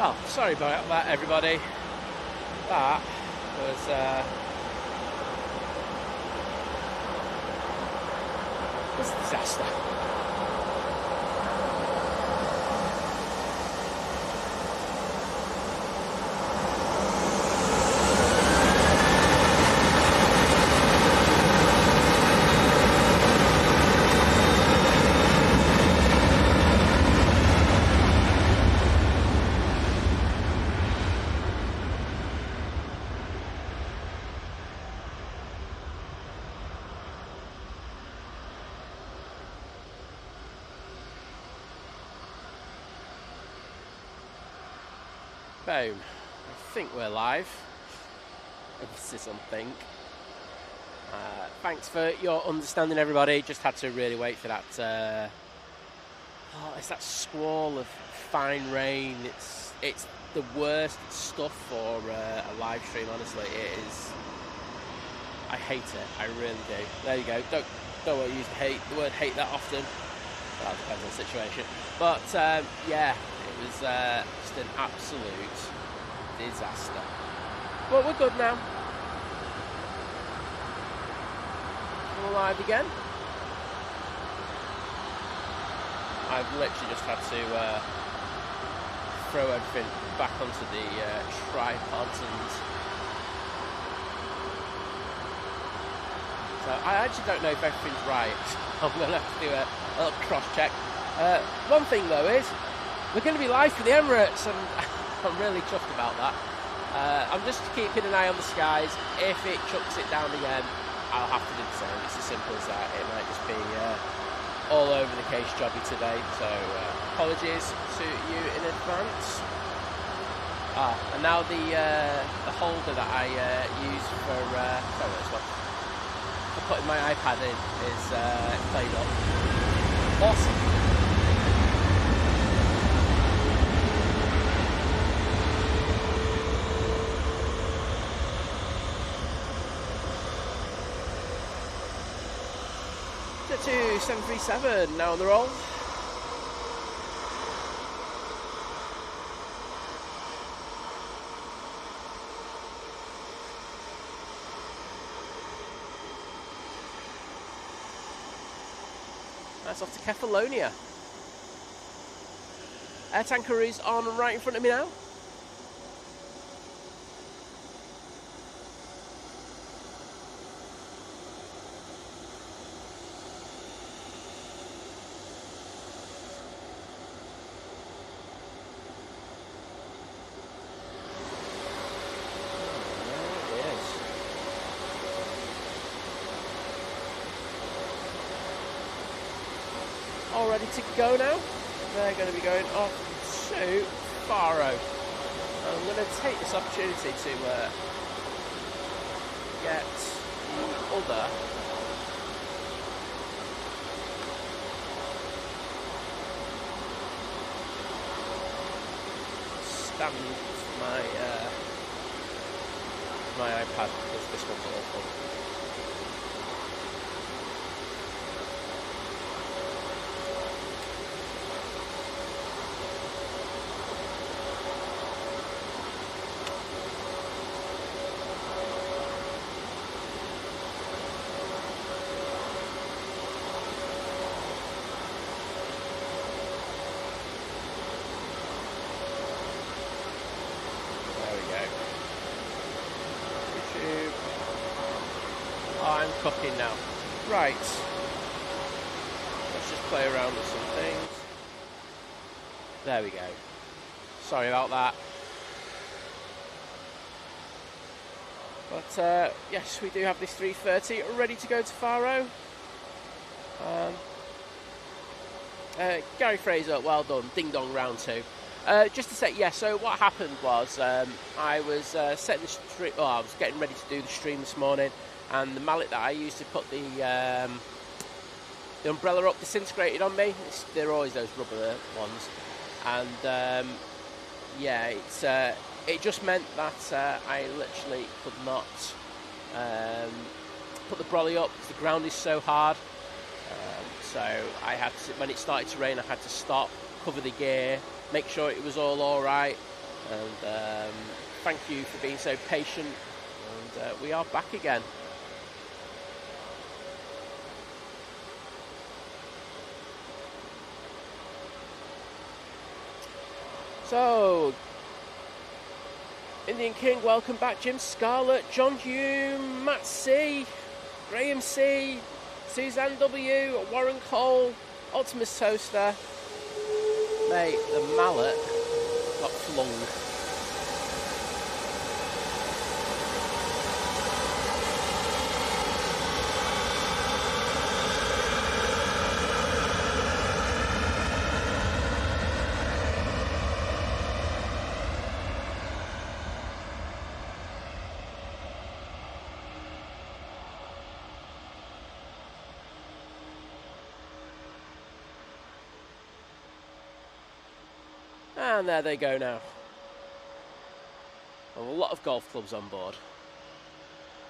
Oh, sorry about that, everybody. That was a disaster. Boom. I think we're live. This is something. Thanks for your understanding, everybody. Just had to really wait for that. It's that squall of fine rain. It's the worst stuff for a live stream. Honestly, it is. I hate it. I really do. There you go. Don't want to use the word hate that often. Well, that depends on the situation. But yeah. It was just an absolute disaster. But we're good now. We're live again. I've literally just had to throw everything back onto the tripods, and so I actually don't know if everything's right. I'm going to have to do a little cross-check. One thing though is, we're going to be live for the Emirates, and I'm really chuffed about that. I'm just keeping an eye on the skies. If it chucks it down again, I'll have to do the same. It's as simple as that. It might just be all over the case jobby today, so apologies to you in advance. And now the holder that I use for putting my iPad in is played up. Awesome. To 737 now on the roll. That's off to Kefalonia. Air tanker is on right in front of me now. All ready to go now. They're going to be going off to Faro. I'm going to take this opportunity to get the other stand for my iPad, because this one's awful. Cooking now. Right. Let's just play around with some things. There we go. Sorry about that. But yes, we do have this 330 ready to go to Faro. Gary Fraser, well done. Ding dong round 2. Just to say, yeah, so what happened was I was setting the stream. I was getting ready to do the stream this morning. And the mallet that I used to put the umbrella up disintegrated on me. They're always those rubber ones, and yeah, it just meant that I literally could not put the brolly up because the ground is so hard. So I had to, when it started to rain, I had to stop, cover the gear, make sure it was all right, And thank you for being so patient. And we are back again. So, Indian King, welcome back. Jim Scarlett, John Hume, Matt C, Graham C, Suzanne W, Warren Cole, Optimus Toaster. Mate, the mallet got flung. And there they go now. A lot of golf clubs on board.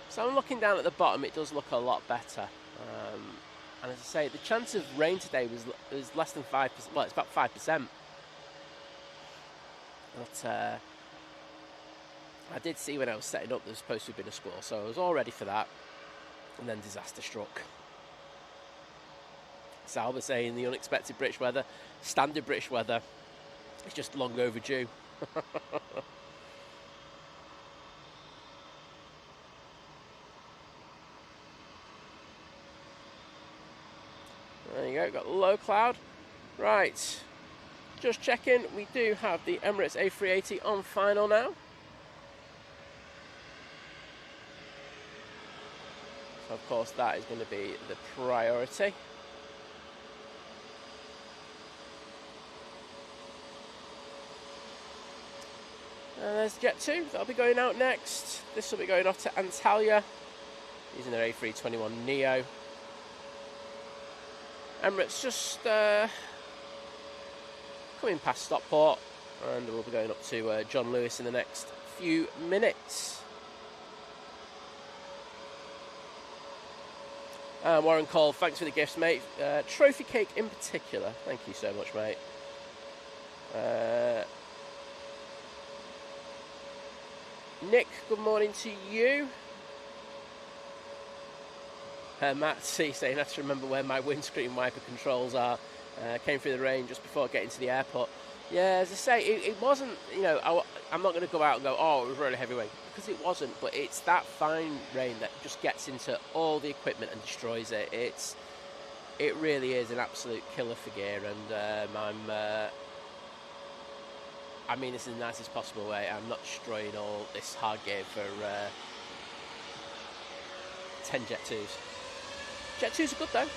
So I'm looking down at the bottom, it does look a lot better. And as I say, the chance of rain today was less than 5%. Well, it's about 5%. But I did see when I was setting up there was supposed to have been a squall, so I was all ready for that. And then disaster struck. Sal was saying the unexpected British weather, standard British weather, it's just long overdue. There you go, got low cloud. Right, just checking, we do have the Emirates A380 on final now. So of course that is going to be the priority. And there's Jet 2, that'll be going out next. This will be going off to Antalya, using their A321neo. Emirates just coming past Stockport, and we'll be going up to John Lewis in the next few minutes. Warren Cole, thanks for the gifts, mate. Trophy cake in particular, thank you so much, mate. Nick, good morning to you. Matt C saying I have to remember where my windscreen wiper controls are. Came through the rain just before getting to the airport. Yeah, as I say, it wasn't, you know, I'm not going to go out and go, oh, it was really heavy rain, because it wasn't, but it's that fine rain that just gets into all the equipment and destroys it. It really is an absolute killer for gear, and I mean this in the nicest possible way. I'm not destroying all this hard gear for 10 Jet 2s. Jet 2s are good though.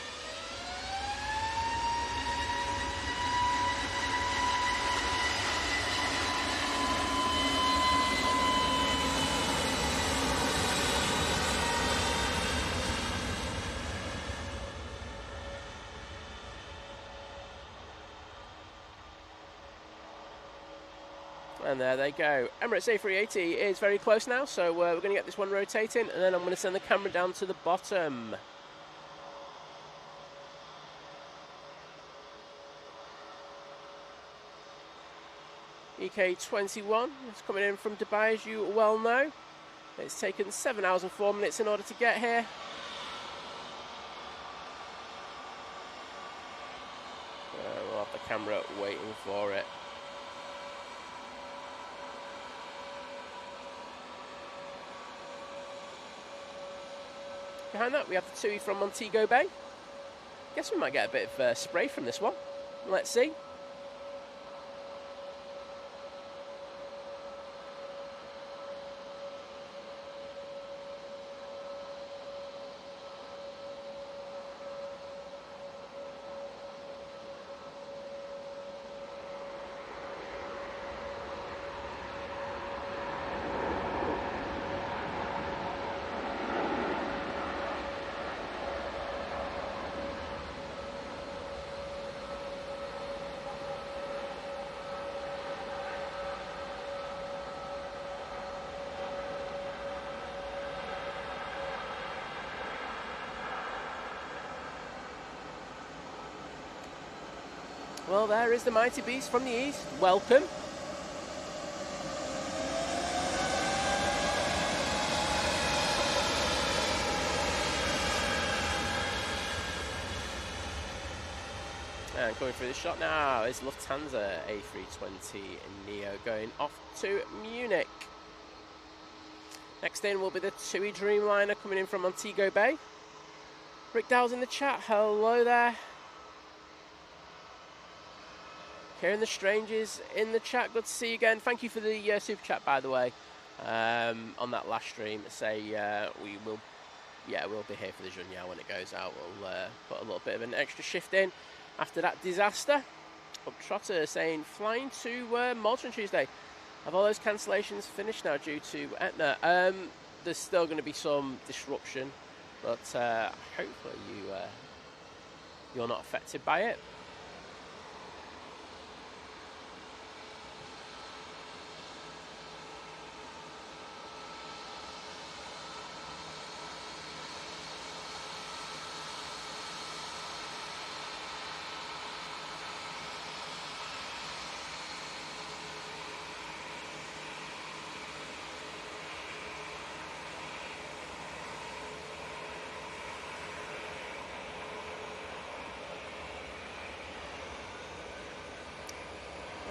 And there they go. Emirates A380 is very close now, so we're going to get this one rotating, and then I'm going to send the camera down to the bottom. EK21 is coming in from Dubai, as you well know. It's taken 7 hours and 4 minutes in order to get here. We'll have the camera waiting for it. Behind that we have the TUI from Montego Bay. Guess we might get a bit of spray from this one. Let's see. Well, there is the mighty beast from the east. Welcome. And going through the shot now is Lufthansa A380 Neo going off to Munich. Next in will be the TUI Dreamliner coming in from Montego Bay. Rick Dow's in the chat. Hello there. Kieran the Strangers in the chat. Good to see you again. Thank you for the super chat, by the way, on that last stream. Say we'll be here for the Junyao when it goes out. We'll put a little bit of an extra shift in after that disaster. Trotter saying flying to Malta on Tuesday. Have all those cancellations finished now due to Etna? There's still going to be some disruption, but hopefully you're not affected by it.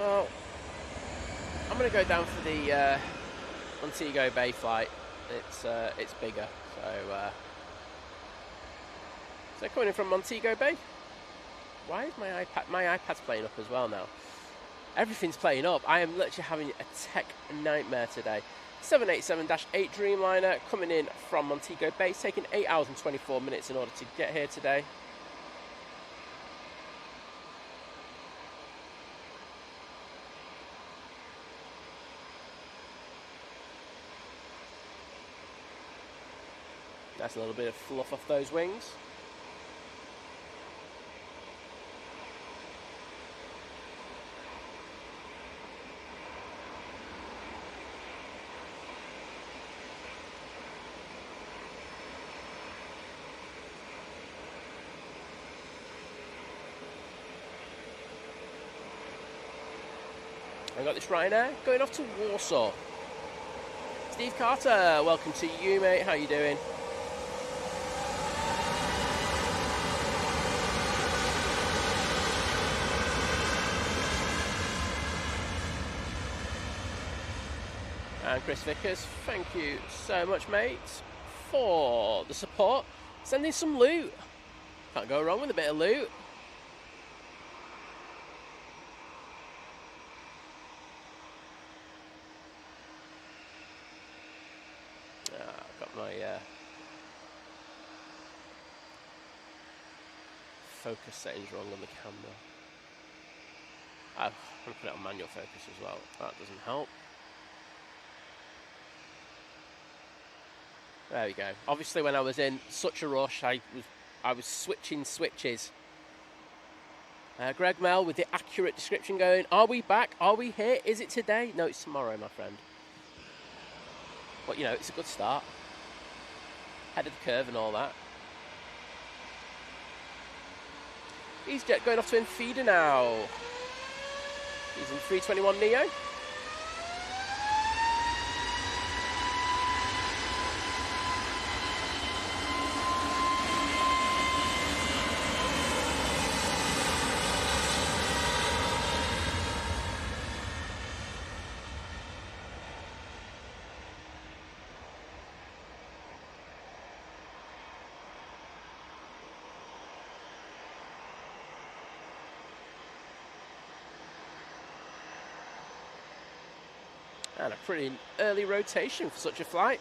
Well, I'm going to go down for the Montego Bay flight. It's bigger, so coming in from Montego Bay. Why is my iPad's playing up as well now? Everything's playing up. I am literally having a tech nightmare today. 787-8 Dreamliner coming in from Montego Bay. It's taken 8 hours and 24 minutes in order to get here today. That's a little bit of fluff off those wings. I got this Ryanair going off to Warsaw. Steve Carter, welcome to you, mate. How you doing? And Chris Vickers, thank you so much, mate, for the support. Sending some loot. Can't go wrong with a bit of loot. I've got my focus settings wrong on the camera. I'm going to put it on manual focus as well. That doesn't help. There we go. Obviously, when I was in such a rush, I was switching switches. Greg Mel with the accurate description going, are we back? Are we here? Is it today? No, it's tomorrow, my friend. But, you know, it's a good start. Head of the curve and all that. EasyJet going off to Infeeder now. He's in 321 Neo. And a pretty early rotation for such a flight.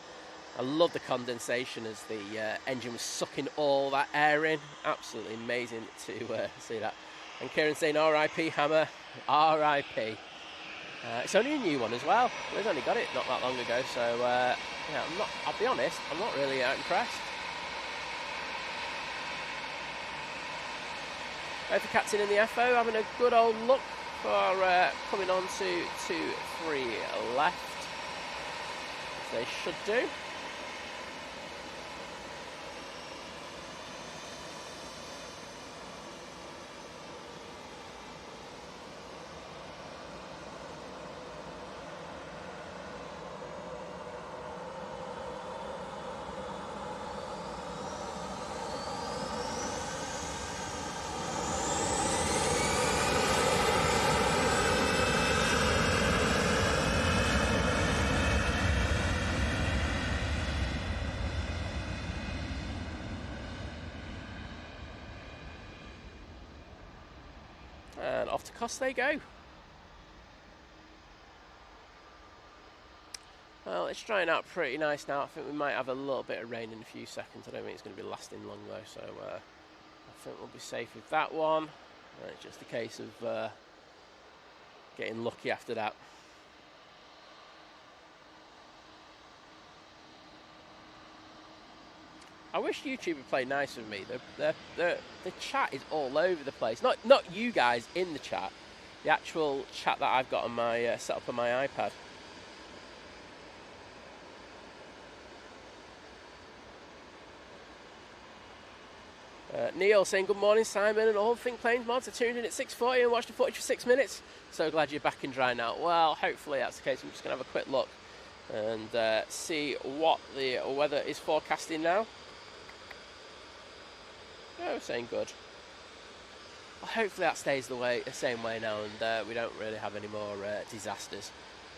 I love the condensation as the engine was sucking all that air in. Absolutely amazing to see that. And Kieran saying RIP Hammer, RIP. It's only a new one as well. We've only got it not that long ago, so yeah, I'll be honest, I'm not really impressed. Over captain in the FO, having a good old look for coming on to 2-3 left. They should do. And off to Kos they go. Well, it's drying out pretty nice now. I think we might have a little bit of rain in a few seconds. I don't think it's going to be lasting long though, so I think we'll be safe with that one. It's just a case of getting lucky after that. I wish YouTube would play nice with me. The chat is all over the place. Not you guys in the chat. The actual chat that I've got on my set up on my iPad. Neil saying good morning, Simon, and all Think Planes mods. I tuned in at 6:40 and watched the footage for 6 minutes. So glad you're back and dry now. Well, hopefully that's the case. I'm just going to have a quick look and see what the weather is forecasting now. Oh, saying good. Well, hopefully that stays the same way now, and we don't really have any more disasters.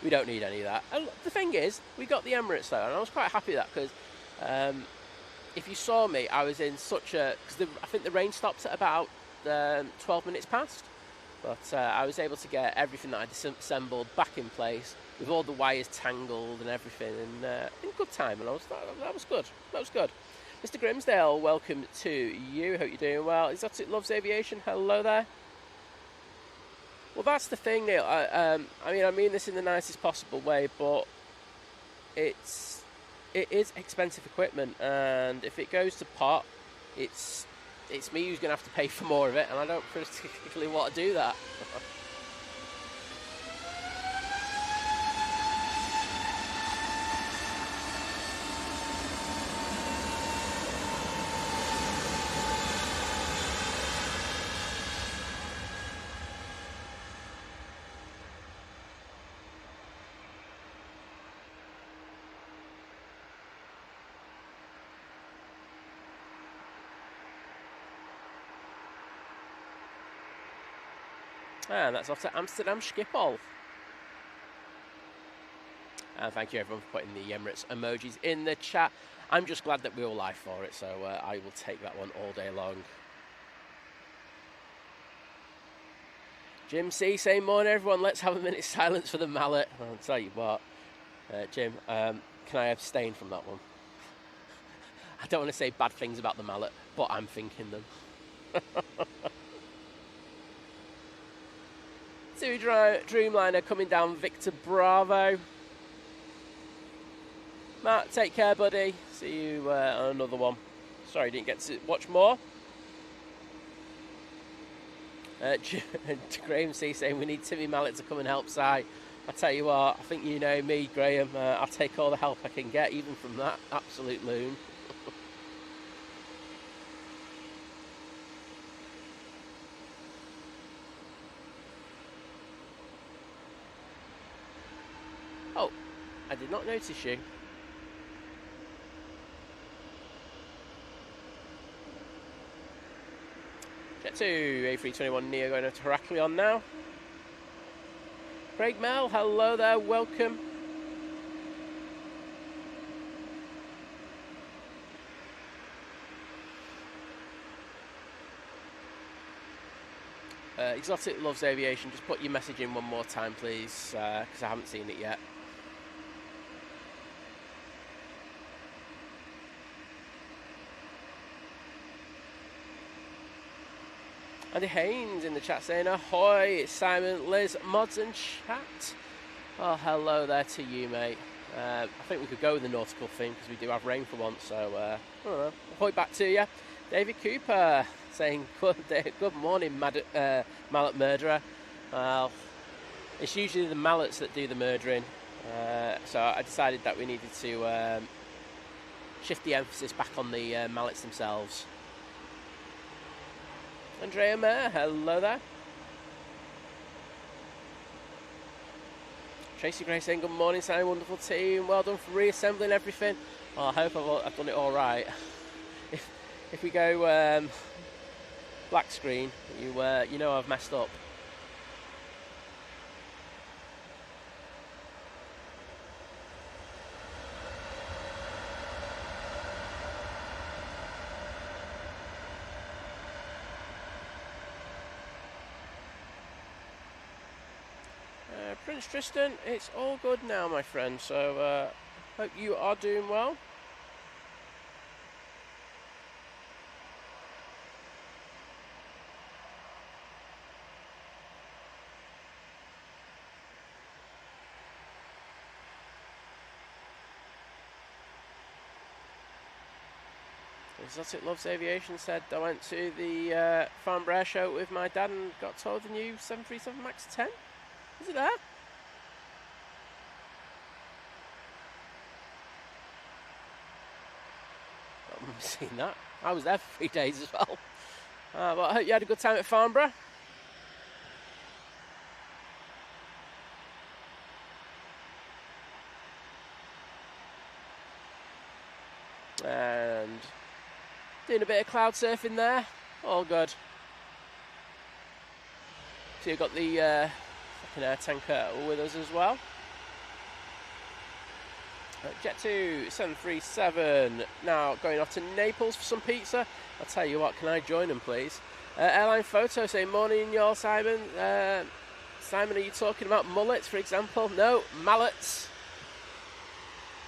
We don't need any of that. And the thing is, we got the Emirates though, and I was quite happy with that because if you saw me, I was in such a... because I think the rain stops at about 12 minutes past. But I was able to get everything that I'd assembled back in place with all the wires tangled and everything in good time. And that was good. That was good. Mr. Grimsdale, welcome to you. Hope you're doing well. Exotic Loves Aviation, hello there. Well, that's the thing, Neil. I mean this in the nicest possible way, but it is expensive equipment, and if it goes to pot, it's me who's going to have to pay for more of it, and I don't particularly want to do that. And that's off to Amsterdam Schiphol. And thank you everyone for putting the Emirates emojis in the chat. I'm just glad that we're all live for it, so I will take that one all day long. Jim C saying, morning everyone, let's have a minute's silence for the mallet. I'll tell you what, Jim, can I abstain from that one? I don't want to say bad things about the mallet, but I'm thinking them. Two Dreamliner coming down Victor Bravo. Matt, take care, buddy. See you on another one. Sorry, didn't get to watch more. Graham C saying we need Timmy Mallet to come and help Si. I tell you what, I think you know me, Graham. I'll take all the help I can get, even from that absolute loon. Oh, I did not notice you. Jet 2, A321 Neo going to Heraklion now. Craig Mel, hello there, welcome. Exotic Loves Aviation, just put your message in one more time, please, because I haven't seen it yet. Andy Haynes in the chat saying, ahoy, it's Simon, Liz, mods and chat. Oh, hello there to you, mate. I think we could go with the nautical theme because we do have rain for once, so I don't know. Ahoy back to you. David Cooper saying, good morning, mallet murderer. It's usually the mallets that do the murdering, so I decided that we needed to shift the emphasis back on the mallets themselves. Andrea Mayer, hello there. Tracy Gray saying, good morning, Simon, wonderful team. Well done for reassembling everything. Well, I hope I've done it all right. If we go black screen, you know I've messed up. Prince Tristan, it's all good now, my friend. So, hope you are doing well. Exotic Loves Aviation said, I went to the Farnborough Air Show with my dad and got told the new 737 MAX 10. Is it there? I haven't seen that. I was there for 3 days as well. But I hope you had a good time at Farnborough. And doing a bit of cloud surfing there, all good. So you've got the fucking air tanker with us as well. Jet 2 737 now going off to Naples for some pizza. I'll tell you what, can I join them please? Airline photo saying, morning y'all, Simon. Simon, are you talking about mullets for example? No, mallets.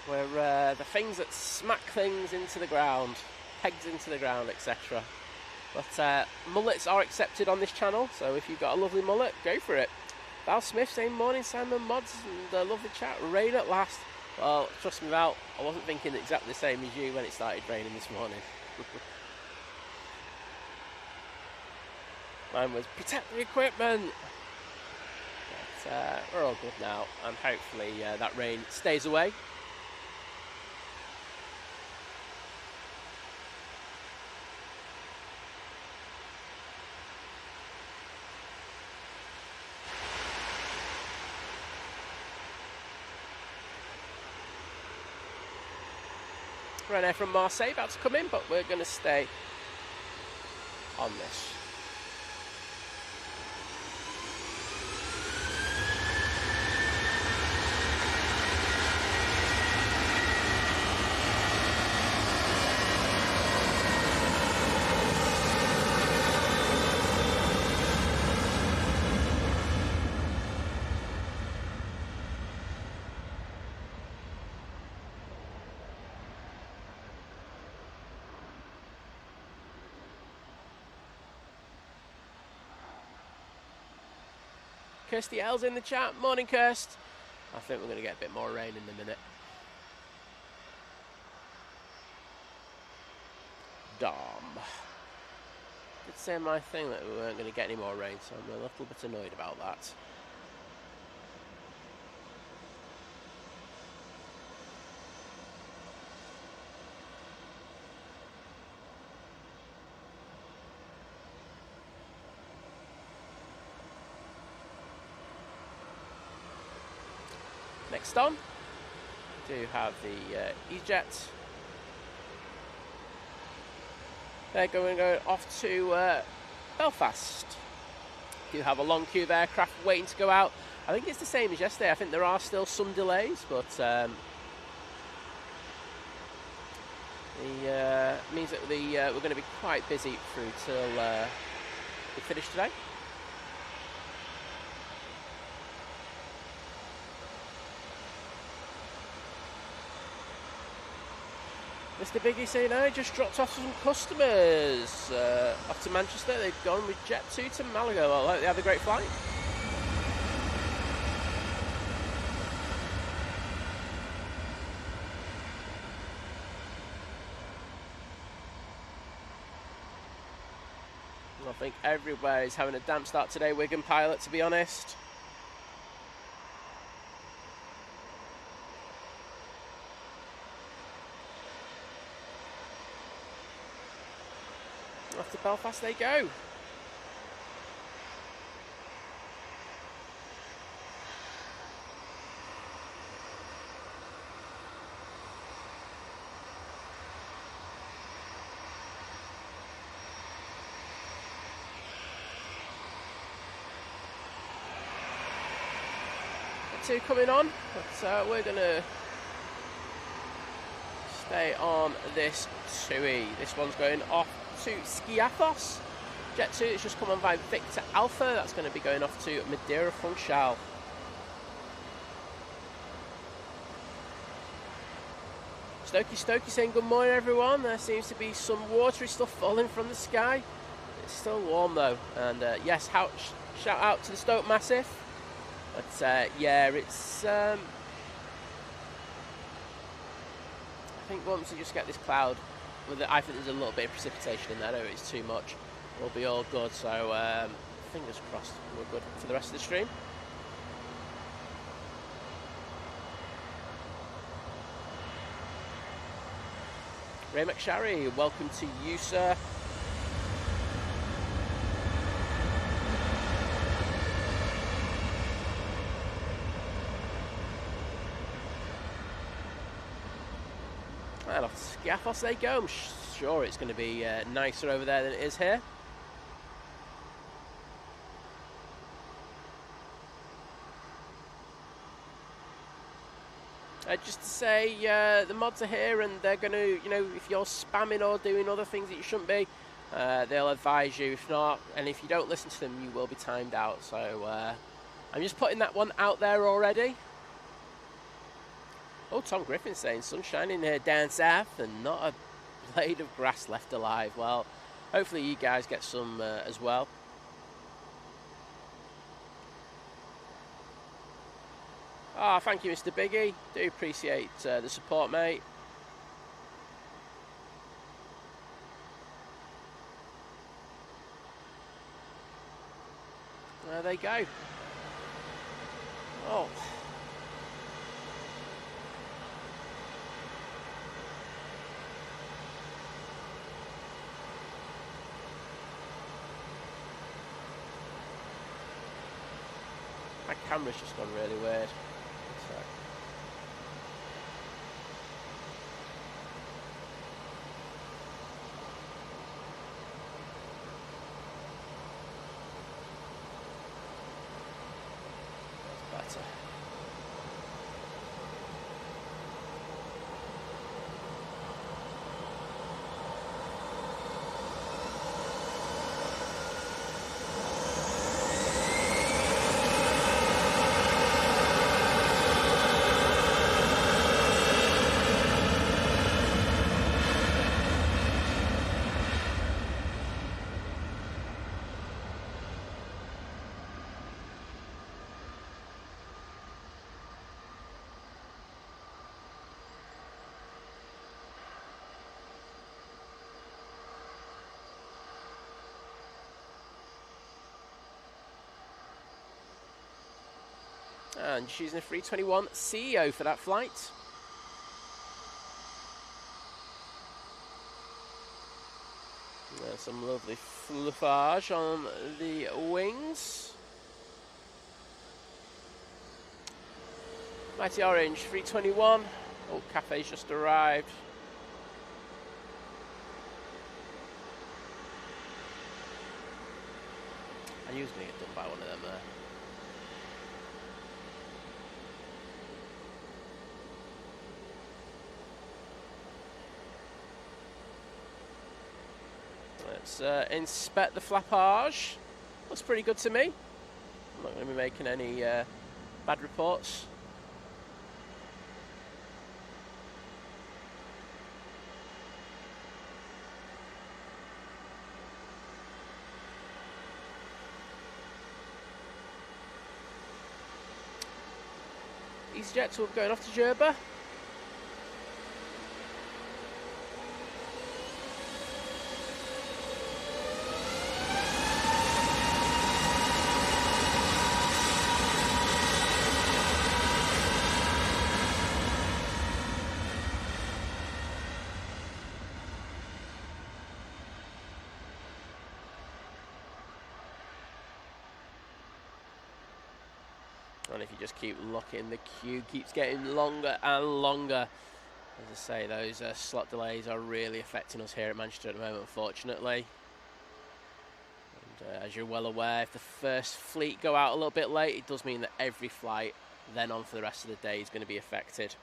Where the things that smack things into the ground, pegs into the ground, etc. But mullets are accepted on this channel, so if you've got a lovely mullet, go for it. Val Smith saying, morning Simon Mods, and lovely chat, rain at last. Well, trust me Val, I wasn't thinking exactly the same as you when it started raining this morning. Mine was, protect the equipment! But we're all good now, and hopefully that rain stays away. Ryanair from Marseille about to come in, but we're going to stay on this. Kirsty L's in the chat. Morning, Kirst. I think we're going to get a bit more rain in a minute. Dom. Did say my thing that we weren't going to get any more rain, so I'm a little bit annoyed about that. Next on, we do have the EasyJet. They're going off to Belfast. Do have a long queue of aircraft waiting to go out. I think it's the same as yesterday. I think there are still some delays, but means that we're going to be quite busy through till we finish today. Mr. Biggie saying, I just dropped off some customers off to Manchester. They've gone with Jet 2 to Malaga. Well, I hope they have a great flight. I think everywhere is having a damp start today, Wigan pilot, to be honest. Off to Belfast they go. Two coming on, but we're going to stay on this TUI. This one's going off to Skiathos. Jet 2 has just come on by Victor Alpha. That's going to be going off to Madeira Funchal. Stokey saying good morning, everyone. There seems to be some watery stuff falling from the sky. It's still warm though, and yes, shout out to the Stoke Massive. But yeah, it's. I think once you just get this cloud, I think there's a little bit of precipitation in there. I don't know it's too much. We'll be all good. So fingers crossed, we're good for the rest of the stream. Ray McSharry, welcome to you, sir. And off to Scaffos they go. I'm sure it's going to be nicer over there than it is here. Just to say, the mods are here and they're going to, you know, if you're spamming or doing other things that you shouldn't be, they'll advise you. If not, and if you don't listen to them, you will be timed out. So I'm just putting that one out there already. Oh, Tom Griffin saying, sun shining here down south and not a blade of grass left alive. Well, hopefully you guys get some as well. Ah, thank you, Mr. Biggie. Do appreciate the support, mate. There they go. Oh. My camera's just gone really weird. And she's in a 321 CEO for that flight. There's some lovely fluffage on the wings. Mighty Orange 321. Oh, Cathay's just arrived. I knew he was going to get done by one of them there. Let's inspect the flappage. Looks pretty good to me. I'm not going to be making any bad reports. EasyJet, we're going off to Jerba. And if you just keep looking, the queue keeps getting longer and longer. As I say, those slot delays are really affecting us here at Manchester at the moment, unfortunately. And as you're well aware, if the first fleet go out a little bit late, it does mean that every flight then on for the rest of the day is going to be affected.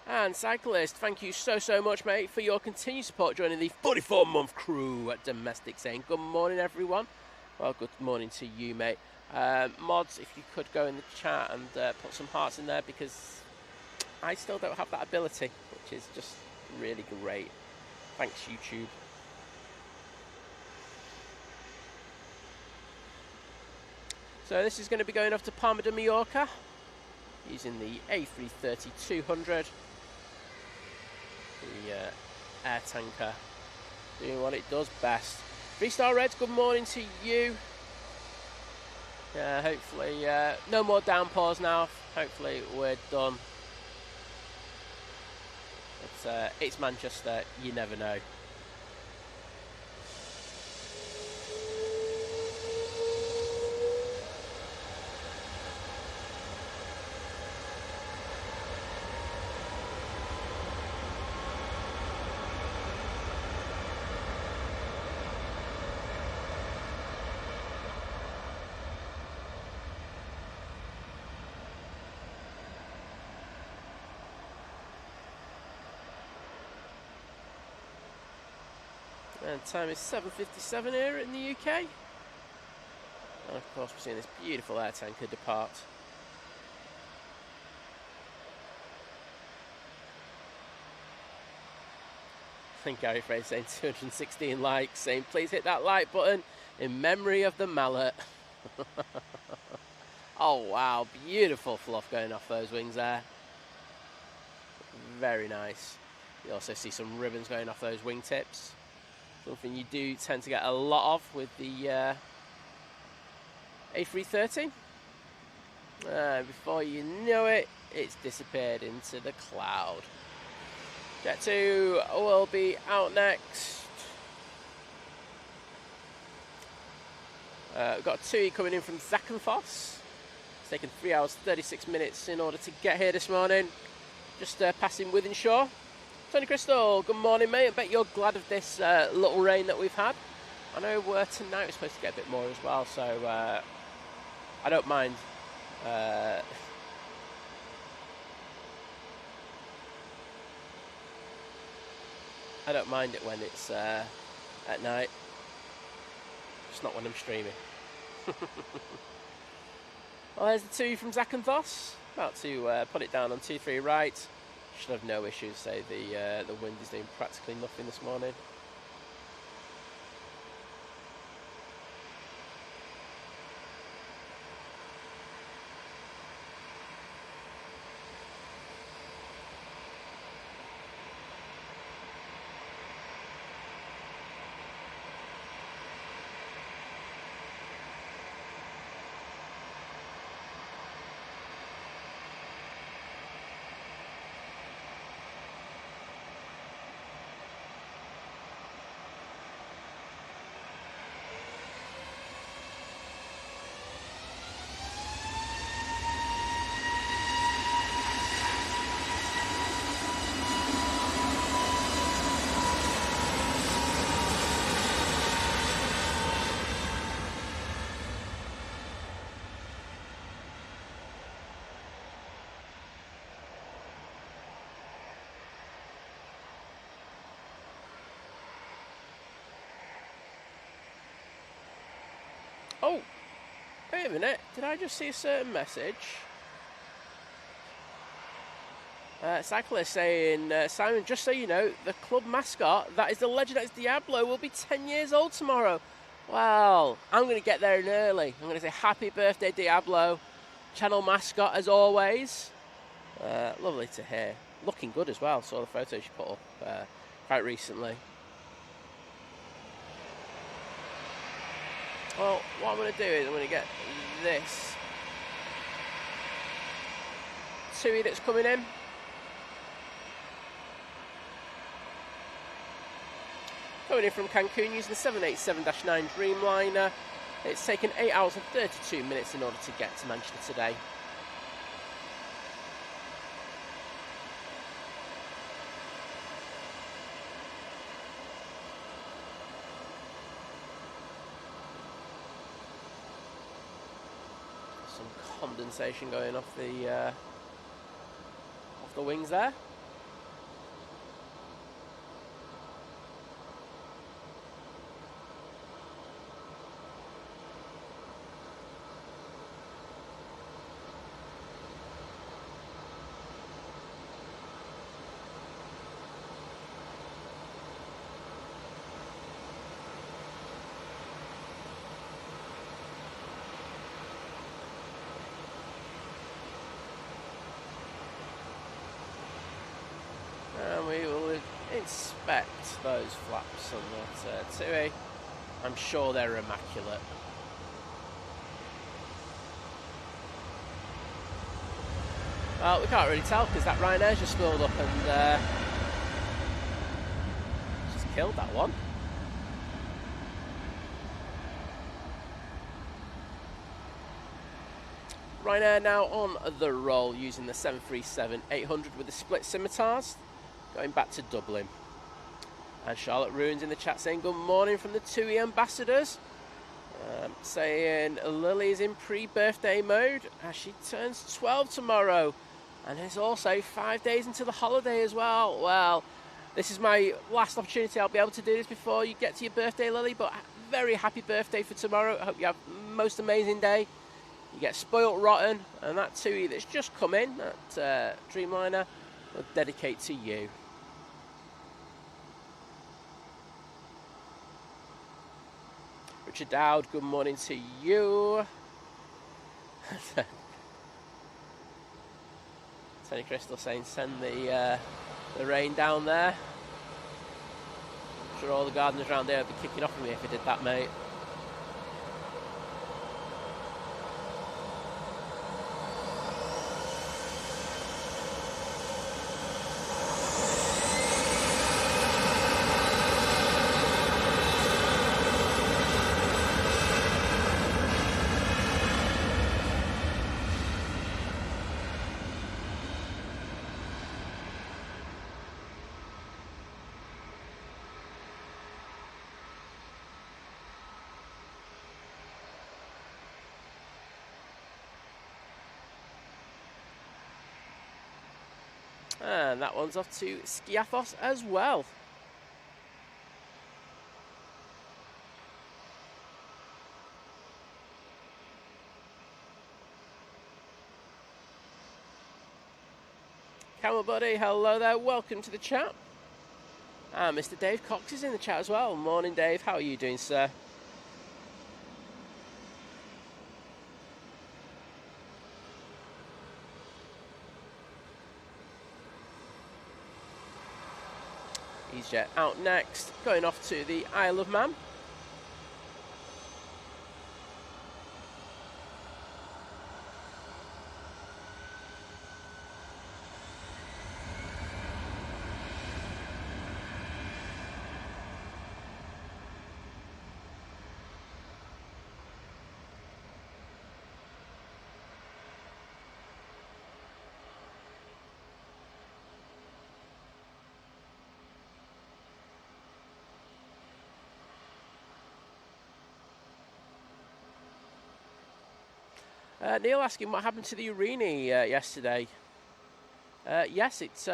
And Cyclist, thank you so much, mate, for your continued support joining the 44-month crew at Domestic, saying good morning, everyone. Well, good morning to you, mate. Mods, if you could go in the chat and put some hearts in there, because I still don't have that ability, which is just really great. Thanks, YouTube. So this is going to be going off to Palma de Mallorca using the A330-200. The air tanker doing what it does best. 3-star Reds, good morning to you. Hopefully no more downpours now. Hopefully we're done. But it's Manchester, you never know. And time is 7:57 here in the UK. And of course we're seeing this beautiful air tanker depart. I think Gary Frey saying 216 likes, saying please hit that like button in memory of the mallet. Oh wow, beautiful fluff going off those wings there. Very nice. You also see some ribbons going off those wingtips. Something you do tend to get a lot of with the A330. Before you know it, it's disappeared into the cloud. Jet 2 will be out next. We've got a TUI coming in from Zakynthos. It's taken 3 hours 36 minutes in order to get here this morning. Just passing Wythenshawe. Tony Crystal, good morning, mate. I bet you're glad of this little rain that we've had. I know tonight we're supposed to get a bit more as well, so I don't mind. I don't mind it when it's at night. Just not when I'm streaming. Well, there's the two from Zakynthos. About to put it down on 2-3 right. Should have no issues. Say the wind is doing practically nothing this morning. Oh, wait a minute. Did I just see a certain message? Cyclist saying, Simon, just so you know, the club mascot, that is the Legend X Diablo, will be 10 years old tomorrow. Well, I'm going to get there in early. I'm going to say happy birthday, Diablo. Channel mascot, as always. Lovely to hear. Looking good as well. Saw the photos she put up quite recently. Well, what I'm going to do is I'm going to get this TUI that's coming in. Coming in from Cancun using the 787-9 Dreamliner. It's taken 8 hours and 32 minutes in order to get to Manchester today. Some condensation going off the wings there. inspect those flaps on that TUI. I'm sure they're immaculate. Well, we can't really tell because that Ryanair's just filled up and just killed that one. Ryanair now on the roll using the 737-800 with the split scimitars, going back to Dublin. And Charlotte Ruins in the chat saying good morning from the TUI ambassadors. Saying Lily's in pre-birthday mode as she turns 12 tomorrow. And there's also 5 days into the holiday as well. Well, this is my last opportunity I'll be able to do this before you get to your birthday, Lily. But very happy birthday for tomorrow. I hope you have the most amazing day. You get spoilt rotten, and that TUI that's just come in, that Dreamliner, will dedicate to you. Richard Dowd, good morning to you. Tony Crystal saying send the rain down there. I'm sure all the gardeners around there would be kicking off at me if I did that, mate. And that one's off to Skiathos as well. Camel Buddy, hello there, welcome to the chat. And Mr. Dave Cox is in the chat as well. Morning, Dave, how are you doing, sir? EasyJet out next, going off to the Isle of Man. Neil asking what happened to the Urini yesterday. Yes, it's,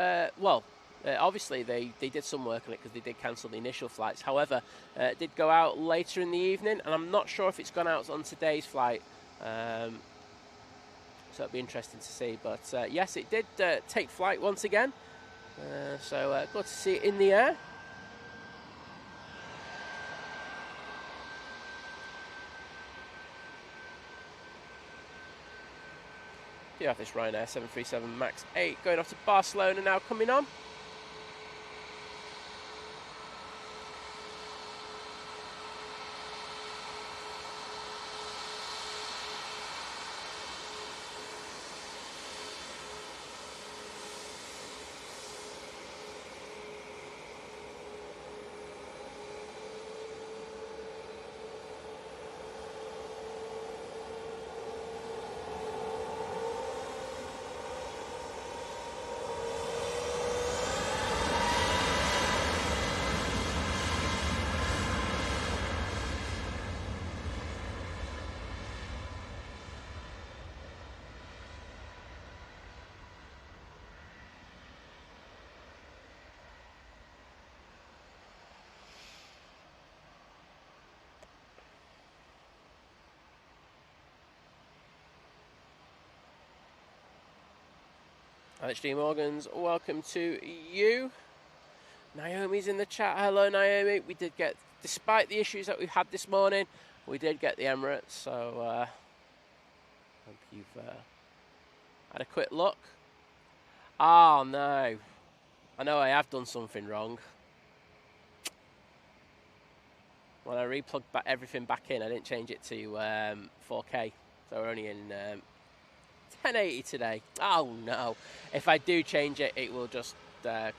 obviously they did some work on it because they did cancel the initial flights. However, it did go out later in the evening, and I'm not sure if it's gone out on today's flight. So it'll be interesting to see. But yes, it did take flight once again. So good to see it in the air. You have this Ryanair 737 MAX 8 going off to Barcelona now, coming on. Alex G. Morgans, welcome to you. Naomi's in the chat. Hello, Naomi. We did get, despite the issues that we've had this morning, we did get the Emirates. So, hope you've had a quick look. Oh, no. I know I have done something wrong. when I replugged back everything back in, I didn't change it to 4K, so we're only in 1080 today. Oh no! If I do change it, it will just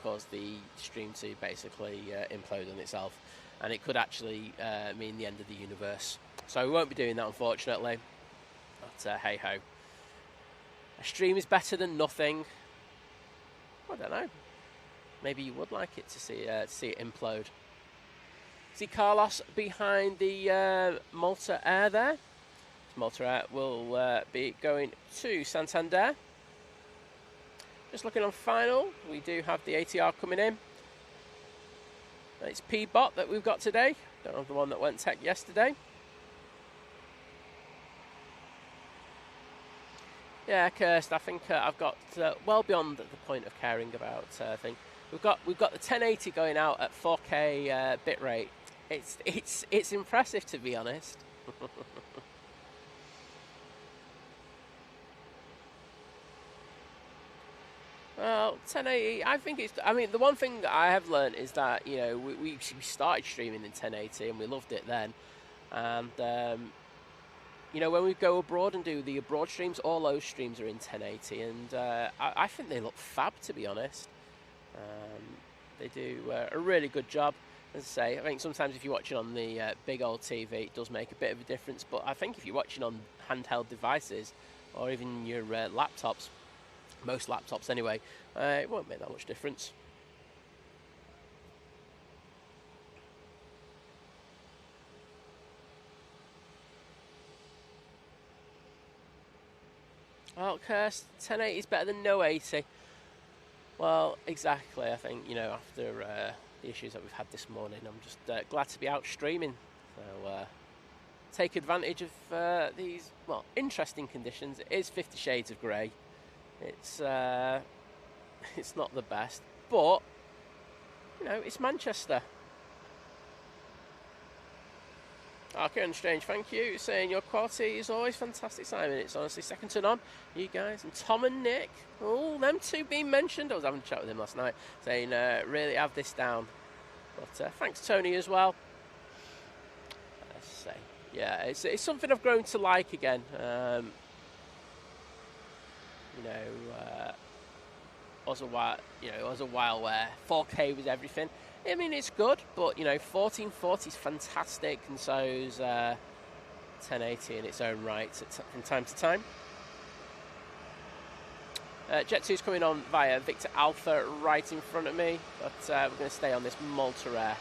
cause the stream to basically implode on itself, and it could actually mean the end of the universe. So we won't be doing that, unfortunately. But hey ho, a stream is better than nothing. I don't know. Maybe you would like it to see it implode. See Carlos behind the Malta Air there. Malta Air will be going to Santander. Just looking on final, we do have the ATR coming in. It's P-Bot that we've got today. Don't have the one that went tech yesterday. Yeah, Kirst, I think I've got well beyond the point of caring about thing. We've got the 1080 going out at 4K bitrate. It's impressive, to be honest. Well, 1080, I think it's... I mean, the one thing that I have learned is that, you know, we started streaming in 1080 and we loved it then. And, you know, when we go abroad and do the abroad streams, all those streams are in 1080. And I think they look fab, to be honest. They do a really good job. As I say, I think sometimes if you're watching on the big old TV, it does make a bit of a difference. But I think if you're watching on handheld devices or even your laptops, most laptops anyway, it won't make that much difference. Well, Kirst, 1080 is better than no 80. Well, exactly. I think, you know, after the issues that we've had this morning, I'm just glad to be out streaming. So take advantage of these, well, interesting conditions. It is 50 Shades of Grey. It's not the best, but you know, it's Manchester. Kieran Strange, thank you, saying your quality is always fantastic, Simon. It's honestly second to none. You guys and Tom and Nick, all them two being mentioned. I was having a chat with him last night, saying really have this down. But thanks, Tony, as well. Let's say, yeah, it's something I've grown to like again. You know, was a while where 4K was everything. I mean, it's good, but you know, 1440 is fantastic, and so is 1080 in its own right from time to time. Jet 2's coming on via Victor Alpha right in front of me, but we're going to stay on this Malta Air.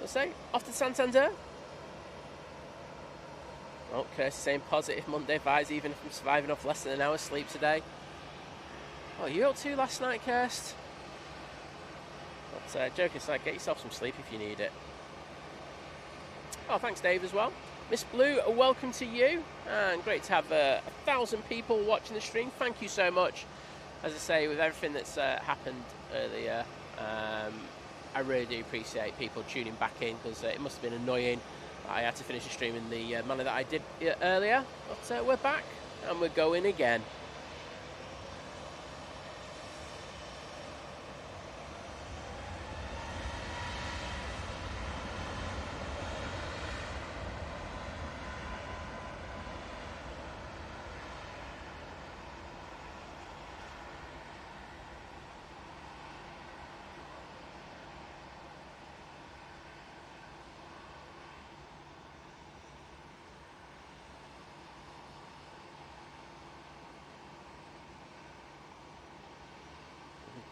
Say, off to Santander. Oh, Kirsty saying positive Monday vibes even if I'm surviving off less than an hour's sleep today. Oh, you up too last night, Kirst? But joking aside, get yourself some sleep if you need it. Oh, thanks Dave as well. Miss Blue, welcome to you. And great to have 1,000 people watching the stream. Thank you so much. As I say, with everything that's happened earlier, I really do appreciate people tuning back in, because it must have been annoying. I had to finish the stream in the manner that I did earlier, but we're back and we're going again.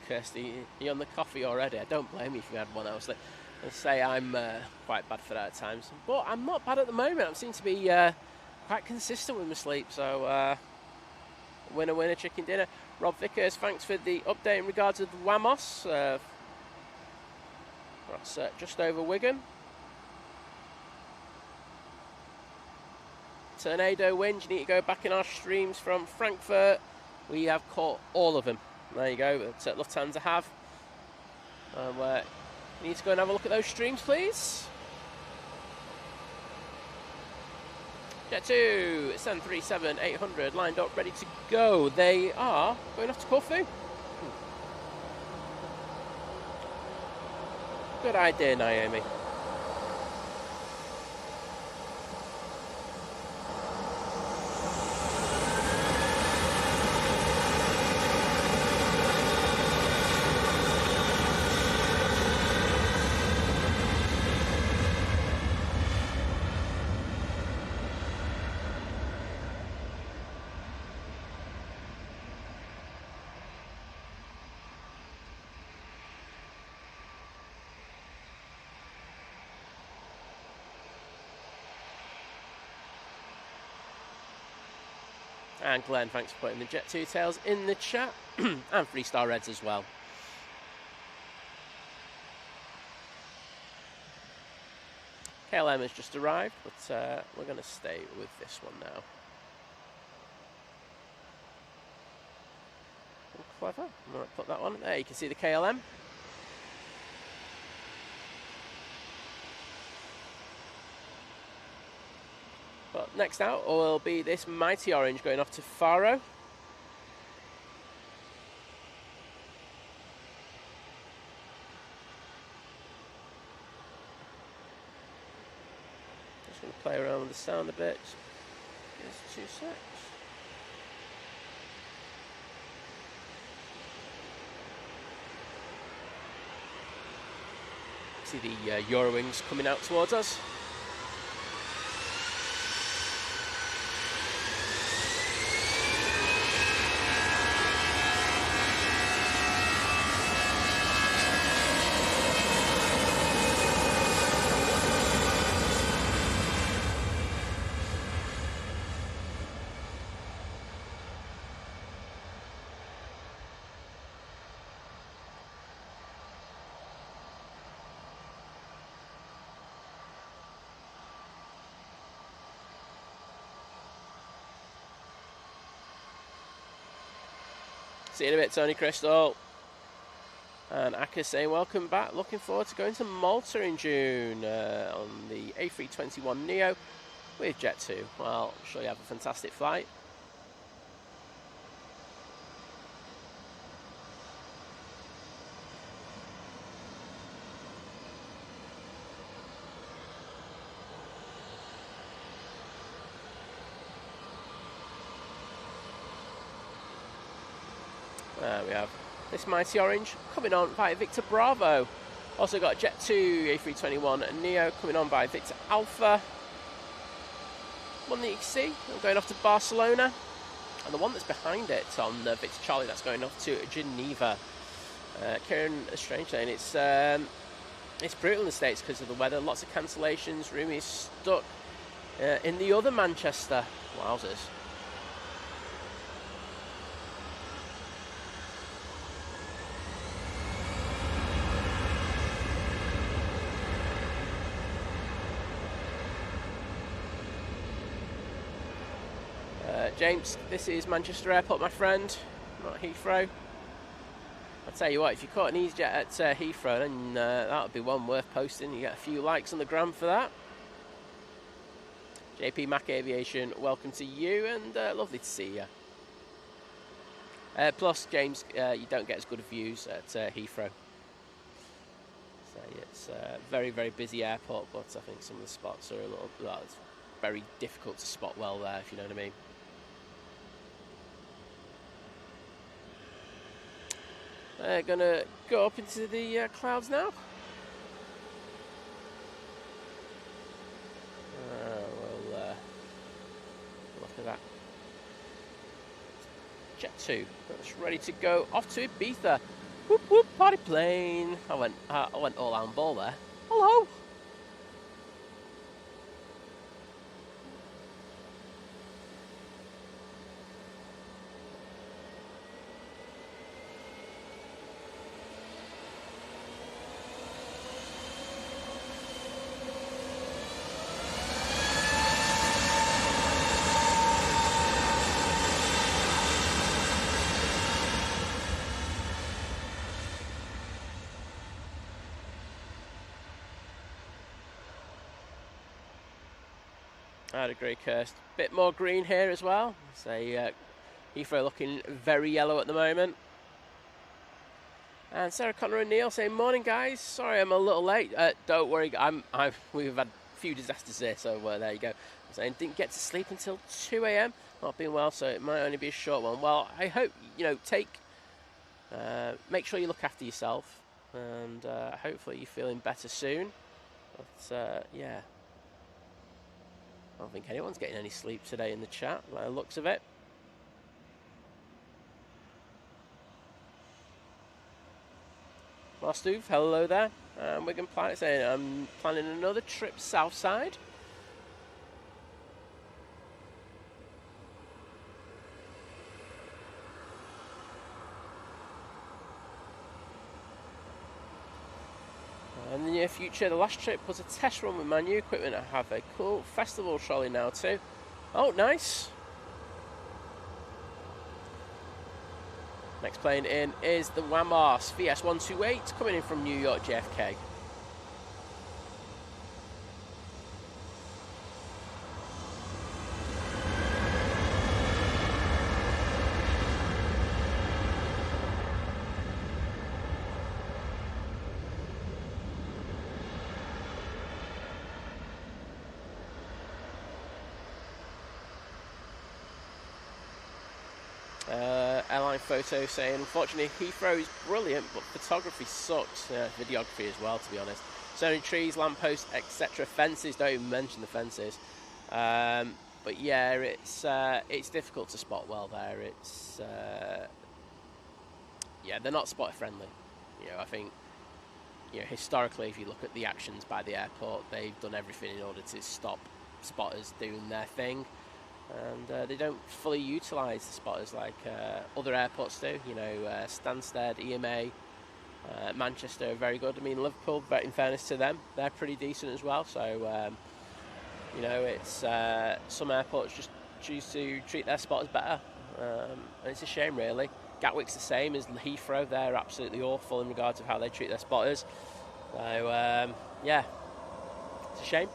Kirsty, you on the coffee already? I don't blame you if you had one. I was like, let's say I'm quite bad for that at times, but I'm not bad at the moment. I seem to be quite consistent with my sleep, so winner winner chicken dinner. Rob Vickers, thanks for the update in regards to the Wamos. That's just over Wigan. Tornado wind. You need to go back in our streams from Frankfurt. We have caught all of them. There you go, that Lufthansa have. You need to go and have a look at those streams, please. Jet2, 737-800 lined up, ready to go. They are going off to Corfu. Good idea, Naomi. And Glenn, thanks for putting the Jet2 tails in the chat. And 3-star Reds as well. KLM has just arrived, but we're going to stay with this one now. Clever. I'm going to put that on. There you can see the KLM. But next out will be this mighty orange going off to Faro. Just going to play around with the sound a bit. Just 2 secs. See the Eurowings coming out towards us. See you in a bit, Tony Crystal. And Akka saying, welcome back. Looking forward to going to Malta in June on the A321neo with Jet2. Well, I'm sure you have a fantastic flight. There we have this mighty orange coming on by Victor Bravo. Also got Jet2 A321 Neo coming on by Victor Alpha. One that you can see going off to Barcelona, and the one that's behind it on Victor Charlie, that's going off to Geneva. Kieran Strange saying it's brutal in the States because of the weather. Lots of cancellations. Rumi is stuck in the other Manchester. Wowzers. James, this is Manchester Airport, my friend, not Heathrow. I'll tell you what, if you caught an EasyJet at Heathrow, then that would be one worth posting. You get a few likes on the gram for that. JP Mac Aviation, welcome to you, and lovely to see you. Plus, James, you don't get as good views at Heathrow. So it's a very, very busy airport, but I think some of the spots are a little, well, it's very difficult to spot well there, if you know what I mean. They're going to go up into the clouds now. We'll look at that. Jet2, that's ready to go off to Ibiza. Whoop whoop, party plane. I went all on ball there. Hello. I'd agree, Kirst. Bit more green here as well. Say Heathrow looking very yellow at the moment. And Sarah Connor and Neil saying, "Morning, guys. Sorry, I'm a little late. Don't worry, we've had a few disasters here, so there you go." Saying didn't get to sleep until 2 a.m. Not being well, so it might only be a short one. Well, I hope make sure you look after yourself, and hopefully you're feeling better soon. But yeah, I don't think anyone's getting any sleep today in the chat, by the looks of it. Mastuv, hello there. Wigan Planet saying, "I'm planning another trip south side." In the near future, the last trip was a test run with my new equipment. I have a cool festival trolley now too. Oh, nice. Next plane in is the Wamos VS128 coming in from New York JFK. Airline photo saying, "Unfortunately, Heathrow is brilliant, but photography sucks." Videography as well, to be honest. So many trees, lampposts, etc. Fences, don't even mention the fences. But yeah, it's difficult to spot well there. It's yeah, they're not spotter friendly. I think historically, if you look at the actions by the airport, they've done everything in order to stop spotters doing their thing. And they don't fully utilise the spotters like other airports do. Stansted, EMA, Manchester are very good. I mean, Liverpool, in fairness to them, they're pretty decent as well. So, it's some airports just choose to treat their spotters better. And it's a shame, really. Gatwick's the same as Heathrow. They're absolutely awful in regards of how they treat their spotters. So, yeah, it's a shame.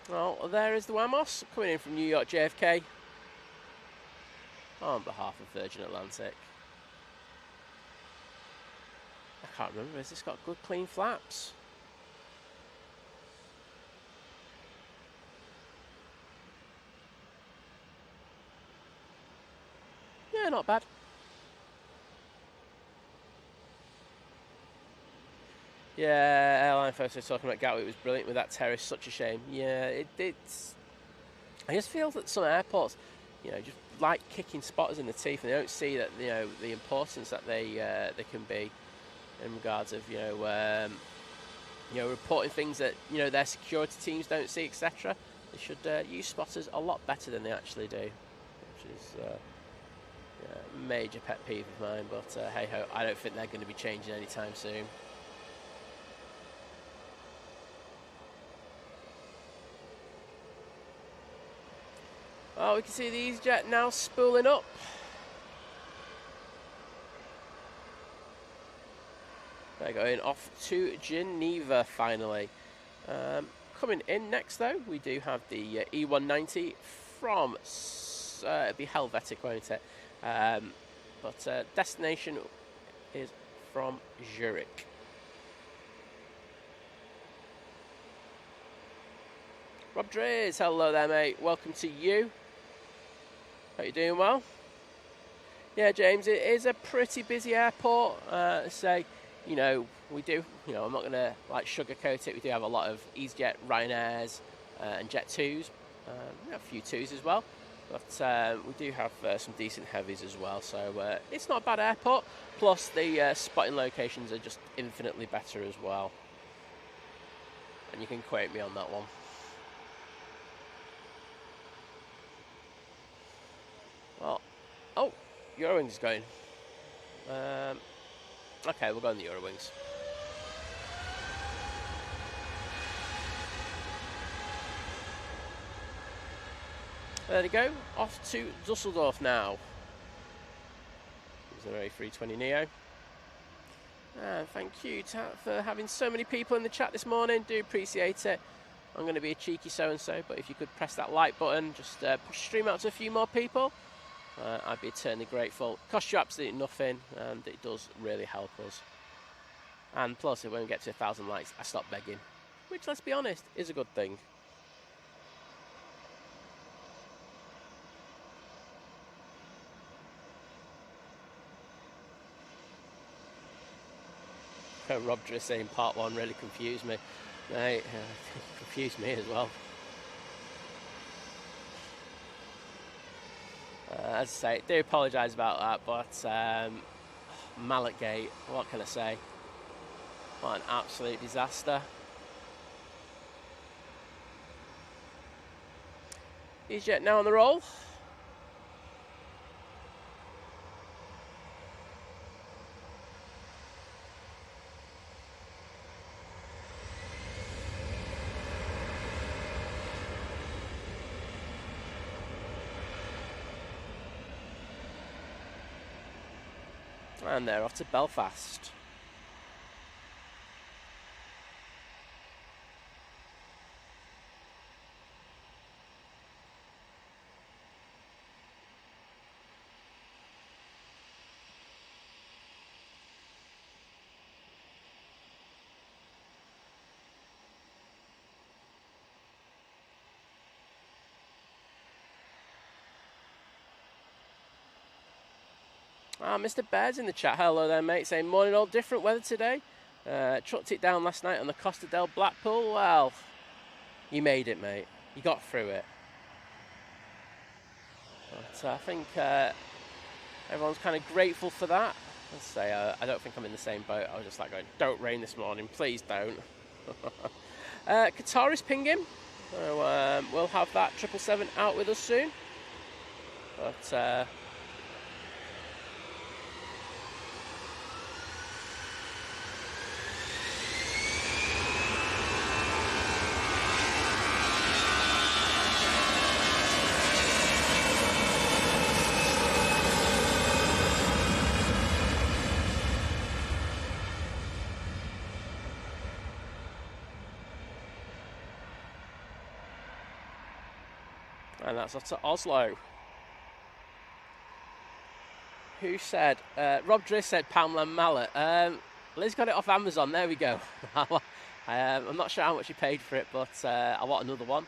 Well, there is the Wamos coming in from New York JFK on behalf of Virgin Atlantic. I can't remember, has this got good clean flaps? Yeah, not bad. Yeah, airline folks are talking about Gatwick was brilliant with that terrace. Such a shame. Yeah, it's. I just feel that some airports, just like kicking spotters in the teeth, and they don't see that the importance that they can be in regards of reporting things that their security teams don't see, etc. They should use spotters a lot better than they actually do, which is a major pet peeve of mine. But hey ho, I don't think they're going to be changing anytime soon. Oh, we can see the EasyJet now spooling up. They're going off to Geneva finally. Coming in next, though, we do have the E190 from it'd be Helvetic, won't it? But destination is from Zurich. Rob Drees, hello there, mate. Welcome to you. Hope you're doing well. Yeah, James, it is a pretty busy airport. We do, I'm not going to sugarcoat it. We do have a lot of EasyJet, Ryanairs, and Jet 2s. A few 2s as well. But we do have some decent heavies as well, so it's not a bad airport. Plus, the spotting locations are just infinitely better as well. And you can quote me on that one. Well, oh, Eurowings is going. Okay, we'll go on the Eurowings. There we go, off to Dusseldorf now. There's an A320neo. And thank you for having so many people in the chat this morning, do appreciate it. I'm going to be a cheeky so-and-so, but if you could press that like button, just push the stream out to a few more people, I'd be eternally grateful. Costs you absolutely nothing, and it does really help us. And plus, when we get to 1,000 likes, I stop begging, which, let's be honest, is a good thing. Rob just saying part 1 really confused me. Mate, confused me as well. As I say, do apologise about that, but Malletgate, what can I say? What an absolute disaster. EasyJet now on the roll. And they're off to Belfast. Mr. Baird's in the chat. Hello there, mate. Saying, morning all, different weather today. Chucked it down last night on the Costa del Blackpool. Well, you made it, mate. You got through it. But I think everyone's kind of grateful for that. Let's say, I don't think I'm in the same boat. I was just like going, don't rain this morning, please don't. Qatar is pinging. So we'll have that 777 out with us soon. But and that's off to Oslo. Who said? Rob Driss said Poundland Mallet. Liz got it off Amazon. There we go. I'm not sure how much he paid for it, but I want another one.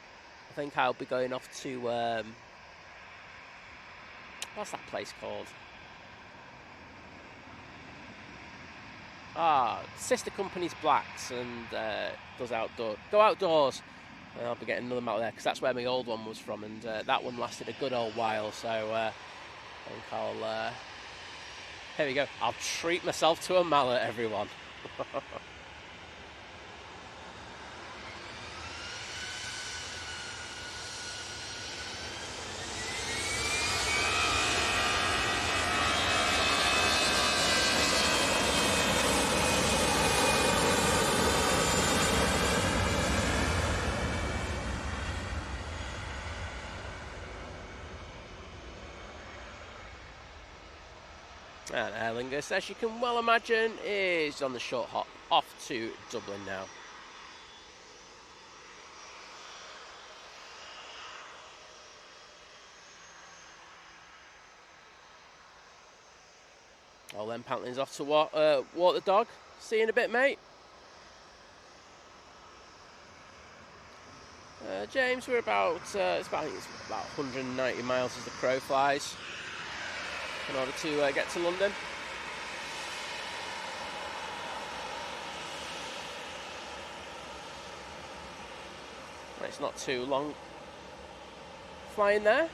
I think I'll be going off to what's that place called? Sister company's Blacks and does outdoor. Go outdoors. And I'll be getting another mallet there because that's where my old one was from, and that one lasted a good old while. So I think I'll. Here we go. I'll treat myself to a mallet, everyone. And Erlinger, as you can well imagine, is on the short hop off to Dublin now. Well then, Pantlin's off to walk the dog. See you in a bit, mate. James, we're about, I think it's about 190 miles as the crow flies in order to get to London. It's not too long flying there.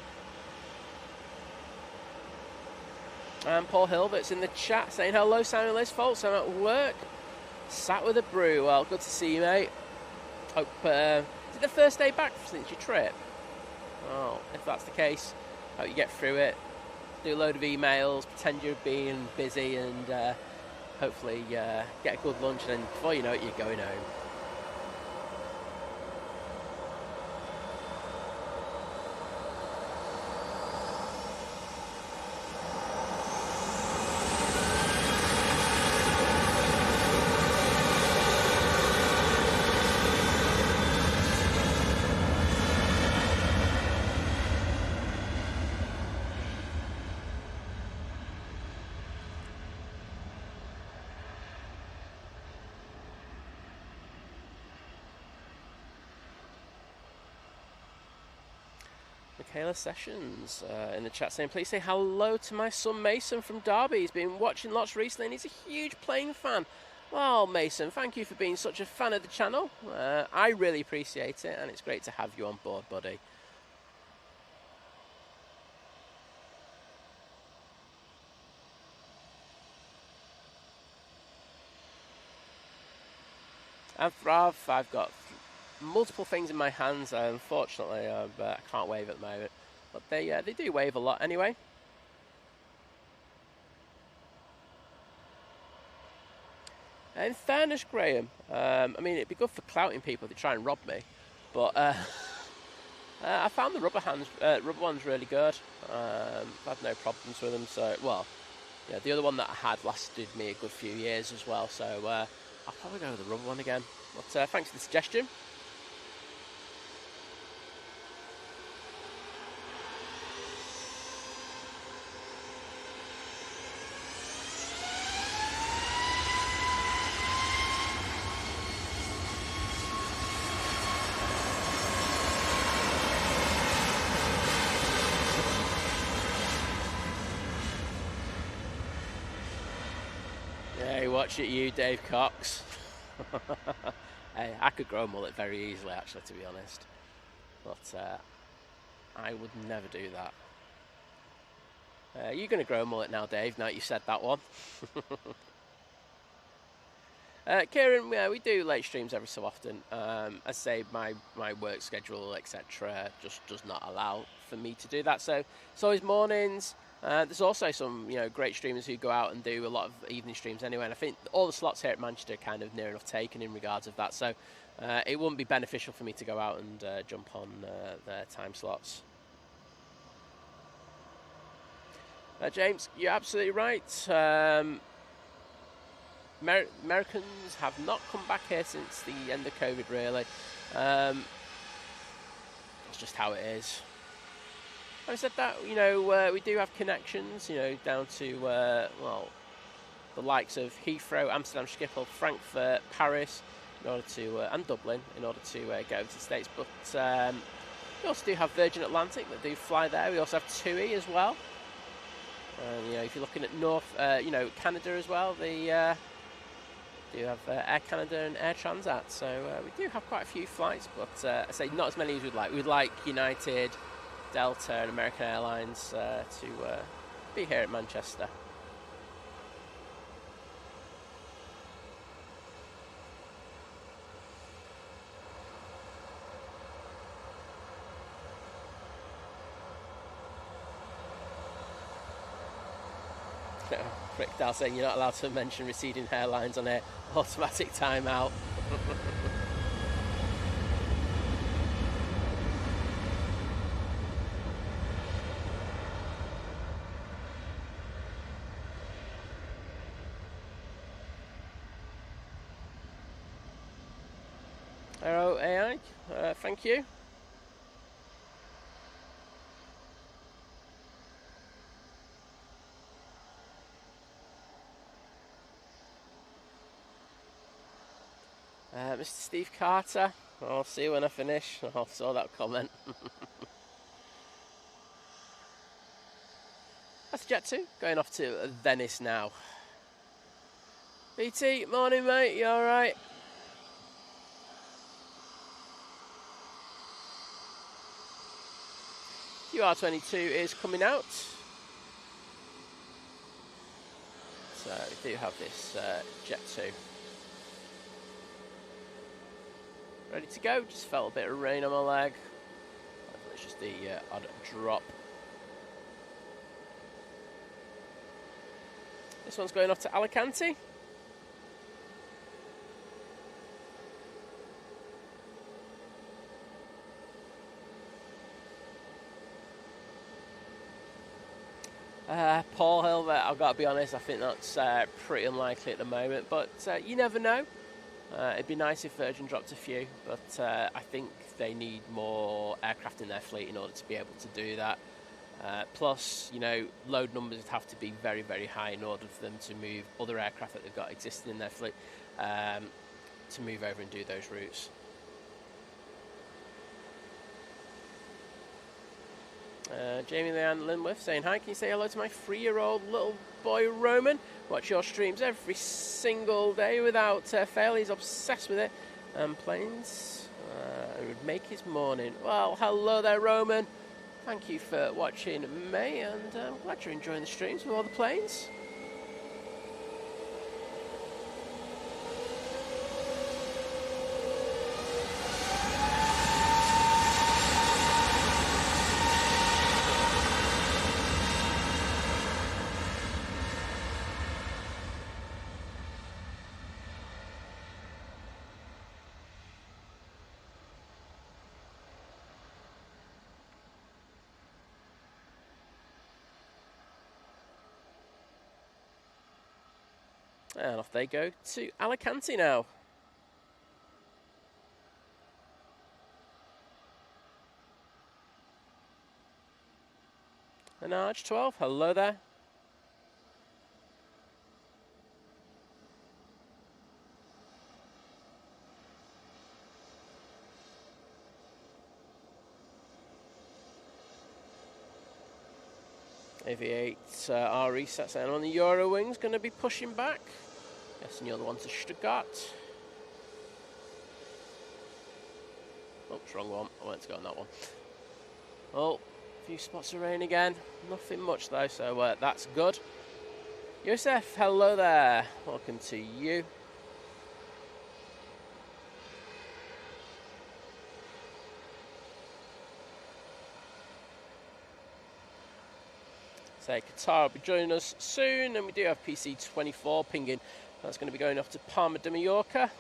And Paul Hilbert's in the chat saying, hello, Sam and Liz, folks. I'm at work, sat with a brew. Well, good to see you, mate. Hope, is it the first day back since your trip? Oh, if that's the case, hope you get through it. Do a load of emails, pretend you're being busy, and hopefully get a good lunch, and then before you know it, you're going home. Michaela Sessions in the chat saying, please say hello to my son Mason from Derby. He's been watching lots recently and he's a huge plane fan. Well, Mason, thank you for being such a fan of the channel. I really appreciate it, and it's great to have you on board, buddy. And I've got multiple things in my hands. Unfortunately, I can't wave at the moment, but they do wave a lot anyway. In fairness, Graham, I mean, it'd be good for clouting people to try and rob me, but I found the rubber ones really good. I've had no problems with them. So, well, yeah, the other one that I had lasted me a good few years as well. So I'll probably go with the rubber one again. But thanks for the suggestion. Hey, watch it you, Dave Cox. Hey, I could grow a mullet very easily, actually, to be honest. But I would never do that. You're going to grow a mullet now, Dave, now that you said that one. Kieran, yeah, we do late streams every so often. I say my work schedule, etc., just does not allow for me to do that. So it's always mornings. There's also some great streamers who go out and do a lot of evening streams anyway. And I think all the slots here at Manchester are kind of near enough taken in regards of that. So it wouldn't be beneficial for me to go out and jump on their time slots. James, you're absolutely right. Americans have not come back here since the end of COVID, really. That's just how it is. Having said that, we do have connections, down to, well, the likes of Heathrow, Amsterdam Schiphol, Frankfurt, Paris, in order to, and Dublin, in order to get over to the States. But we also do have Virgin Atlantic that do fly there. We also have TUI as well. And, if you're looking at Canada as well, they do have Air Canada and Air Transat. So we do have quite a few flights, but I say not as many as we'd like. We'd like United, Delta and American Airlines to be here at Manchester. Rick Dow saying you're not allowed to mention receding hairlines on air. Automatic timeout. Hello, AI. Thank you. Mr. Steve Carter, I'll see you when I finish. I saw that comment. That's Jet 2, going off to Venice now. BT, morning mate, you alright? UR22 is coming out. we do have this Jet 2 ready to go. Just felt a bit of rain on my leg. It's just the odd drop. This one's going off to Alicante. Paul Hill, I've got to be honest, I think that's pretty unlikely at the moment, but you never know. It'd be nice if Virgin dropped a few, but I think they need more aircraft in their fleet in order to be able to do that. Plus, you know, load numbers would have to be very, very high in order for them to move other aircraft that they've got existing in their fleet to move over and do those routes. Jamie Leanne Linworth saying, hi, can you say hello to my 3-year-old little boy Roman? Watch your streams every single day without fail. He's obsessed with it. Planes, it would make his morning. Well, hello there, Roman. Thank you for watching me, and I'm glad you're enjoying the streams with all the planes. And off they go to Alicante now. And Arch 12, hello there. Aviate RE sets down on the Eurowings, going to be pushing back. Guessing you're the one to Stuttgart. Oops, wrong one. I went to go on that one. Oh, a few spots of rain again. Nothing much though, so that's good. Yosef, hello there. Welcome to you. Say Qatar will be joining us soon, and we do have PC24 pinging. That's going to be going off to Palma de Mallorca.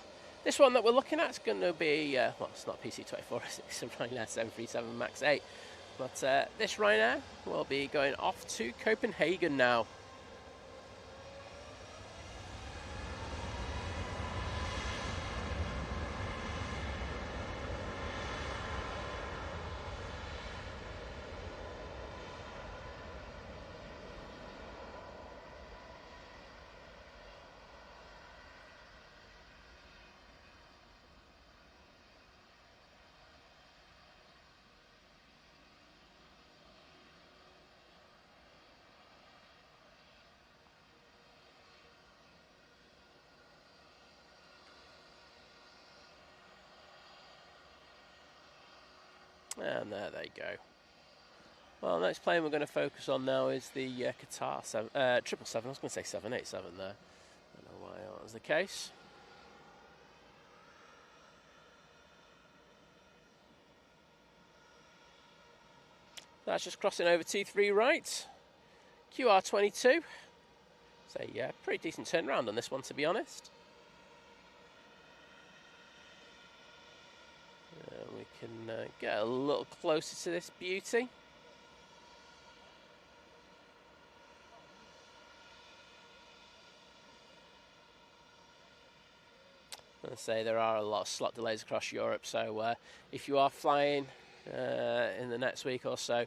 This one that we're looking at is going to be, well, it's not PC24, it's a Ryanair 737 MAX 8. But this Ryanair will be going off to Copenhagen now. And there they go. Well, the next plane we're going to focus on now is the Qatar 777. I was going to say 787 there. I don't know why that was the case. That's just crossing over T3 right. QR22. So yeah, pretty decent turnaround on this one, to be honest. We can get a little closer to this beauty. I say there are a lot of slot delays across Europe, so if you are flying in the next week or so,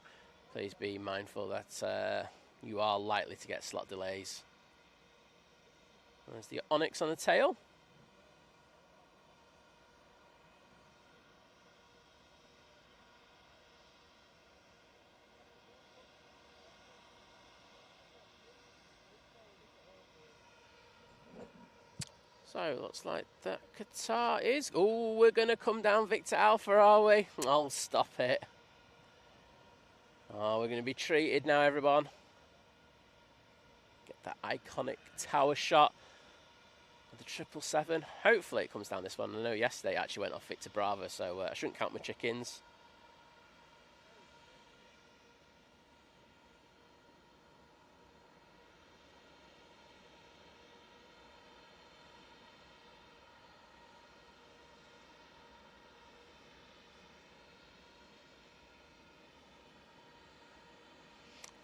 please be mindful that you are likely to get slot delays. There's the Onyx on the tail. So, looks like that Qatar is... Oh, we're going to come down Victor Alpha, are we? Oh, stop it. Oh, we're going to be treated now, everyone. Get that iconic tower shot of the 777. Hopefully it comes down this one. I know yesterday it actually went off Victor Bravo, so I shouldn't count my chickens.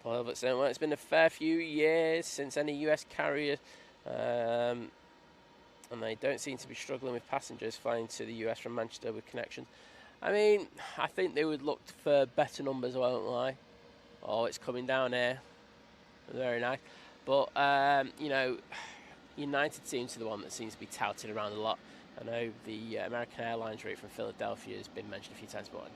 Well, it's been a fair few years since any US carrier, and they don't seem to be struggling with passengers flying to the US from Manchester with connections. I mean, I think they would look for better numbers, I won't lie. Oh, it's coming down here. Very nice. But, you know, United seems to be the one that seems to be touted around a lot. I know the American Airlines route from Philadelphia has been mentioned a few times, but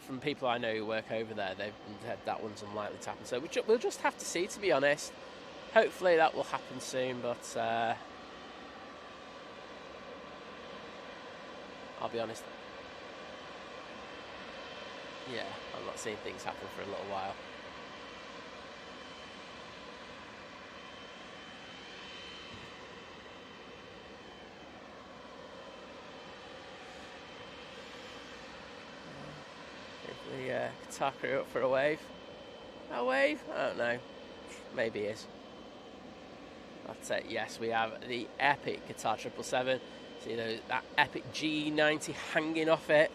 from people I know who work over there, they've said that one's unlikely to happen. So we'll just have to see, to be honest. Hopefully that will happen soon, but I'll be honest. Yeah, I'm not seeing things happen for a little while. The Qatar crew up for a wave. A wave? I don't know. Maybe it is. That's it. Yes, we have the epic Qatar 777. See that epic G90 hanging off it.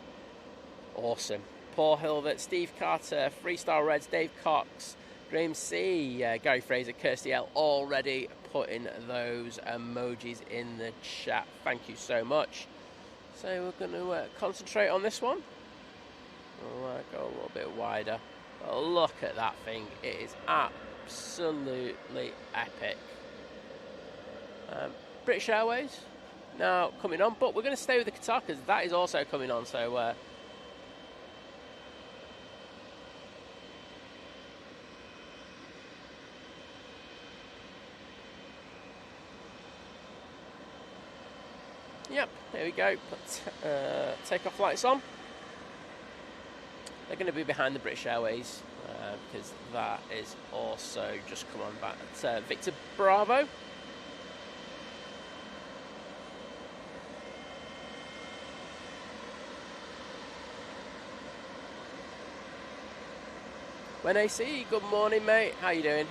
Awesome. Paul Hilbert, Steve Carter, Freestyle Reds, Dave Cox, Graham C, Gary Fraser, Kirsty L, already putting those emojis in the chat. Thank you so much. So we're going to concentrate on this one. We'll go a little bit wider. But look at that thing. It is absolutely epic. British Airways now coming on, but we're going to stay with the Qatar because that is also coming on. So yep, there we go. Put takeoff lights on. They're going to be behind the British Airways because that is also just come on back at Victor Bravo. When AC, good morning, mate. How you doing?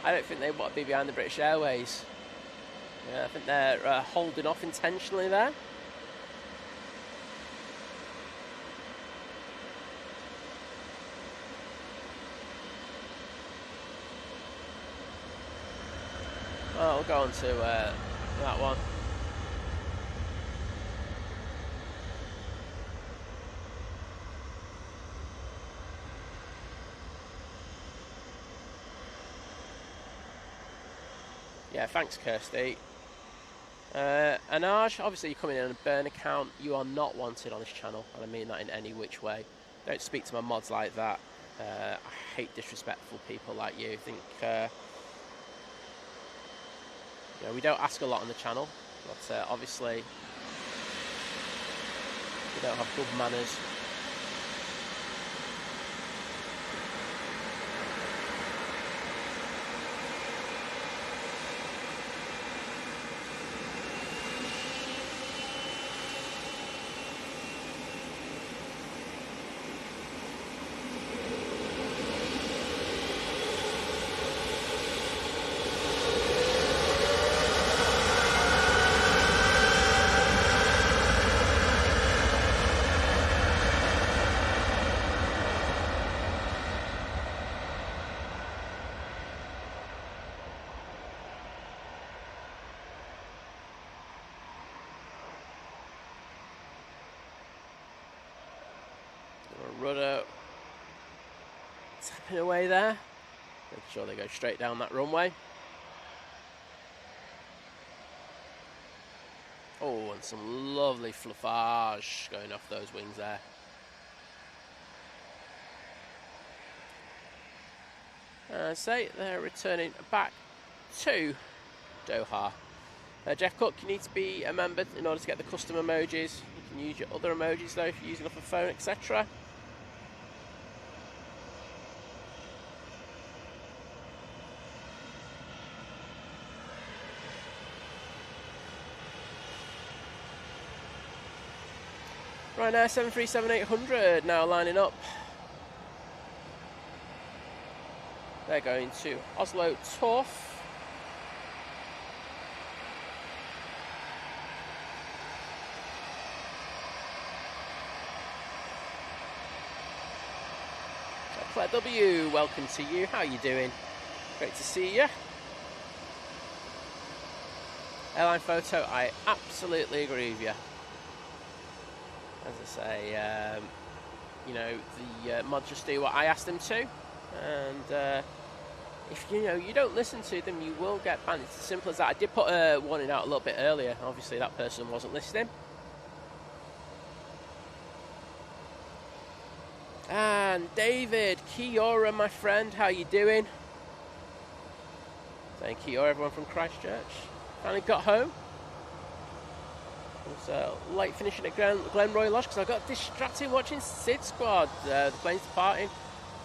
I don't think they want to be behind the British Airways. Yeah, I think they're holding off intentionally there. Well, we'll go on to that one. Yeah, thanks, Kirsty. Anaj, obviously you're coming in on a burn account. You are not wanted on this channel, and I mean that in any which way. Don't speak to my mods like that. I hate disrespectful people like you. Think, you know, we don't ask a lot on the channel, but obviously we don't have good manners. Rudder tapping away there, making sure they go straight down that runway. Oh, and some lovely fluffage going off those wings there. Say they're returning back to Doha. Jeff Cook, you need to be a member in order to get the custom emojis. You can use your other emojis though if you're using off a phone, etc. Ryanair 737-800 now lining up. They're going to Oslo Torf. Claire W, welcome to you. How are you doing? Great to see you. Airline photo, I absolutely agree with you. As I say, you know, the mods just do what I asked them to, and if you don't listen to them, you will get banned. It's as simple as that. I did put a warning out a little bit earlier. Obviously, that person wasn't listening. And David, Kiora, my friend, how you doing? Saying Kiora, everyone from Christchurch. Finally got home. It was late finishing at Glenroy Lodge because I got distracted watching Sid Squad. The plane's departing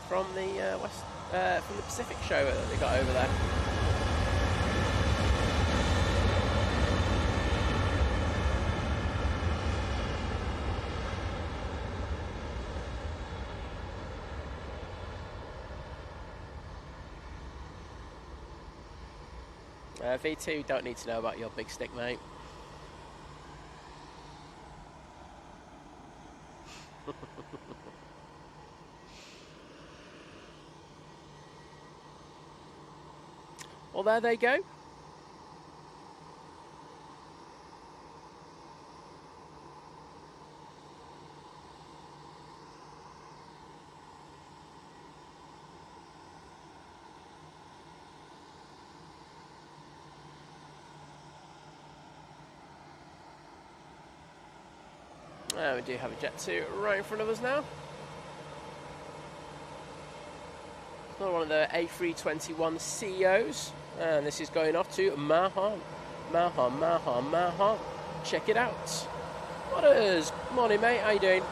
from the from the Pacific show that they got over there. V2, don't need to know about your big stick, mate. Well, there they go. We do have a Jet 2 right in front of us now. Another one of the A321 CEOs. And this is going off to Mahan. Check it out. What is? Morning, mate. How you doing?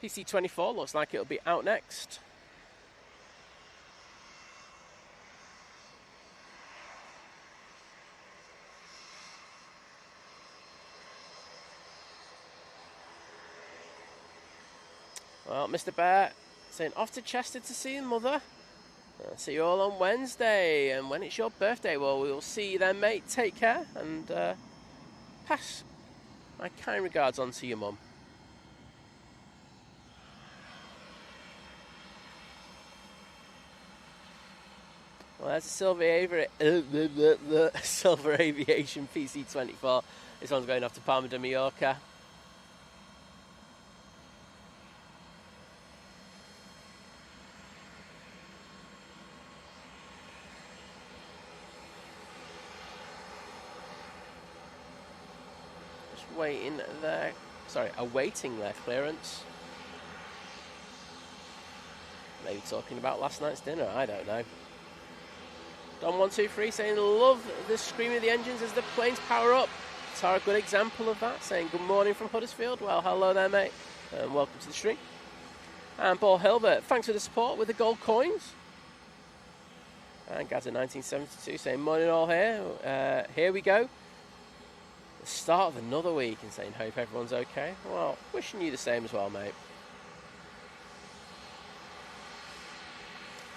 PC24 looks like it'll be out next. Well, Mr. Bear saying off to Chester to see mother. I'll see you all on Wednesday, and when it's your birthday, well, we'll see you then, mate. Take care, and pass my kind regards on to your mum. Well, there's a Silver Aviation PC24. This one's going off to Palma de Mallorca. Just waiting there. Sorry, awaiting their clearance. Maybe talking about last night's dinner. I don't know. Don123 saying, love the screaming of the engines as the planes power up. Tara, a good example of that, saying good morning from Huddersfield. Well, hello there, mate, and welcome to the stream. And Paul Hilbert, thanks for the support with the gold coins. And Gaza1972 saying, morning all here. Here we go. The start of another week, and saying, hope everyone's okay. Well, wishing you the same as well, mate.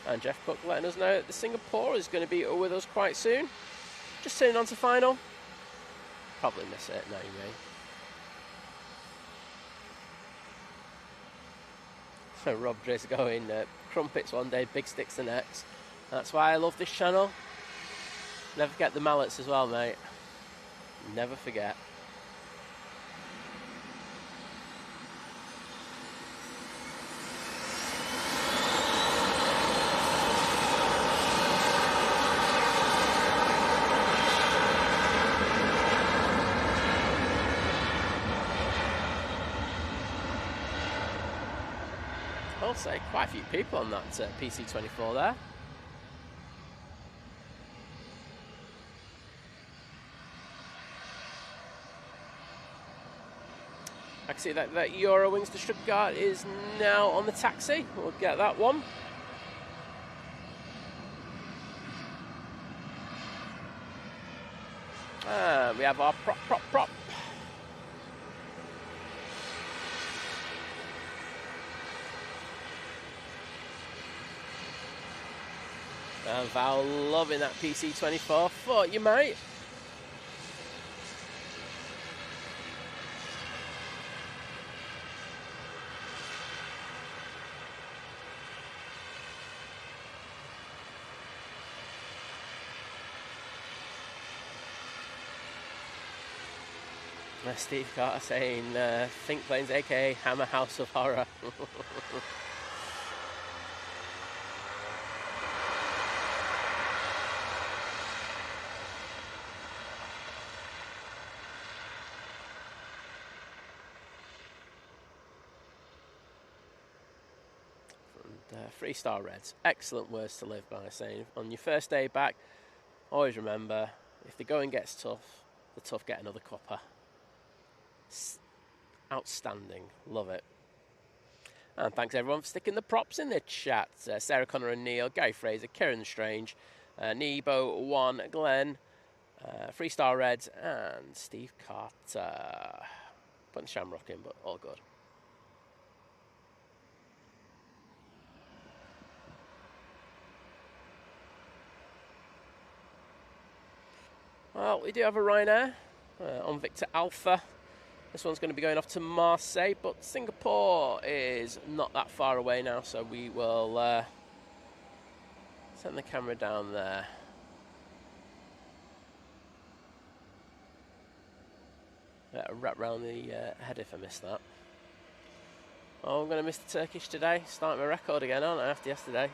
And Jeff Cook letting us know that the Singapore is going to be with us quite soon. Just turning on to final. Probably miss it, no you may. So Rob Driss going, crumpets one day, big sticks the next. That's why I love this channel. Never forget the mallets as well, mate. Never forget. I'll say quite a few people on that PC24 there. I can see that Eurowings to Stuttgart is now on the taxi. We'll get that one. And we have our prop. And Val loving that PC24. Thought you mate. Steve Carter saying, Think Planes, aka Hammer House of Horror. And 3-star Reds, excellent words to live by, saying on your first day back, always remember, if the going gets tough, the tough get another copper. Outstanding, love it. And thanks everyone for sticking the props in the chat. Sarah Connor and Neil, Gary Fraser, Kieran Strange, Nebo, One, Glenn, 3-star Reds, and Steve Carter. Putting Shamrock in, but all good. Well, we do have a Ryanair on Victor Alpha. This one's going to be going off to Marseille, but Singapore is not that far away now, so we will send the camera down there. Wrap round the head if I missed that. Oh, I'm going to miss the Turkish today. Starting my record again, aren't I, after yesterday?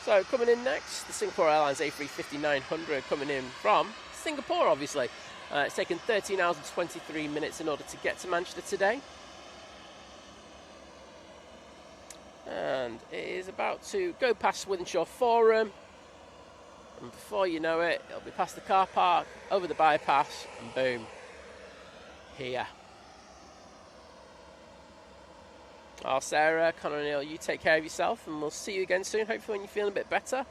So coming in next, the Singapore Airlines A350-900 coming in from Singapore, obviously. It's taken 13 hours and 23 minutes in order to get to Manchester today. And it is about to go past Wythenshawe Forum. And before you know it, it'll be past the car park, over the bypass, and boom, here. Oh, Sarah, Connor and Neil, you take care of yourself, and we'll see you again soon, hopefully when you're feeling a bit better.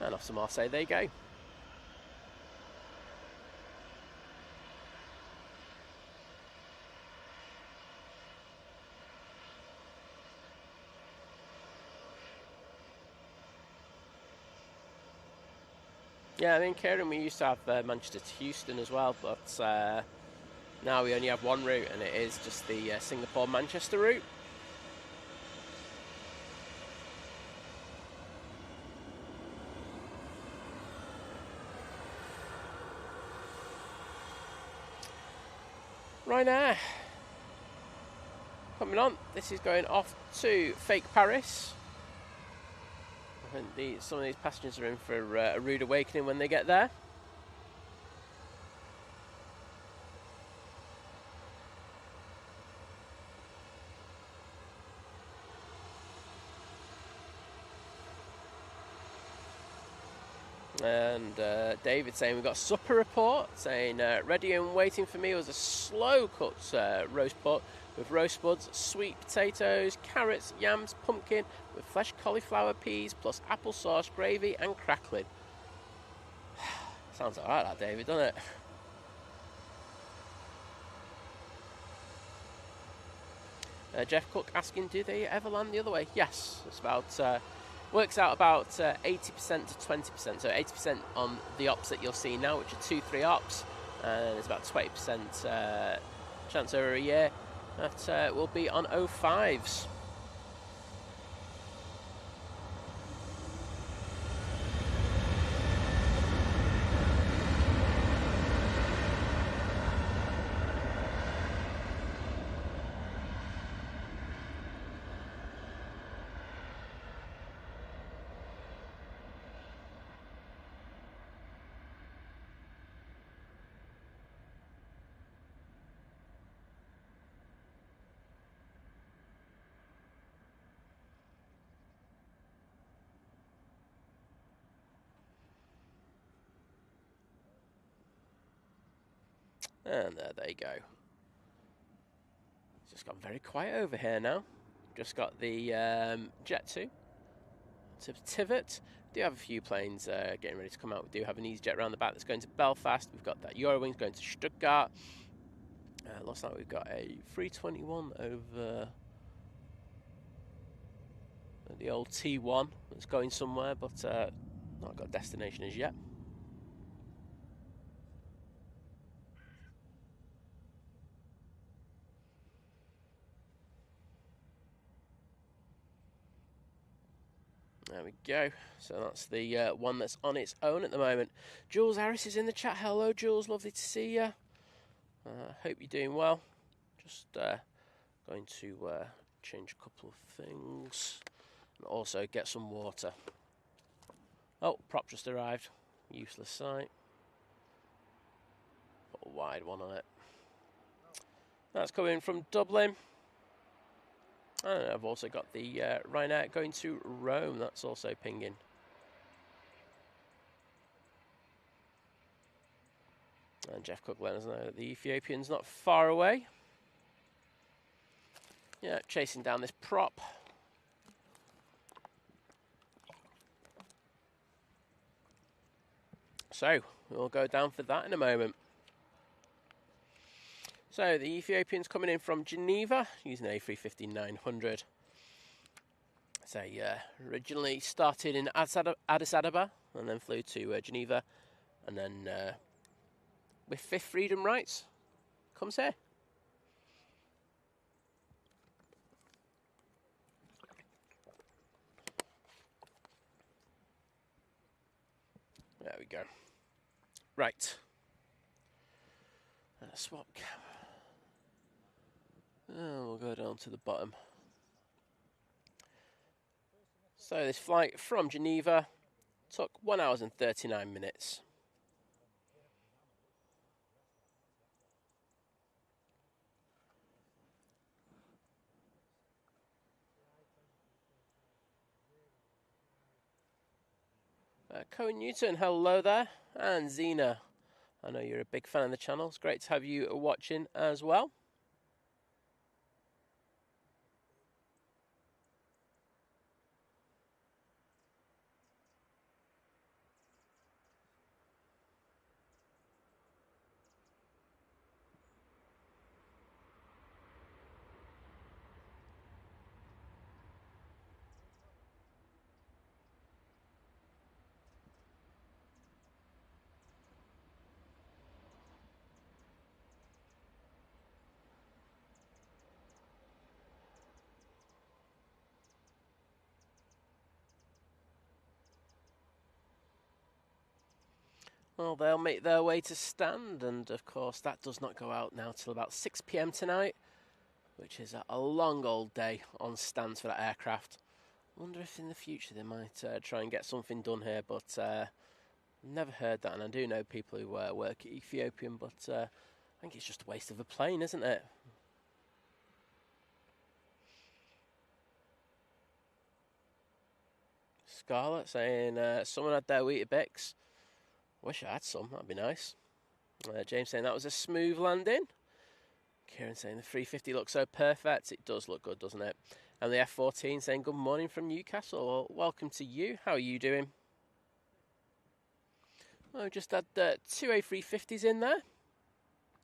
And off to Marseille they go. Yeah, I mean, Kieran, we used to have Manchester to Houston as well, but now we only have one route, and it is just the Singapore-Manchester route. Ryanair coming on. This is going off to fake Paris. I think some of these passengers are in for a rude awakening when they get there. And David saying we've got a supper report, saying ready and waiting for me was a slow cut roast pork with roast buds, sweet potatoes, carrots, yams, pumpkin with fresh cauliflower peas plus applesauce, gravy and crackling. Sounds alright that, David, doesn't it? Jeff Cook asking, do they ever land the other way? Yes, it's about works out about 80% to 20%. So 80% on the ops that you're seeing now, which are 2-3 ops, and there's about 20% chance over a year that will be on 05s. And there you go. It's just gone very quiet over here now. Just got the Jet 2 to Tivet. We do have a few planes getting ready to come out. We do have an EasyJet around the back that's going to Belfast. We've got that Eurowings going to Stuttgart. Last night we've got a 321 over the old T1 that's going somewhere, but not got a destination as yet. There we go. So that's the one that's on its own at the moment. Jules Harris is in the chat. Hello, Jules. Lovely to see you. Hope you're doing well. Just going to change a couple of things and also get some water. Oh, prop just arrived. Useless site. Put a wide one on it. That's coming from Dublin. And I've also got the Ryanair going to Rome. That's also pinging. And Jeff Cook let us know that the Ethiopian's not far away. Yeah, chasing down this prop. So, we'll go down for that in a moment. So, the Ethiopian's coming in from Geneva using an A350-900. So, originally started in Addis Ababa and then flew to Geneva, and then with Fifth Freedom rights, comes here. There we go. Right. Swap cam. We'll go down to the bottom. So this flight from Geneva took 1 hour and 39 minutes. Cohen Newton, hello there. And Zena, I know you're a big fan of the channel. It's great to have you watching as well. Well, they'll make their way to stand, and of course that does not go out now till about 6 p.m. tonight, which is a long old day on stands for that aircraft. I wonder if in the future they might try and get something done here, but never heard that, and I do know people who work at Ethiopian, but I think it's just a waste of a plane, isn't it? Scarlett saying someone had their Weetabix. Wish I had some, that'd be nice. James saying that was a smooth landing. Kieran saying the 350 looks so perfect. It does look good, doesn't it? And the F14 saying good morning from Newcastle. Well, welcome to you. How are you doing? Well, we just had two A350s in there.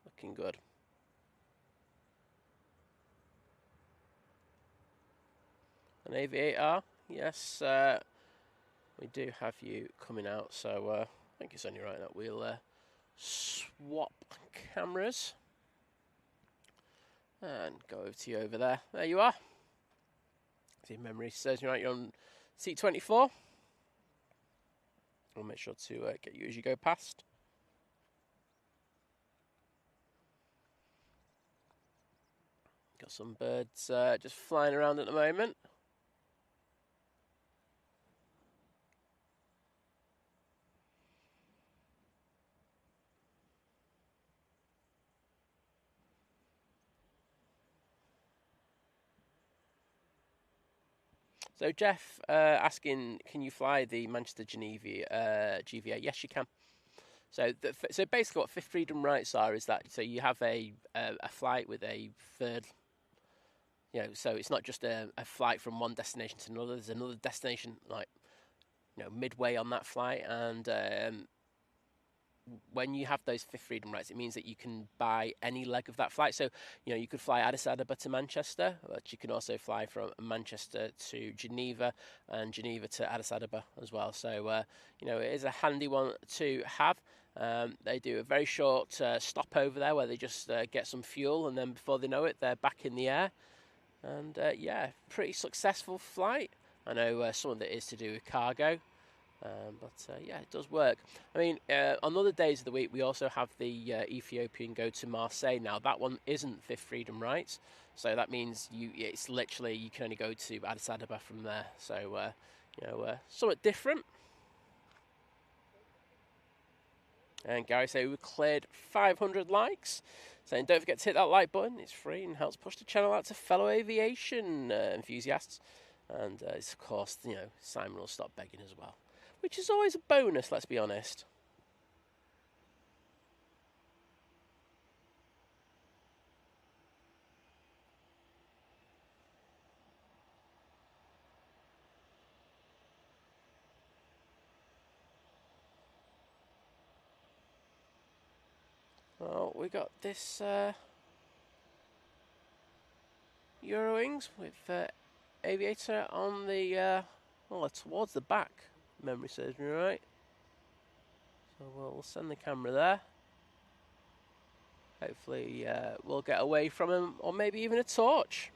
Looking good. An Aviator. Yes, we do have you coming out. So I think it's only right that we'll swap cameras. And go over to you over there. There you are. See, memory serves me right. You're on seat 24. I'll make sure to get you as you go past. Got some birds just flying around at the moment. So Jeff asking, can you fly the Manchester Geneva GVA? Yes, you can. So basically, what fifth freedom rights are is that so you have a flight with a third. So it's not just a flight from one destination to another. There's another destination, like midway on that flight, and when you have those fifth freedom rights, it means that you can buy any leg of that flight. So, you could fly Addis Ababa to Manchester, but you can also fly from Manchester to Geneva and Geneva to Addis Ababa as well. So, it is a handy one to have. They do a very short stop over there where they just get some fuel, and then before they know it, they're back in the air. And, pretty successful flight. I know some of it is to do with cargo. But it does work. I mean, on other days of the week, we also have the Ethiopian go to Marseille. Now, that one isn't fifth freedom rights, so that means it's literally you can only go to Addis Ababa from there. So, somewhat different. And Gary say we cleared 500 likes, saying don't forget to hit that like button. It's free and helps push the channel out to fellow aviation enthusiasts. And of course, Simon will stop begging as well, which is always a bonus, let's be honest. Well, we got this Eurowings with Aviator on the towards the back. Memory serves me right. So we'll send the camera there. Hopefully we'll get away from him, or maybe even a torch.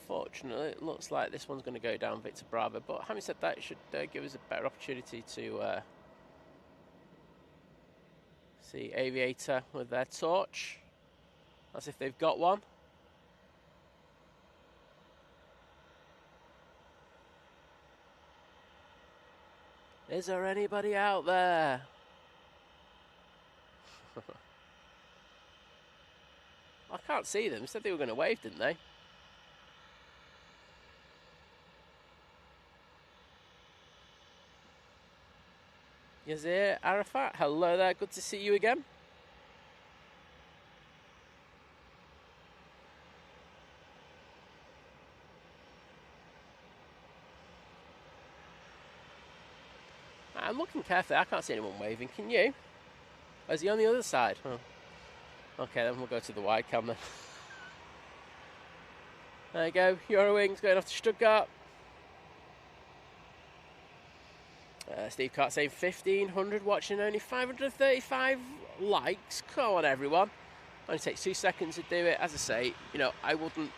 Unfortunately, it looks like this one's going to go down Victor Bravo, but having said that, it should give us a better opportunity to see Aviator with their torch, as if they've got one. Is there anybody out there? I can't see them. Said they were going to wave, didn't they? Yazir Arafat, hello there, good to see you again. I'm looking carefully, I can't see anyone waving, can you? Oh, is he on the other side? Oh. Okay, then we'll go to the wide cam then. There you go, Eurowings going off to Stuttgart. Steve Cart saying 1,500 watching, only 535 likes. Come on, everyone. Only takes 2 seconds to do it. As I say, I wouldn't,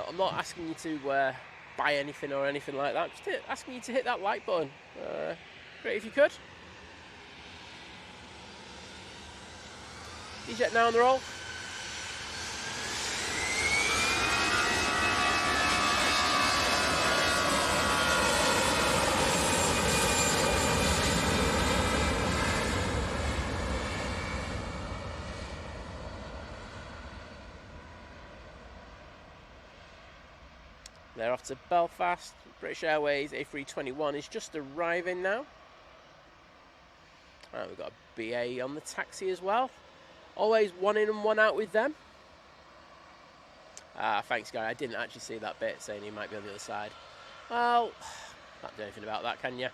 I'm not asking you to buy anything or anything like that. Just asking you to hit that like button. Great if you could. EasyJet now on the roll. They're off to Belfast. British Airways A321 is just arriving now. And we've got a BA on the taxi as well. Always one in and one out with them. Thanks, Gary. I didn't actually see that bit saying he might be on the other side. Well, can't do anything about that, can you?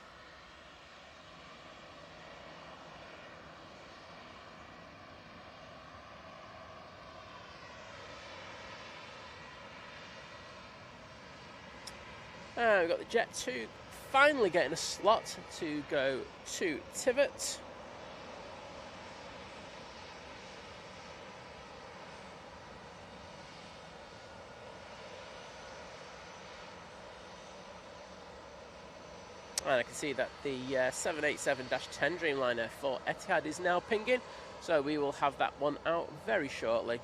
We've got the Jet 2 finally getting a slot to go to Tivat. And I can see that the 787-10 Dreamliner for Etihad is now pinging, so we will have that one out very shortly.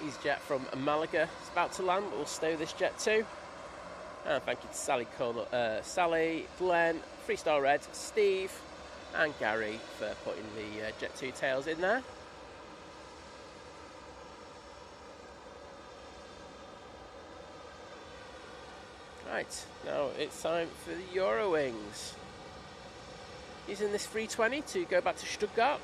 EasyJet from Malaga is about to land, but we'll stow this Jet 2. And thank you to Sally, Glenn, Freestar Red, Steve, and Gary for putting the Jet 2 tails in there. Right, now it's time for the Eurowings. Using this 320 to go back to Stuttgart.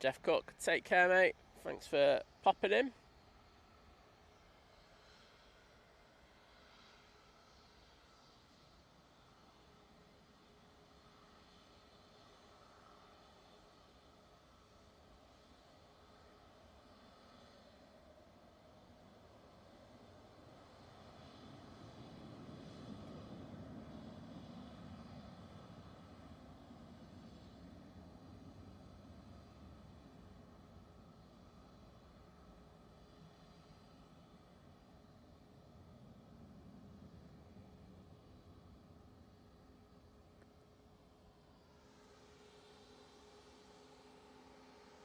Jeff Cook, take care, mate. Thanks for popping in.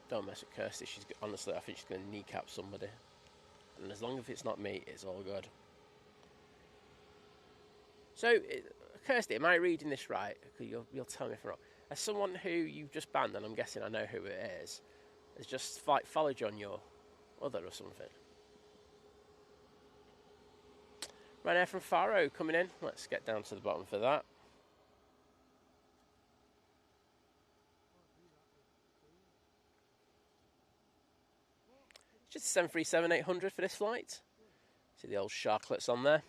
Don't mess with Kirsty. Honestly, I think she's going to kneecap somebody. And as long as it's not me, it's all good. So, Kirsty, am I reading this right? You'll tell me if I'm wrong. As someone who you've just banned, and I'm guessing I know who it is, has just followed you on your other or something. Ryanair from Faro coming in. Let's get down to the bottom for that. Just 737-800 for this flight. See the old sharklets on there.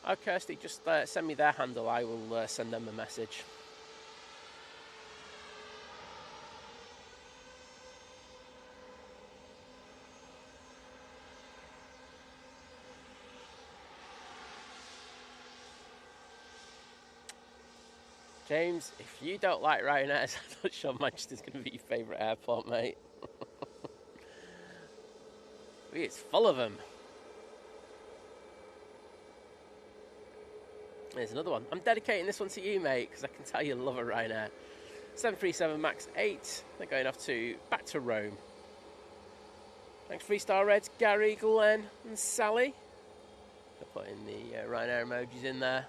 Oh, Kirsty, just send me their handle. I will send them a message. James, if you don't like Ryanair, I'm not sure Manchester's going to be your favourite airport, mate. It's full of them. There's another one. I'm dedicating this one to you, mate, because I can tell you love a Ryanair. 737 MAX 8. They're going off back to Rome. Thanks, 3-star Reds, Gary, Glenn, and Sally. They're putting the Ryanair emojis in there.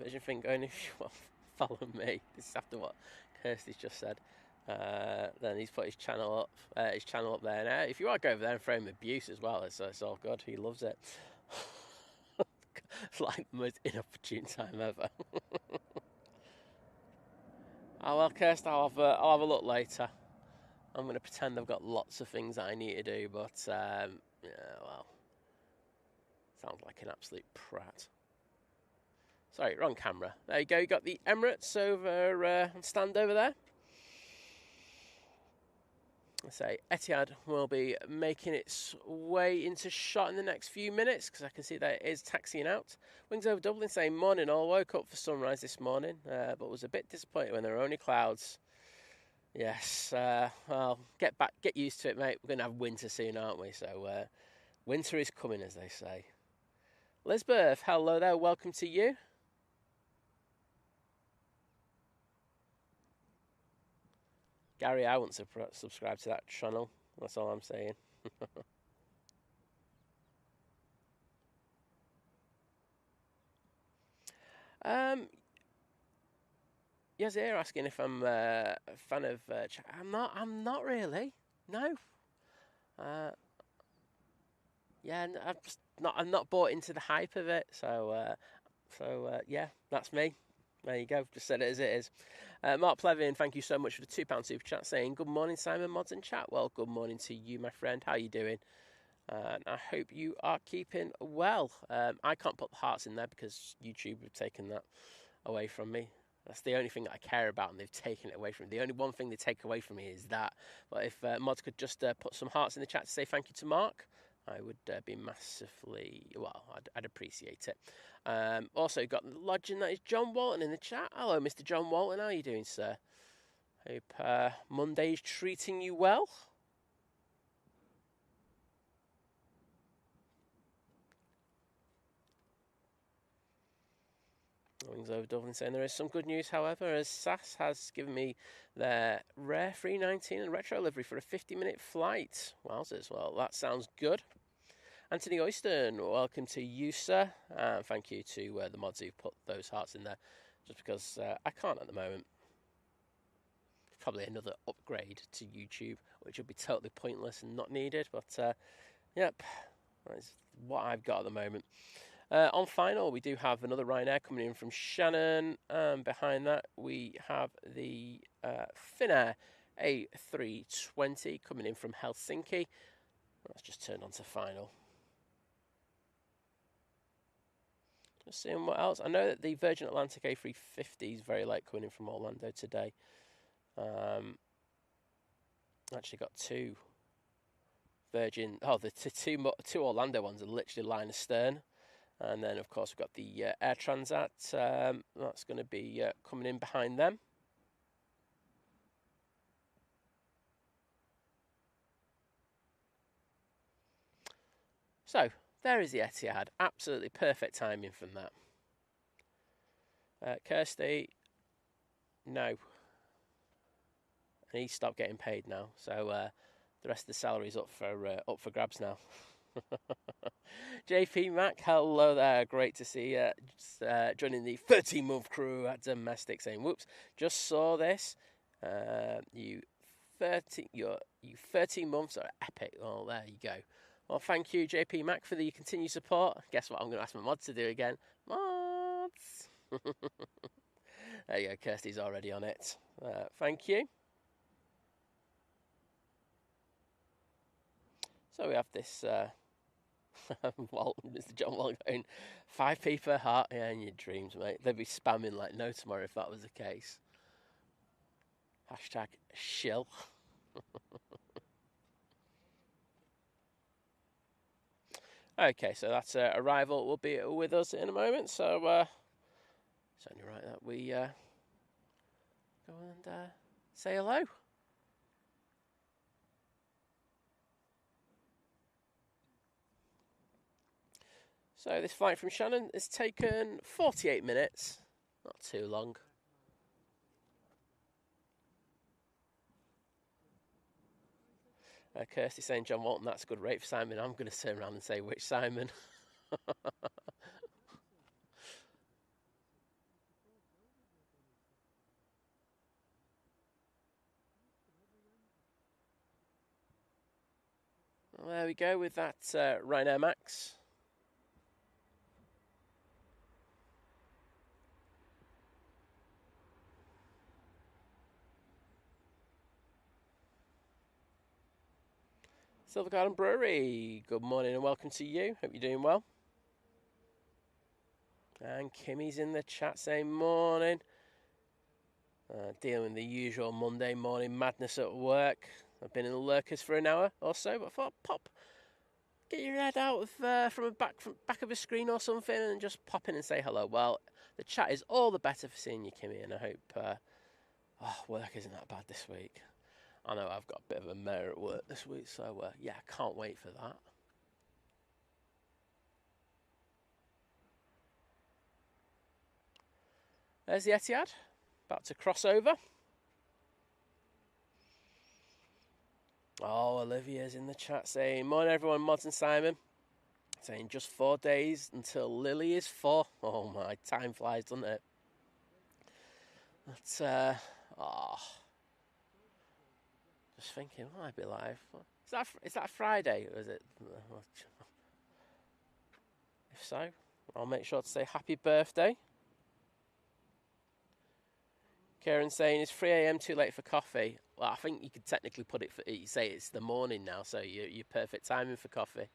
Vision thing going, if you want to follow me, this is after what Kirsty's just said. Then he's put his channel up there. Now, if you want to go over there and throw him abuse as well, it's all good. He loves it. It's like the most inopportune time ever. Oh well, Kirsty, I'll have a look later. I'm going to pretend I've got lots of things that I need to do, but yeah, well, sounds like an absolute prat. Sorry, wrong camera. There you go. You got the Emirates over on stand over there. I say Etihad will be making its way into shot in the next few minutes because I can see that it is taxiing out. Wings over Dublin saying morning all. Woke up for sunrise this morning, but was a bit disappointed when there were only clouds. Yes, well, get used to it, mate. We're going to have winter soon, aren't we? So winter is coming, as they say. Lisbeth, hello there. Welcome to you. Gary, I won't subscribe to that channel. That's all I'm saying. Yazir asking if I'm a fan of. I'm not really. No. Yeah, I'm not bought into the hype of it. So yeah, that's me. There you go. Just said it as it is. Mark Plevin, thank you so much for the £2 super chat saying, good morning, Simon, Mods and Chat. Well, good morning to you, my friend. How are you doing? And I hope you are keeping well. I can't put the hearts in there because YouTube have taken that away from me. That's the only thing that I care about, and they've taken it away from me. The only one thing they take away from me is that. But if Mods could just put some hearts in the chat to say thank you to Mark, I would be massively, well, I'd appreciate it. Also got the lodging, that is John Walton in the chat. Hello, Mr. John Walton. How are you doing, sir? Hope Monday's treating you well. Wings over Dublin saying there is some good news, however, as SAS has given me their rare 319 and retro livery for a 50-minute flight. Wowzers, well, that sounds good. Anthony Oyston, welcome to you, sir. And thank you to the mods who've put those hearts in there, just because I can't at the moment. Probably another upgrade to YouTube, which would be totally pointless and not needed, but yep, that's what I've got at the moment. On final, we do have another Ryanair coming in from Shannon. Behind that, we have the Finnair A320 coming in from Helsinki. That's just turned on to final. Just seeing what else. I know that the Virgin Atlantic A350 is very late coming in from Orlando today. Actually got two Virgin. Oh, the two Orlando ones are literally line astern. And then, of course, we've got the Air Transat. That's going to be coming in behind them. So, there is the Etihad. Absolutely perfect timing from that. Kirsty, no. And he stopped getting paid now. So, the rest of the salary is up for grabs now. JP Mac, hello there. Great to see you. Joining the 13-month crew at Domestic, saying, "Whoops, just saw this. You 13 months are epic." Well, there you go. Well, thank you, JP Mac, for the continued support. Guess what? I'm going to ask my mods to do again. Mods. There you go. Kirsty's already on it. Thank you. So we have this. Mr. John Wall going 5p per heart. Yeah, in your dreams, mate. They'd be spamming like no tomorrow if that was the case. Hashtag shill. Okay, so that's arrival will be with us in a moment. So it's only right that we go and say hello. So this flight from Shannon has taken 48 minutes, not too long. Kirsty saying, "John Walton, that's a good rate for Simon." I'm going to turn around and say, which Simon? Well, there we go with that Ryanair Max. Silver Garden Brewery, good morning and welcome to you. Hope you're doing well. And Kimmy's in the chat saying morning. Dealing with the usual Monday morning madness at work. I've been in the lurkers for an hour or so, but I thought pop, get your head out of from back of a screen or something and just pop in and say hello. Well, the chat is all the better for seeing you, Kimmy, and I hope work isn't that bad this week. I know I've got a bit of a mare at work this week, so yeah, I can't wait for that. There's the Etihad, about to cross over. Oh, Olivia's in the chat saying, "Morning everyone, Mods and Simon." Saying just 4 days until Lily is 4. Oh my, time flies, doesn't it? That's just thinking, will I be live? Is that Friday or is it? If so, I'll make sure to say happy birthday. Karen saying, "Is 3 a.m. too late for coffee?" Well, I think you could technically put it you say it's the morning now, so you're perfect timing for coffee.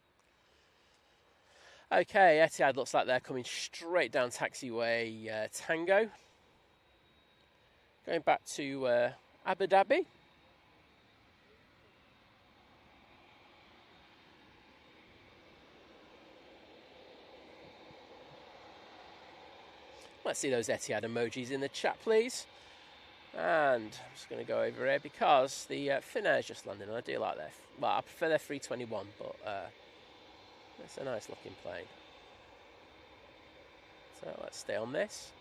Okay, Etihad looks like they're coming straight down taxiway Tango. Going back to Abu Dhabi. Let's see those Etihad emojis in the chat, please. And I'm just going to go over here because the Finnair's just landing, and I do like their. Well, I prefer their 321, but it's a nice looking plane. So let's stay on this.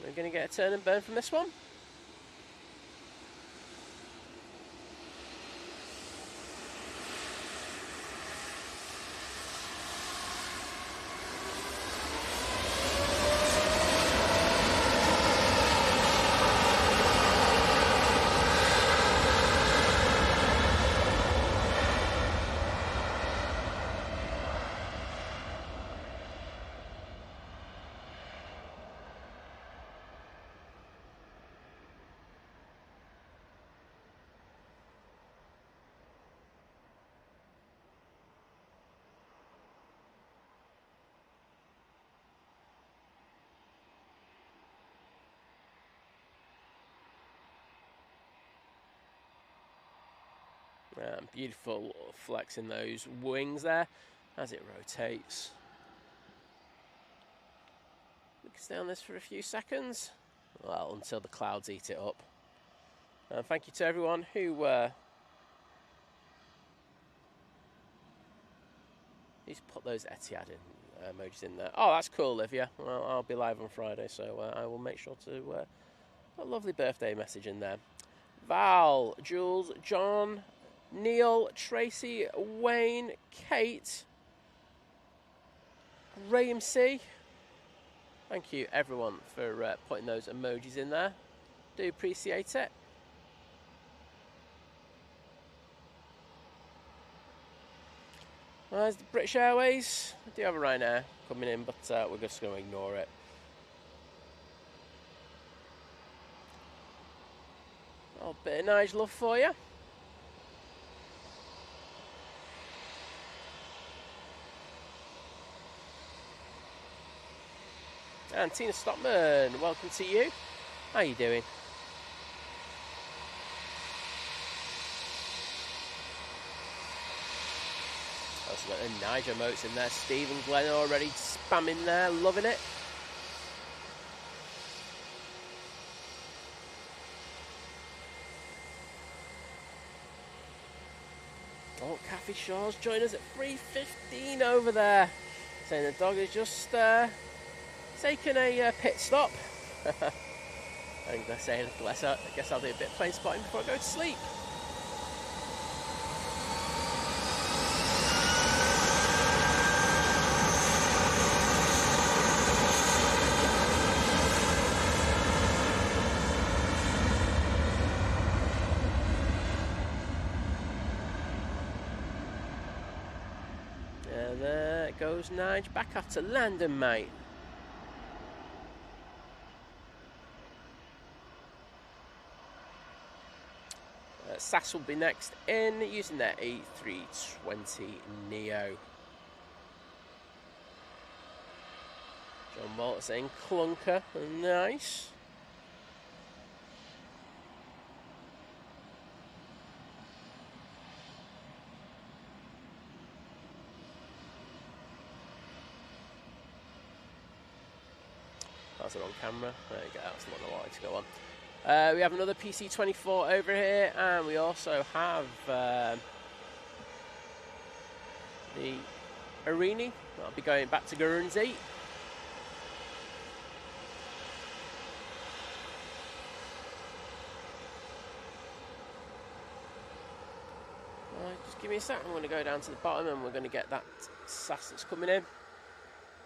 We're going to get a turn and burn from this one. Beautiful flex in those wings there as it rotates. We can stay on this for a few seconds. Well, until the clouds eat it up. Thank you to everyone who's put those Etihad emojis in there. Oh, that's cool, Olivia. Well, I'll be live on Friday, so I will make sure to put a lovely birthday message in there. Val, Jules, John, Neil, Tracy, Wayne, Kate, Graham C. Thank you, everyone, for putting those emojis in there. Do appreciate it. Well, there's the British Airways. I do have a Ryanair coming in, but we're just going to ignore it. A bit of Nige love for you. And Tina Stockman, welcome to you. How you doing? Also got the Nige emotes in there. Steve and Glenn already spamming there, loving it. Oh, Kathy Shaw's joined us at 3:15 over there. Saying the dog is just taking a pit stop. And they're saying, I guess I'll do a bit of plane spotting before I go to sleep. And there goes Nige back out to landing, mate. SAS will be next in using their A320 Neo. John Walt saying clunker, nice. That's the wrong camera. There you go, that's the one I wanted to go on. We have another PC-24 over here, and we also have the Arini. I'll be going back to Guernsey. Just give me a sec. I'm going to go down to the bottom, and we're going to get that SAS that's coming in.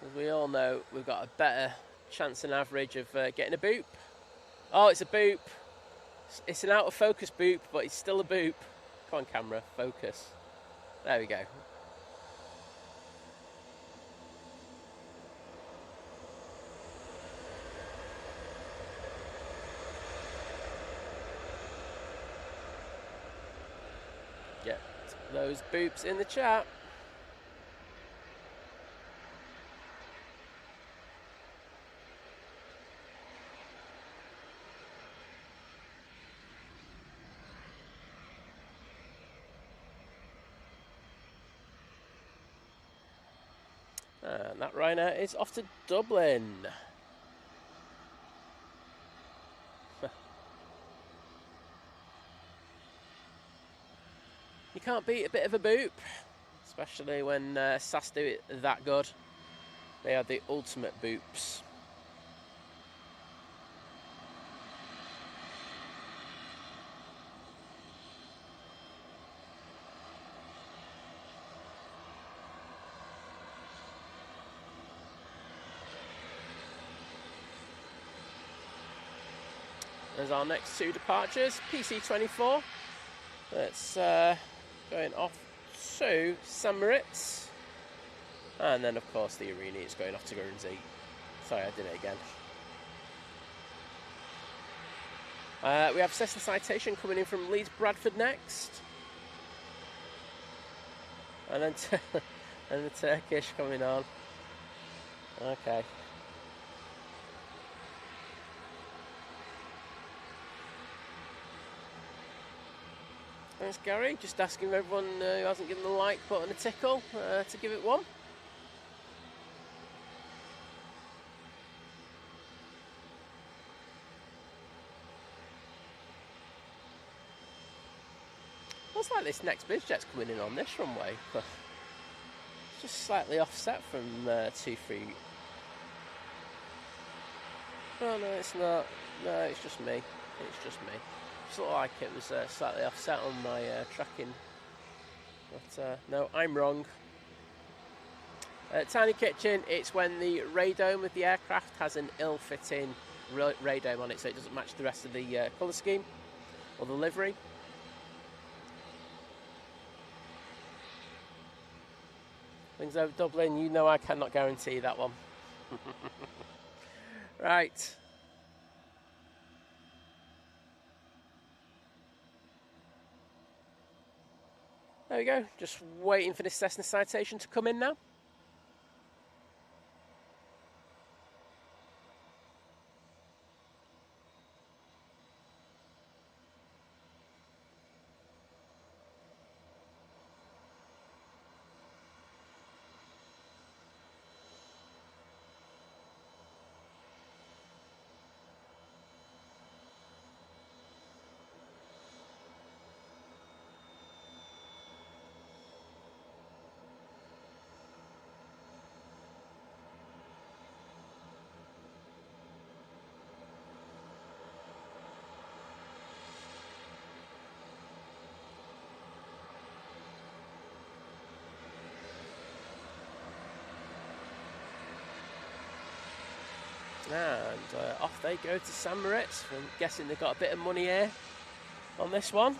As we all know, we've got a better chance than average of getting a boop. Oh, it's a boop. It's an out of focus boop, but it's still a boop. Come on, camera, focus. There we go. Get those boops in the chat. And that Ryanair is off to Dublin. You can't beat a bit of a boop, especially when SAS do it that good. They are the ultimate boops. There's our next two departures. PC-24. That's going off to Emirates. And then, of course, the Arini is going off to Guernsey. Sorry, I did it again. We have Cessna Citation coming in from Leeds Bradford next. And then and the Turkish coming on. Okay. Thanks, Gary. Just asking everyone who hasn't given the like button a tickle to give it one. Looks like this next bizjet's coming in on this runway. It's just slightly offset from 23. Oh no, it's not. No, it's just me. It's just me. Just looked like it was slightly offset on my tracking. But no, I'm wrong. Tiny kitchen, it's when the radome of the aircraft has an ill-fitting radome on it, so it doesn't match the rest of the colour scheme or the livery. Things over Dublin, you know I cannot guarantee that one. Right. There we go, just waiting for this Cessna citation to come in now. And off they go to Emirates. I'm guessing they've got a bit of money here on this one.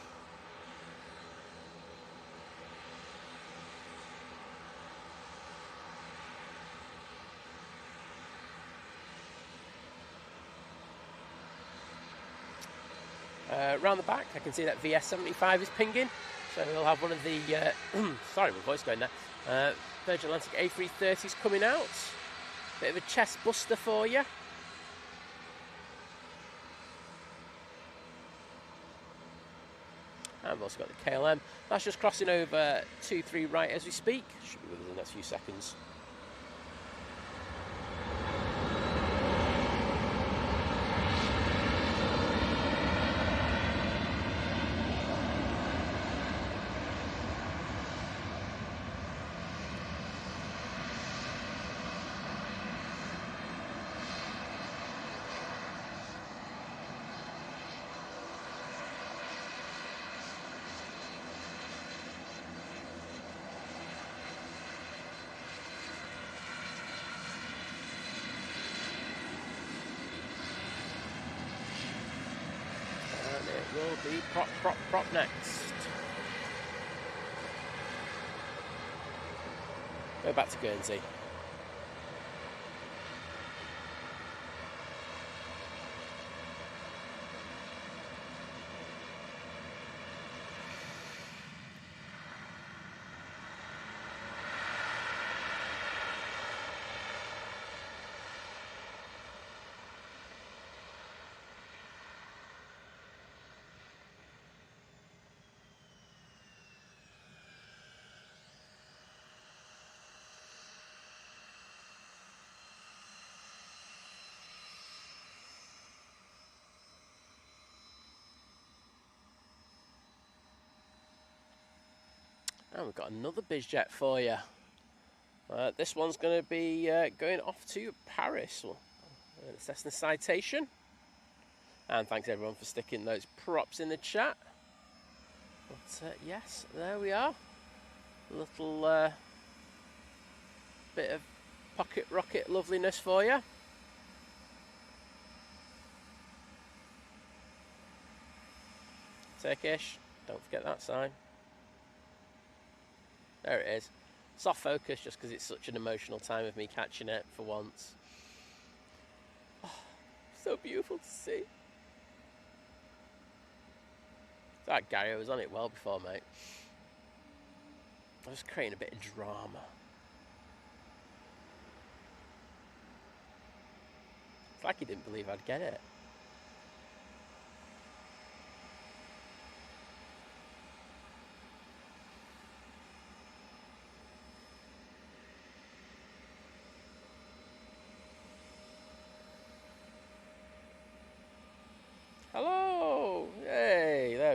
Round the back, I can see that VS75 is pinging. So we'll have one of the, sorry, my voice going there. Virgin Atlantic A380s coming out. Bit of a chest buster for you. And we've also got the KLM. That's just crossing over 23 right as we speak. Should be with us in the next few seconds. Will be prop next. Go back to Guernsey. And we've got another bizjet for you. This one's going to be going off to Paris. Cessna citation. And thanks everyone for sticking those props in the chat. But yes, there we are. A little bit of pocket rocket loveliness for you. Turkish, don't forget that sign. There it is. Soft focus just because it's such an emotional time of me catching it for once. Oh, so beautiful to see. That Gary, I was on it well before, mate. I was creating a bit of drama. It's like he didn't believe I'd get it.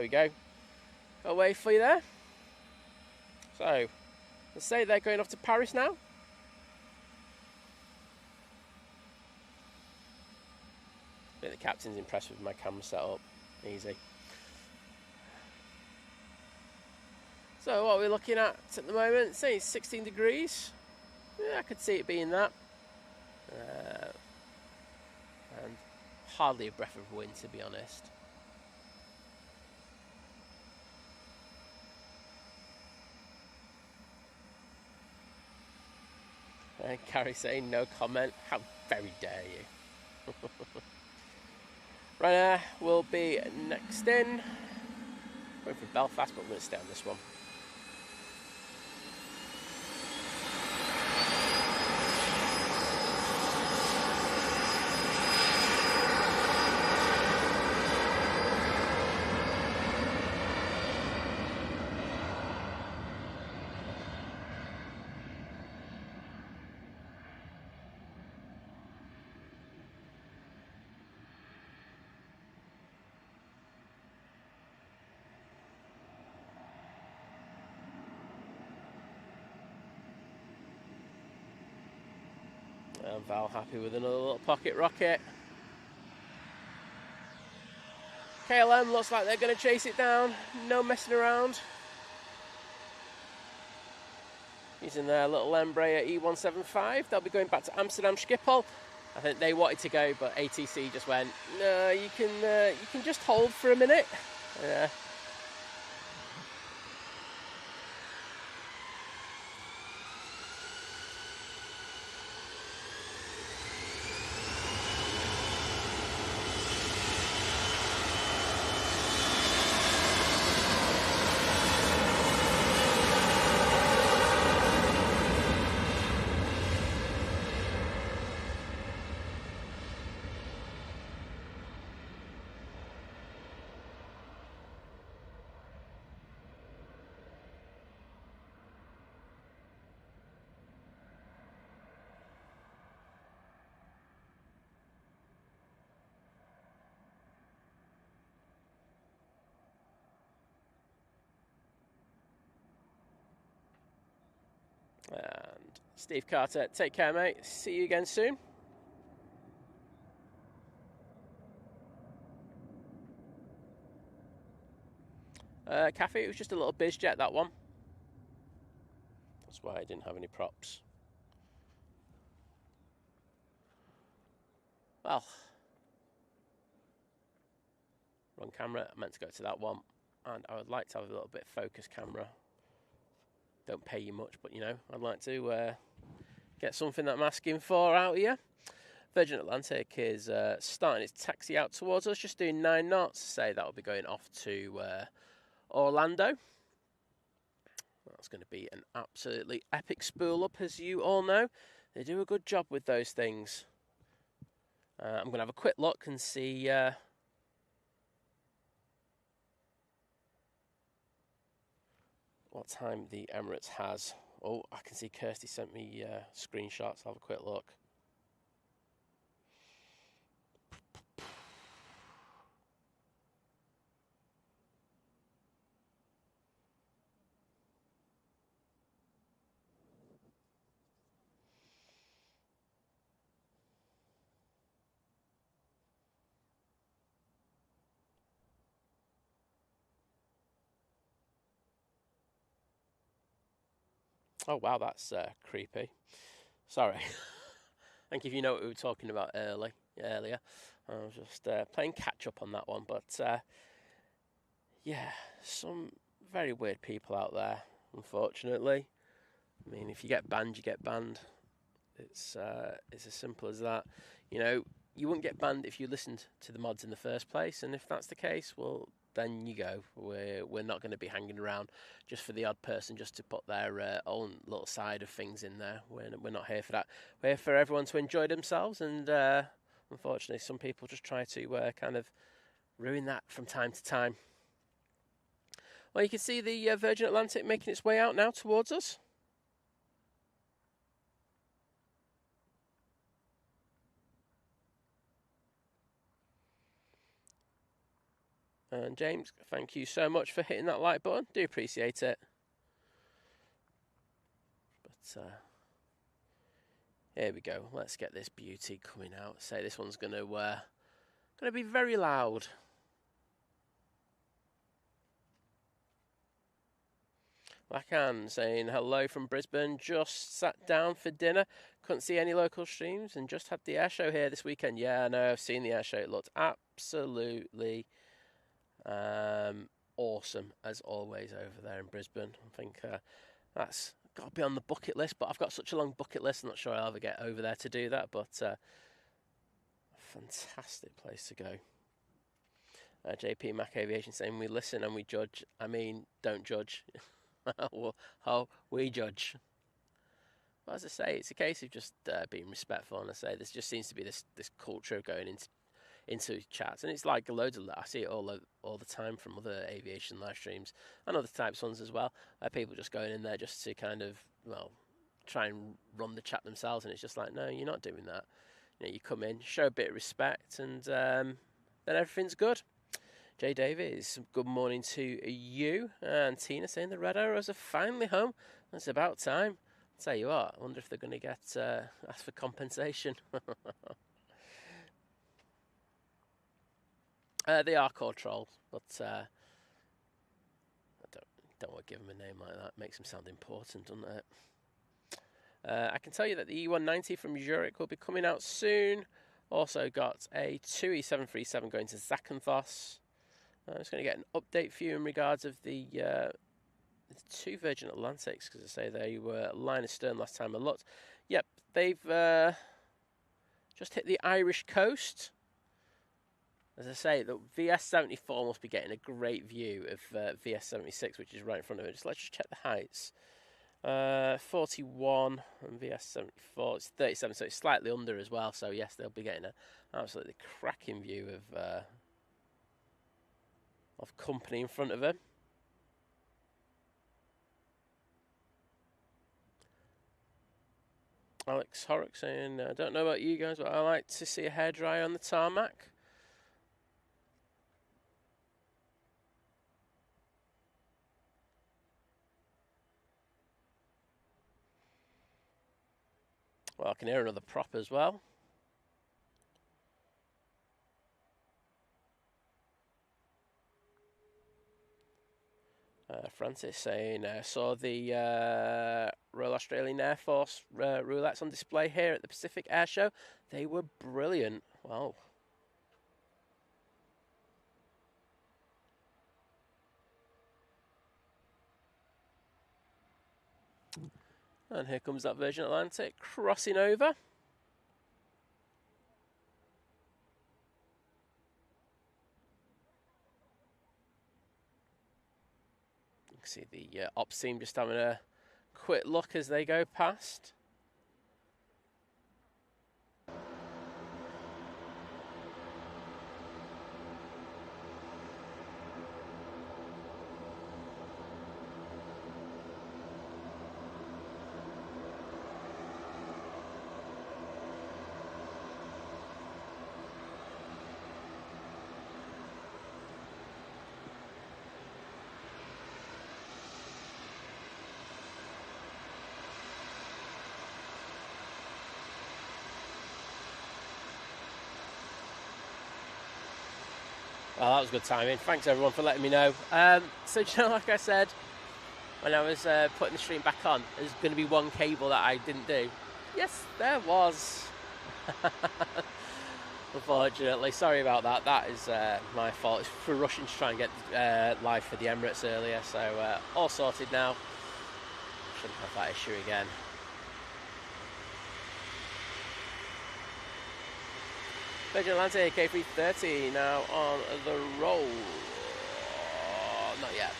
we go. Got a wave for you there. So, let's say they're going off to Paris now. I think the captain's impressed with my camera setup. Easy. So what are we looking at the moment? Say 16 degrees. Yeah, I could see it being that. And hardly a breath of wind, to be honest. And Carrie saying no comment. How very dare you. Ryanair will be next in. Going for Belfast, but we're going to stay on this one. And Val happy with another little pocket rocket. KLM looks like they're going to chase it down. No messing around. Using their little Embraer E175. They'll be going back to Amsterdam Schiphol. I think they wanted to go, but ATC just went, no, you can just hold for a minute. And Steve Carter, take care, mate. See you again soon. Cafe, it was just a little biz jet, that one. That's why I didn't have any props. Well, wrong camera. I meant to go to that one. And I would like to have a little bit of focus camera. Don't pay you much, but you know, I'd like to get something that I'm asking for out here. Virgin Atlantic is starting its taxi out towards us, just doing 9 knots. Say that will be going off to Orlando. That's going to be an absolutely epic spool up, as you all know. They do a good job with those things. I'm going to have a quick look and see what time the Emirates has. Oh, I can see Kirsty sent me screenshots. I'll have a quick look. Oh, wow, that's creepy. Sorry. I think if you know what we were talking about earlier. I was just playing catch-up on that one. But, yeah, some very weird people out there, unfortunately. I mean, if you get banned, you get banned. It's as simple as that. You know, you wouldn't get banned if you listened to the mods in the first place. And if that's the case, well, then you go. We're not going to be hanging around just for the odd person just to put their own little side of things in there. We're not here for that. We're here for everyone to enjoy themselves, and unfortunately some people just try to kind of ruin that from time to time. Well, you can see the Virgin Atlantic making its way out now towards us. And James, thank you so much for hitting that like button. Do appreciate it. But here we go. Let's get this beauty coming out. Say this one's gonna be very loud. Lacan saying hello from Brisbane. Just sat down for dinner. Couldn't see any local streams and just had the air show here this weekend. Yeah, I know. I've seen the air show. It looked absolutely awesome as always over there in Brisbane. I think that's got to be on the bucket list. But I've got such a long bucket list. I'm not sure I'll ever get over there to do that. But a fantastic place to go. JP Mac Aviation saying we listen and we judge. I mean, don't judge. How we judge. Well, as I say, it's a case of just being respectful. And I say, there just seems to be this culture of going into chats, and it's like loads of that. I see it all the time from other aviation live streams and other types ones as well. People just going in there just to kind of try and run the chat themselves, and it's just like, no, you're not doing that. You know, you come in, show a bit of respect, and then everything's good. Jay Davies, good morning to you. And Tina saying the Red Arrows are finally home. It's about time. I'll tell you what, I wonder if they're going to get asked for compensation. They are called trolls, but I don't want to give them a name like that. It makes them sound important, doesn't it? I can tell you that the E190 from Zurich will be coming out soon. Also got a 2 E737 going to Zakynthos. I'm just going to get an update for you in regards of the 2 Virgin Atlantics, because I say they were line astern last time I looked. Yep, they've just hit the Irish coast. As I say, the VS74 must be getting a great view of VS76, which is right in front of it. Let's just check the heights. 41 and VS74, it's 37, so it's slightly under as well. So yes, they'll be getting an absolutely cracking view of company in front of him. Alex Horrock saying, I don't know about you guys, but I like to see a hairdryer on the tarmac. Well, I can hear another prop as well. Francis saying, saw the Royal Australian Air Force roulettes on display here at the Pacific Air Show. They were brilliant. Wow. And here comes that Virgin Atlantic crossing over. See the ops team just having a quick look as they go past. Well, that was good timing. Thanks everyone for letting me know. So, you know, like I said, when I was putting the stream back on, there's going to be one cable that I didn't do. Yes, there was. Unfortunately, sorry about that. That is my fault. It's for rushing to try and get live for the Emirates earlier. So, all sorted now. Shouldn't have that issue again. Virgin Atlantic A380 now on the roll. Not yet.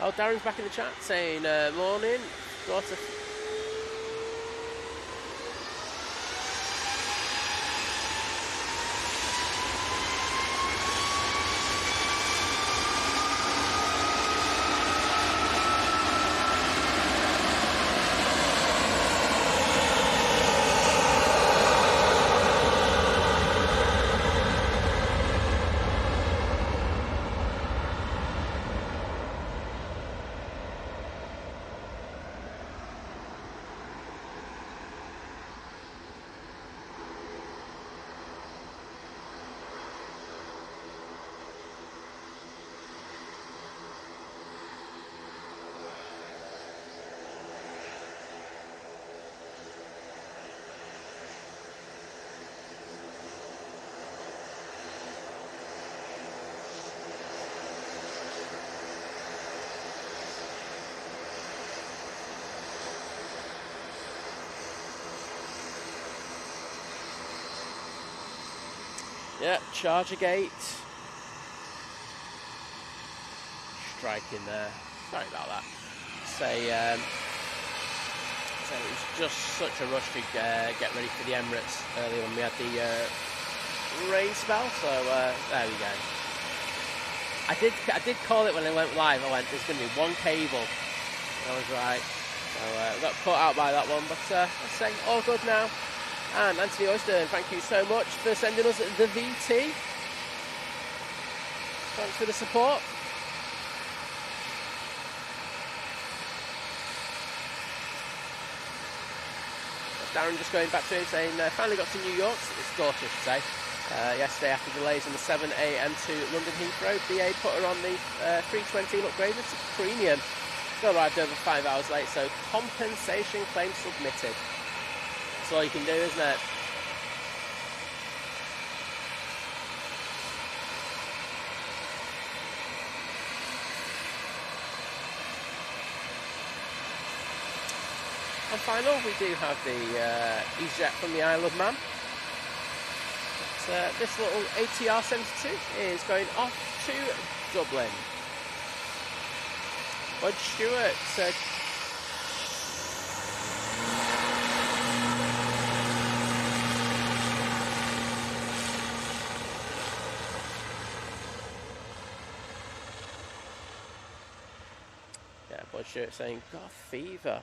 Oh, Darren's back in the chat saying morning. Yep, charger gate. Striking there. Sorry about that. So it was just such a rush to get ready for the Emirates earlier when we had the rain spell. So there we go. I did call it when I went live. I went, there's going to be one cable. I was right. So I got caught out by that one, but let's say all good now. And Anthony Oyster, thank you so much for sending us the VT. Thanks for the support. Darren just going back to him saying, finally got to New York. It's gorgeous today. Yesterday after delays on the 7 a.m. to London Heathrow, BA put her on the 320 and upgraded to premium. Still arrived over 5 hours late, so compensation claim submitted. That's all you can do, isn't it? And final, we do have the EasyJet from the Isle of Man. But, this little ATR 72 is going off to Dublin. Bud Stewart. Yeah, Bud Stewart saying, got a fever.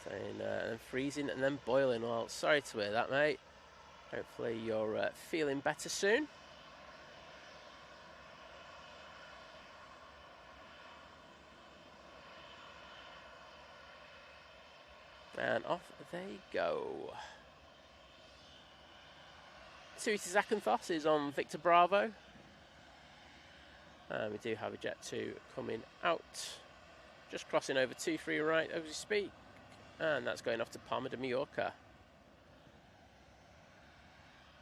And then freezing and then boiling. Well, sorry to hear that, mate. Hopefully you're feeling better soon. And off they go. Suita Zakynthos is on Victor Bravo. And we do have a Jet 2 coming out. Just crossing over 2-3 right as we speak. And that's going off to Palma de Mallorca.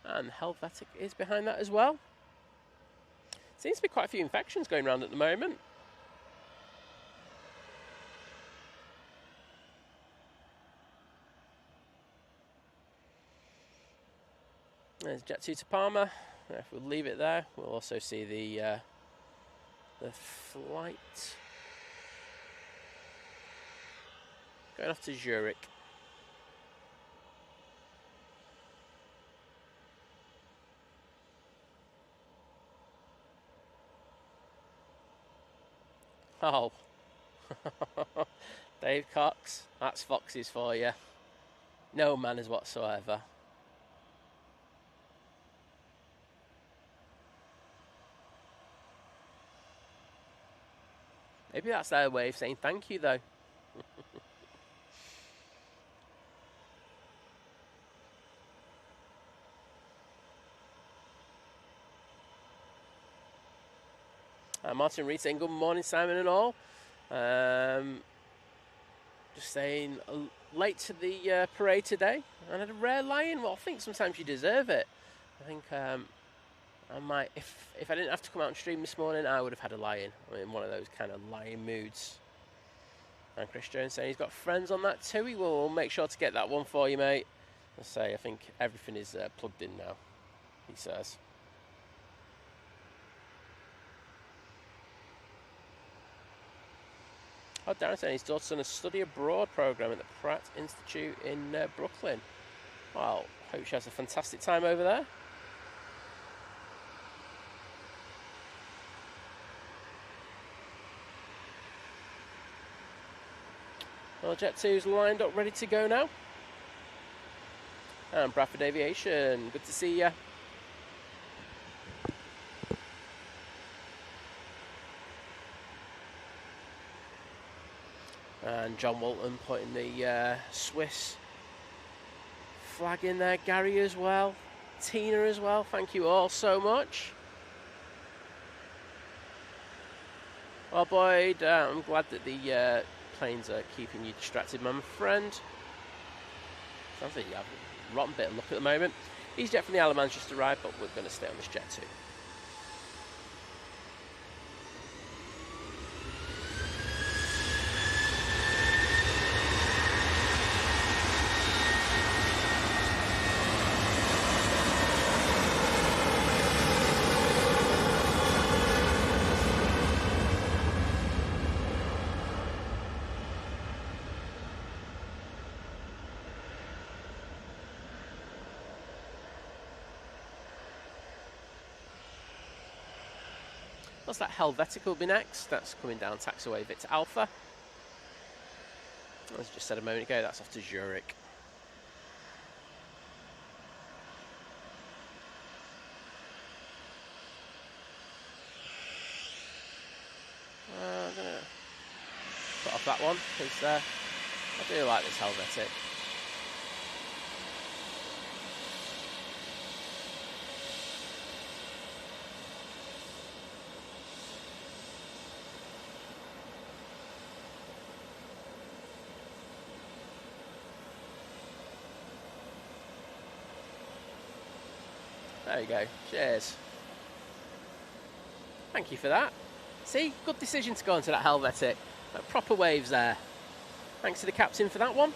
And Helvetic is behind that as well. Seems to be quite a few infections going around at the moment. There's Jet 2 to Palma. If we'll leave it there, we'll also see the flight going off to Zurich. Oh, Dave Cox, that's Foxes for you. No manners whatsoever. Maybe that's their way of saying thank you, though. Martin Reed saying good morning, Simon and all. Just saying late to the parade today and had a rare lie-in. Well, I think sometimes you deserve it. I think I might, if I didn't have to come out and stream this morning, I would have had a lie-in. I'm in one of those kind of lie-in moods. And Chris Jones saying he's got friends on that too. He will make sure to get that one for you, mate. I say I think everything is plugged in now, he says. Oh, Darren saying his daughter's on a study abroad program at the Pratt Institute in Brooklyn. Well, hope she has a fantastic time over there. Well, Jet 2's lined up, ready to go now. And Bradford Aviation, good to see you. And John Walton putting the Swiss flag in there. Gary as well. Tina as well. Thank you all so much. Well, Boyd, I'm glad that the planes are keeping you distracted, my friend. Sounds like you have a rotten bit of luck at the moment. EasyJet from the Isle of Man's just arrived, but we're going to stay on this jet too. Looks like Helvetic will be next. That's coming down taxiway Victor Alpha. As I just said a moment ago, that's off to Zurich. I'm going to put off that one because I do like this Helvetic. There you go. Cheers. Thank you for that. See, good decision to go into that Helvetic. Proper waves there. Thanks to the captain for that one.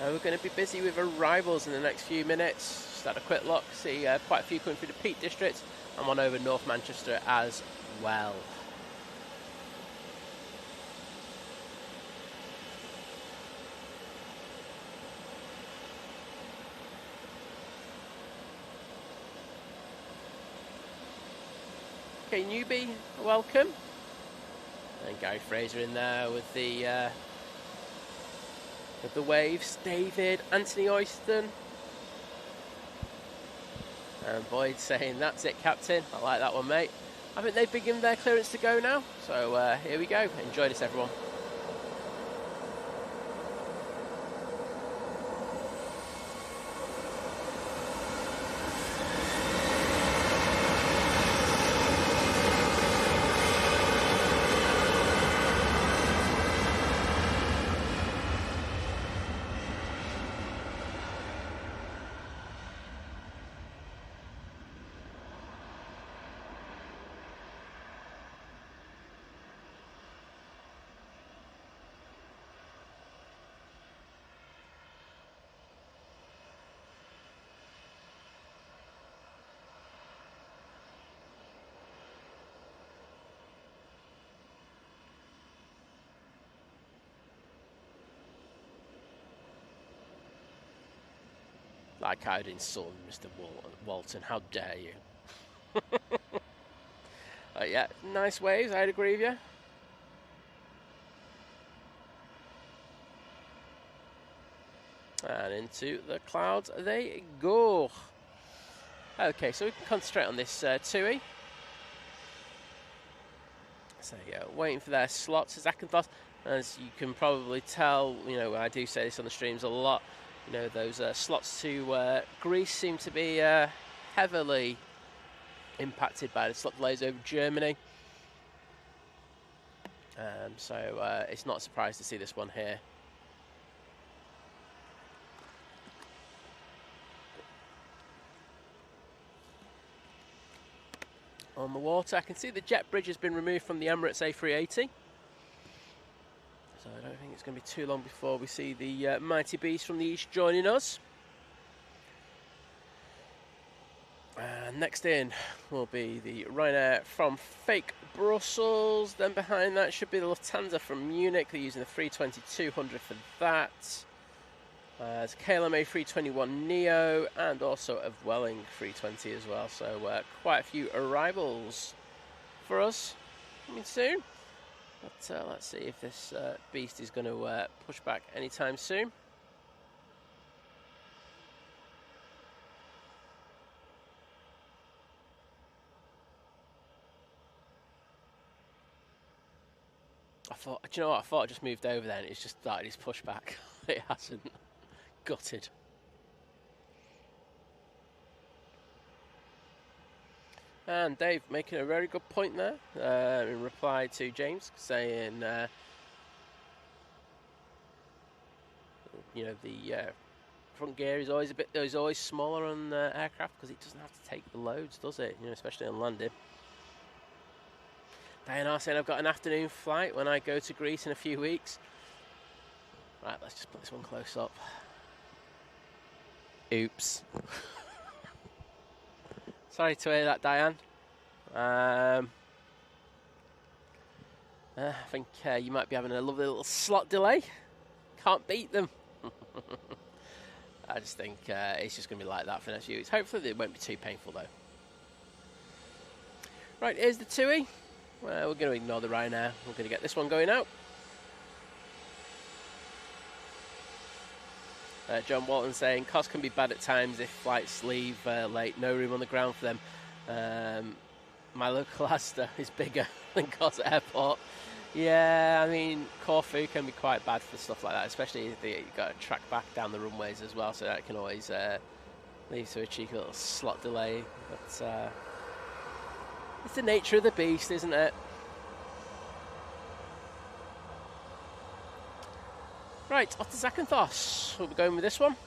We're going to be busy with arrivals in the next few minutes. Just had a quick look. See quite a few coming through the Peak District and one over North Manchester as well. Okay, newbie, welcome. And Gary Fraser in there with the waves. David, Anthony Oyston. And Boyd saying, that's it, Captain. I like that one, mate. I think they've been given their clearance to go now. So here we go. Enjoy this, everyone. Like Howden's son, Mr. Walton, how dare you? Yeah, nice waves, I'd agree with you. And into the clouds they go. Okay, so we can concentrate on this TUI. So yeah, waiting for their slots. Zakynthos, as you can probably tell, you know, I do say this on the streams a lot. You know, those slots to Greece seem to be heavily impacted by the slot delays over Germany. So it's not a surprise to see this one here. On the water, I can see the jet bridge has been removed from the Emirates A380. So I don't think it's going to be too long before we see the mighty beast from the east joining us. Next in will be the Ryanair from fake Brussels. Then behind that should be the Lufthansa from Munich. They're using the 320-200 for that. There's KLM A321 Neo and also a Vueling 320 as well. So quite a few arrivals for us coming soon. But let's see if this beast is going to push back anytime soon. Do you know what? I thought I just moved over there and it's just started his pushback. It hasn't. Gutted. And Dave making a very good point there in reply to James, saying, you know, the front gear is always smaller on aircraft because it doesn't have to take the loads, does it? You know, especially on landing. Diana saying I've got an afternoon flight when I go to Greece in a few weeks. Right, let's just put this one close up. Oops. Sorry to hear that, Diane. I think you might be having a lovely little slot delay. Can't beat them. I just think it's just going to be like that for the next few weeks. Hopefully it won't be too painful, though. Right, here's the TUI. We're going to ignore the Ryanair. We're going to get this one going out. John Walton saying, costs can be bad at times if flights leave late. No room on the ground for them. My local Asda is bigger than Kos Airport. Yeah, I mean, Corfu can be quite bad for stuff like that, especially if you've got to track back down the runways as well, so that can always lead to a cheeky little slot delay. But it's the nature of the beast, isn't it? Right, off to Zakynthos. We'll be going with this one.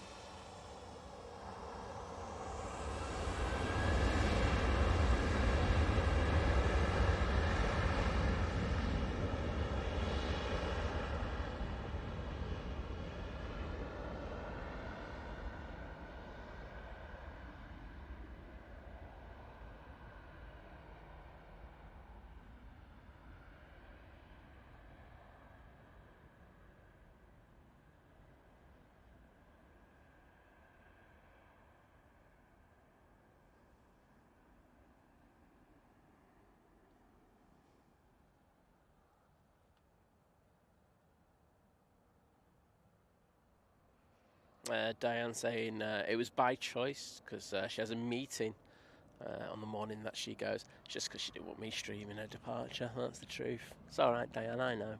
Diane saying it was by choice because she has a meeting on the morning that she goes. It's just because she didn't want me streaming her departure. That's the truth. It's all right, Diane, I know.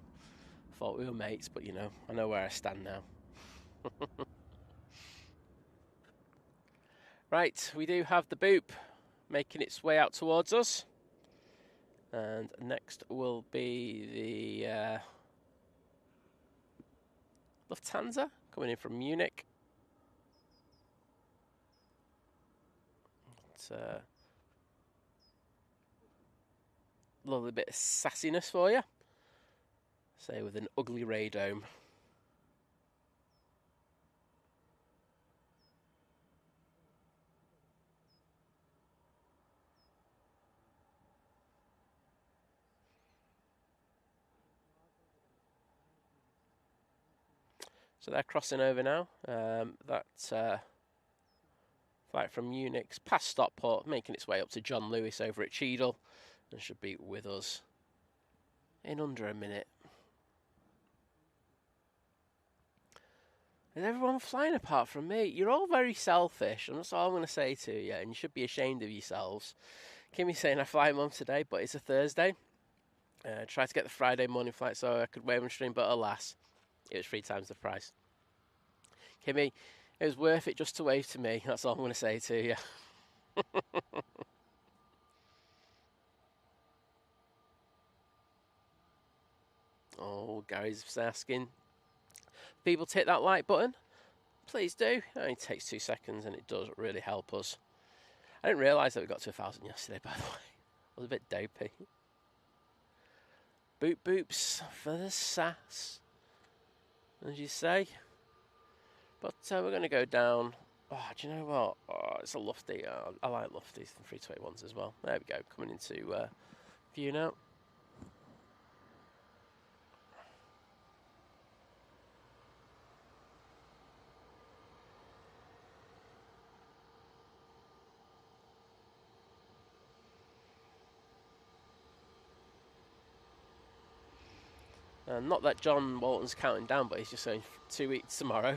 Thought we were mates, but you know, I know where I stand now. Right, we do have the Boop making its way out towards us. And next will be the Lufthansa coming in from Munich. It's a lovely bit of sassiness for you. Say with an ugly radome. So they're crossing over now. That flight from Munich's past Stockport, making its way up to John Lewis over at Cheadle, and should be with us in under a minute. Is everyone flying apart from me? You're all very selfish, and that's all I'm going to say to you, and you should be ashamed of yourselves. Kimmy's saying I fly mum today, but it's a Thursday. Tried to get the Friday morning flight so I could wave and stream, but alas, it was 3 times the price. Kimmy, it was worth it just to wave to me. That's all I'm going to say to you. Oh, Gary's asking. People take that like button? Please do. It only takes 2 seconds and it does really help us. I didn't realise that we got to 1,000 yesterday, by the way. I was a bit dopey. Boop boops for the sass, as you say. But we're going to go down. Oh, do you know what? Oh, it's a lofty. I like lofties and 321s as well. There we go. Coming into view now. Not that John Walton's counting down, but he's just saying 2 weeks tomorrow.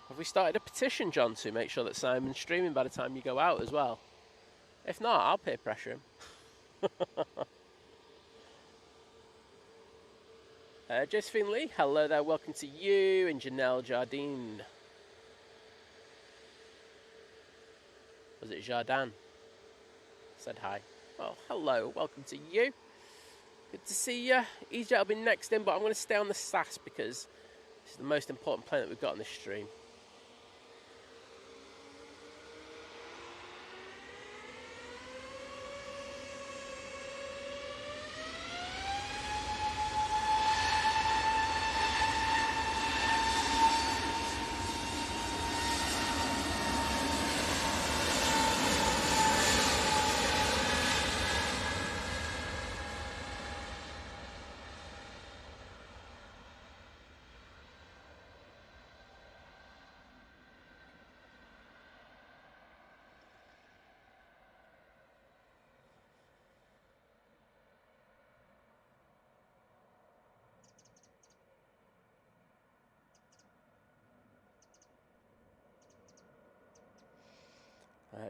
Have we started a petition, John, to make sure that Simon's streaming by the time you go out as well? If not, I'll peer pressure him. Josephine Lee, hello there, welcome to you, and Janelle Jardine. Was it Jardin? Said hi. Well, hello, welcome to you. Good to see you. EasyJet will be next in, but I'm going to stay on the SAS because this is the most important plane that we've got on this stream.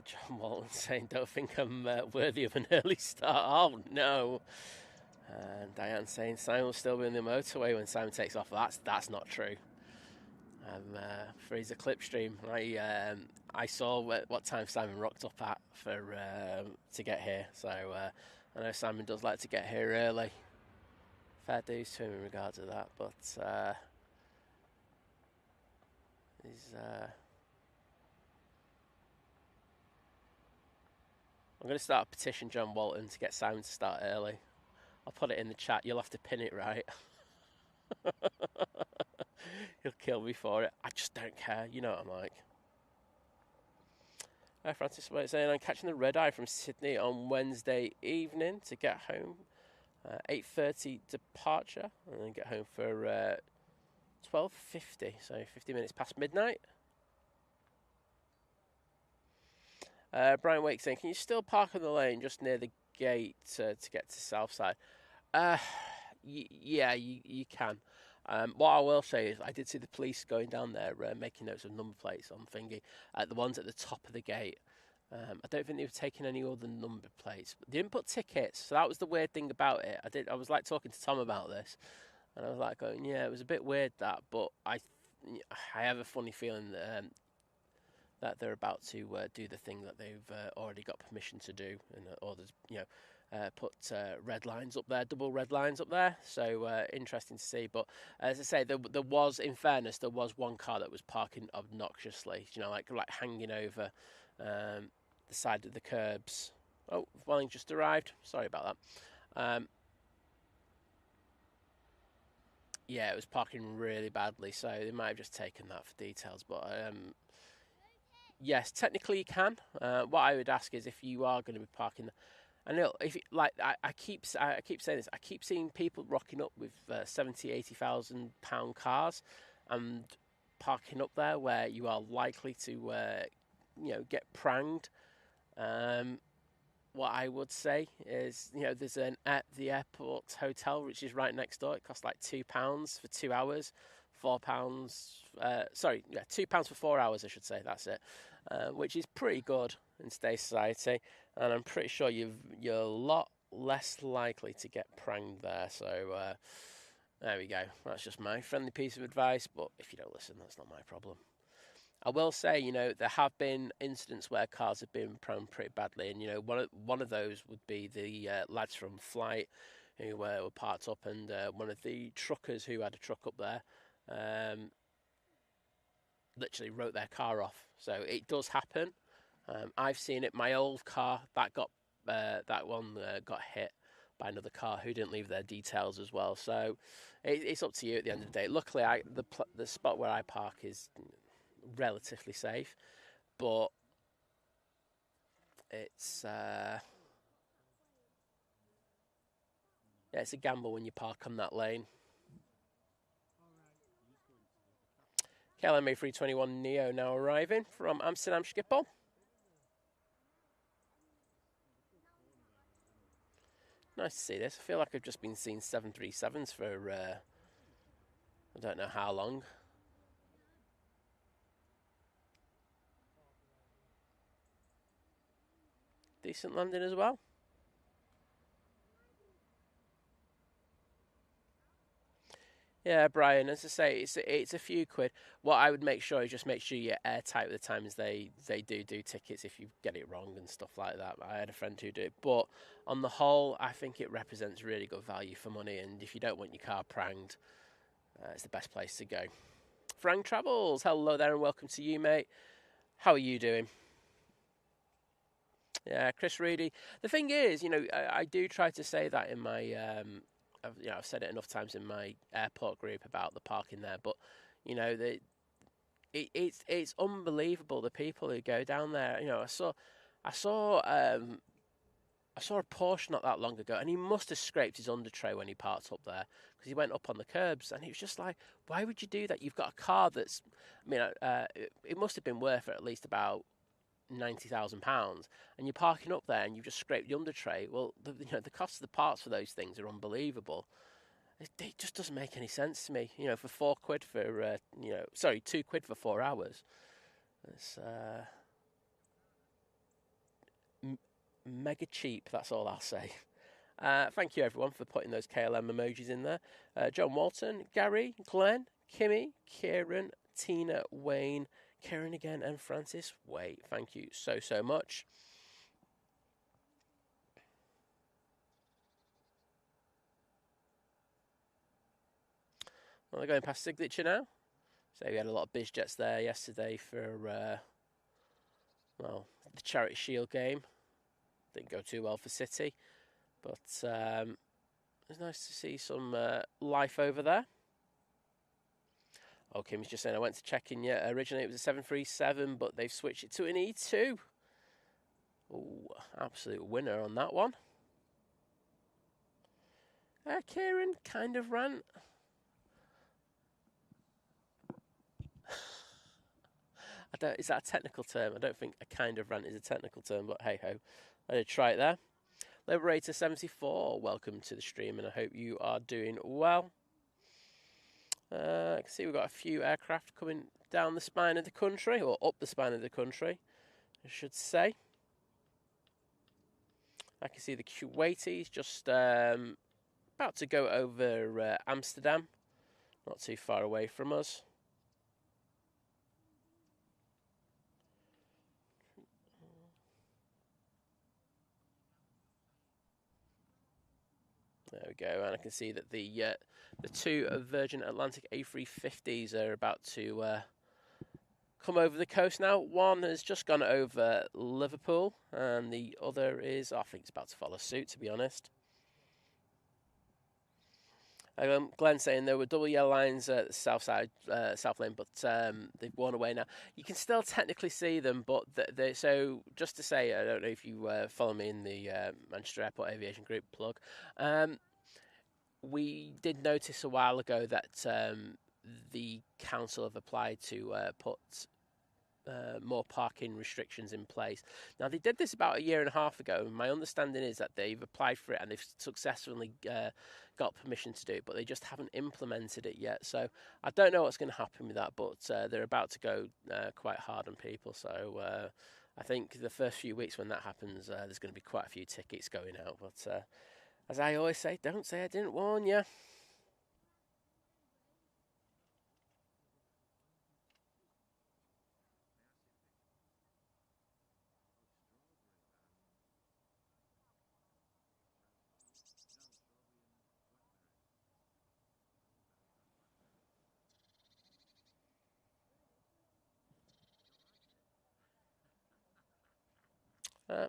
John Walton saying, don't think I'm worthy of an early start. Oh, no. And Diane saying, Simon will still be in the motorway when Simon takes off. That's not true. For his clipstream, I saw what time Simon rocked up at to get here. So I know Simon does like to get here early. Fair dues to him in regard to that. But he's... I'm going to start a petition, John Walton, to get Simon to start early. I'll put it in the chat. You'll have to pin it right. He'll kill me for it. I just don't care. You know what I'm like. Francis saying, I'm catching the red eye from Sydney on Wednesday evening to get home. 8:30 departure. And then get home for 12:50. So 50 minutes past midnight. Brian Wake saying, can you still park on the lane just near the gate to get to Southside? Yeah, you can. What I will say is I did see the police going down there making notes of number plates on thingy, the ones at the top of the gate. I don't think they were taking any other number plates. They didn't put tickets, so that was the weird thing about it. I was like talking to Tom about this, and I was like going, yeah, it was a bit weird that, but I have a funny feeling that they're about to do the thing that they've already got permission to do, and orders, put red lines up there, double red lines up there. So interesting to see. But as I say, there was, in fairness, there was one car that was parking obnoxiously, like hanging over the side of the curbs. Oh, Welling just arrived. Sorry about that. Yeah, it was parking really badly, so they might have just taken that for details. But yes, technically you can. What I would ask is if you are going to be parking. I know if I keep saying this. I keep seeing people rocking up with 70, 80,000 pound cars and parking up there where you are likely to get pranged. What I would say is, there's an at the airport hotel which is right next door. It costs like £2 for 2 hours, £4. £2 for 4 hours, I should say. That's it, which is pretty good in today's society, and I'm pretty sure you're a lot less likely to get pranged there. So there we go. That's just my friendly piece of advice. But if you don't listen, that's not my problem. I will say, there have been incidents where cars have been prone pretty badly, and one of those would be the lads from Flight who were parked up, and one of the truckers who had a truck up there literally wrote their car off. So it does happen. I've seen it. My old car got hit by another car who didn't leave their details as well. So it's up to you at the end of the day. Luckily, the spot where I park is relatively safe, but it's it's a gamble when you park on that lane. KLM A321 Neo now arriving from Amsterdam Schiphol. Nice to see this. I feel like I've just been seeing 737s for I don't know how long. Decent landing as well. Yeah, Brian, as I say, it's a few quid. What I would make sure is just make sure you're airtight with the times they do tickets if you get it wrong and stuff like that. I had a friend who did it. But on the whole, I think it represents really good value for money, and if you don't want your car pranged, it's the best place to go. Frank Travels, hello there and welcome to you, mate. How are you doing? Yeah, Chris Reedy. The thing is, I do try to say that in my, I've said it enough times in my airport group about the parking there, but it's unbelievable the people who go down there. I saw a Porsche not that long ago, and he must have scraped his under tray when he parked up there because he went up on the curbs, and he was just like, why would you do that? You've got a car that's, it must have been worth at least about £90,000, and you're parking up there and you've just scraped the under tray. Well, the cost of the parts for those things are unbelievable. It just doesn't make any sense to me. For £4 for £2 for 4 hours. It's mega cheap, that's all I'll say. Thank you everyone for putting those KLM emojis in there. John Walton, Gary, Glenn, Kimmy, Kieran, Tina, Wayne, Karen again, and Francis. Wait, thank you so much. Well, they're going past Signature now. So we had a lot of biz jets there yesterday for, well, the Charity Shield game. Didn't go too well for City, but it's nice to see some life over there. Oh, Kim's just saying I went to check in yet. Originally it was a 737, but they've switched it to an E2. Oh, absolute winner on that one. Kieran kind of ran. Is that a technical term? I don't think a kind of rant is a technical term, but hey ho. I did try it there. Liberator 74, welcome to the stream, and I hope you are doing well. I can see we've got a few aircraft coming down the spine of the country, or up the spine of the country, I should say. I can see the Kuwaitis just about to go over Amsterdam, not too far away from us. There we go, and I can see that the two Virgin Atlantic A350s are about to come over the coast now. One has just gone over Liverpool, and the other is, I think it's about to follow suit, to be honest. Glenn saying there were double yellow lines at the south side, south lane, but they've worn away now. You can still technically see them, but so just to say, I don't know if you follow me in the Manchester Airport Aviation Group plug. We did notice a while ago that the council have applied to put more parking restrictions in place. Now, they did this about a year and a half ago, and my understanding is that they've applied for it and they've successfully got permission to do it, but they just haven't implemented it yet. So I don't know what's going to happen with that, but they're about to go quite hard on people. So I think the first few weeks when that happens, there's going to be quite a few tickets going out. But as I always say, don't say I didn't warn you.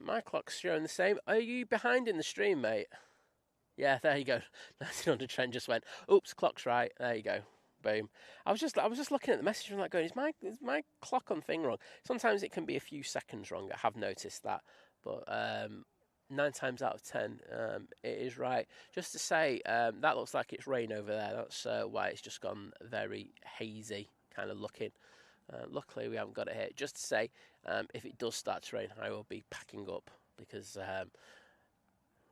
My clock's showing the same. Are you behind in the stream, mate? Yeah, there you go. 1900 trend just went. Oops, clock's right. There you go. Boom. I was just looking at the message and like going, is my clock on thing wrong? Sometimes it can be a few seconds wrong. I have noticed that, but 9 times out of 10, it is right. Just to say, that looks like it's rain over there. That's why it's just gone very hazy kind of looking. Luckily, we haven't got it here. Just to say, if it does start to rain, I will be packing up because,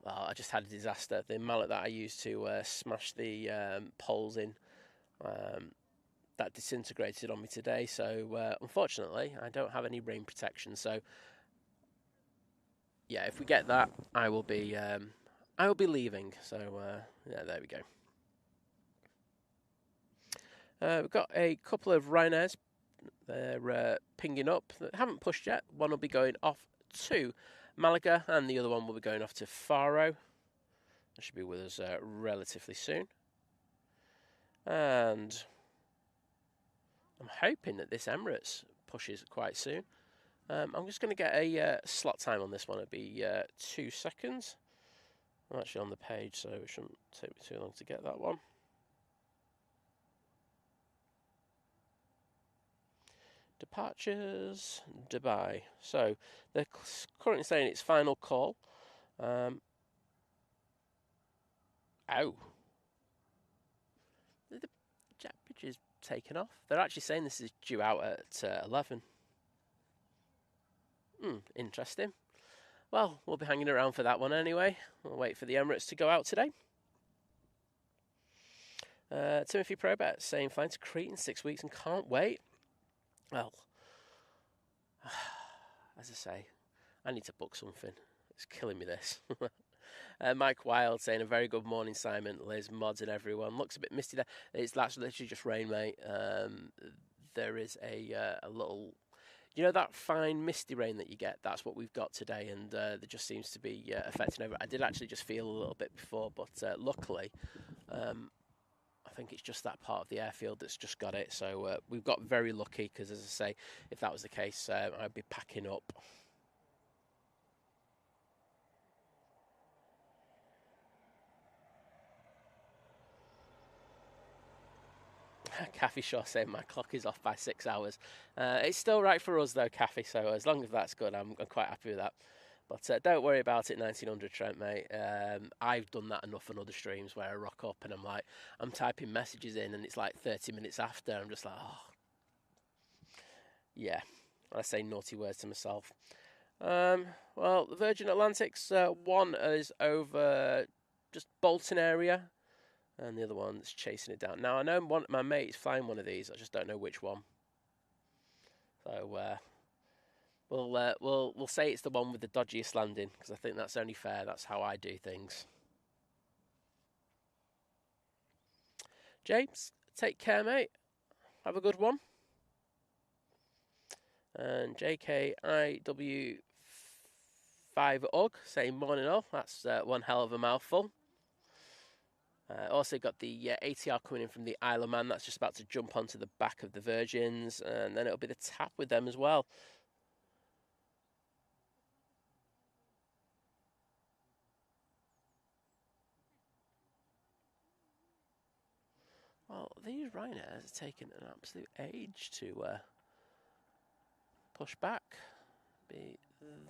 well, I just had a disaster. The mallet that I used to smash the poles in, that disintegrated on me today. So, unfortunately, I don't have any rain protection. So, yeah, if we get that, I will be leaving. So, yeah, there we go. We've got a couple of Ryanairs. They're pinging up. They haven't pushed yet. One will be going off to Malaga, and the other one will be going off to Faro. That should be with us relatively soon. And I'm hoping that this Emirates pushes quite soon. I'm just going to get a slot time on this one. It'll be 2 seconds. I'm actually on the page, so it shouldn't take me too long to get that one. Departures, Dubai. So they're currently saying it's final call. Oh. The jet bridge is taken off. They're actually saying this is due out at 11. Interesting. Well, we'll be hanging around for that one anyway. We'll wait for the Emirates to go out today. Timothy Probert saying flying to Crete in 6 weeks and can't wait. Well, as I say, I need to book something. It's killing me, this. Mike Wild saying, a very good morning, Simon, Liz, mods and everyone. Looks a bit misty there. It's literally just rain, mate. There is a little... You know that fine misty rain that you get? That's what we've got today, and there just seems to be affecting over. I did actually just feel a little bit before, but luckily, I think it's just that part of the airfield that's just got it. So we've got very lucky, because as I say, if that was the case, I'd be packing up. Kathy Shaw saying my clock is off by 6 hours. It's still right for us though, Kathy, so as long as that's good, I'm quite happy with that. But don't worry about it, 1900 Trent, mate. I've done that enough on other streams where I rock up and I'm typing messages in and it's like 30 minutes after. I'm just like, oh. Yeah, I say naughty words to myself. Well, the Virgin Atlantic's one is over just Bolton area, and the other one's chasing it down. Now, I know my mate is flying one of these. I just don't know which one. So we'll say it's the one with the dodgiest landing, because I think that's only fair. That's how I do things. James, take care, mate. Have a good one. And JKIW5UG saying morning all. That's one hell of a mouthful. Also got the ATR coming in from the Isle of Man. That's just about to jump onto the back of the Virgins, and then it'll be the TAP with them as well. Well, these Ryanairs are taking an absolute age to push back. Be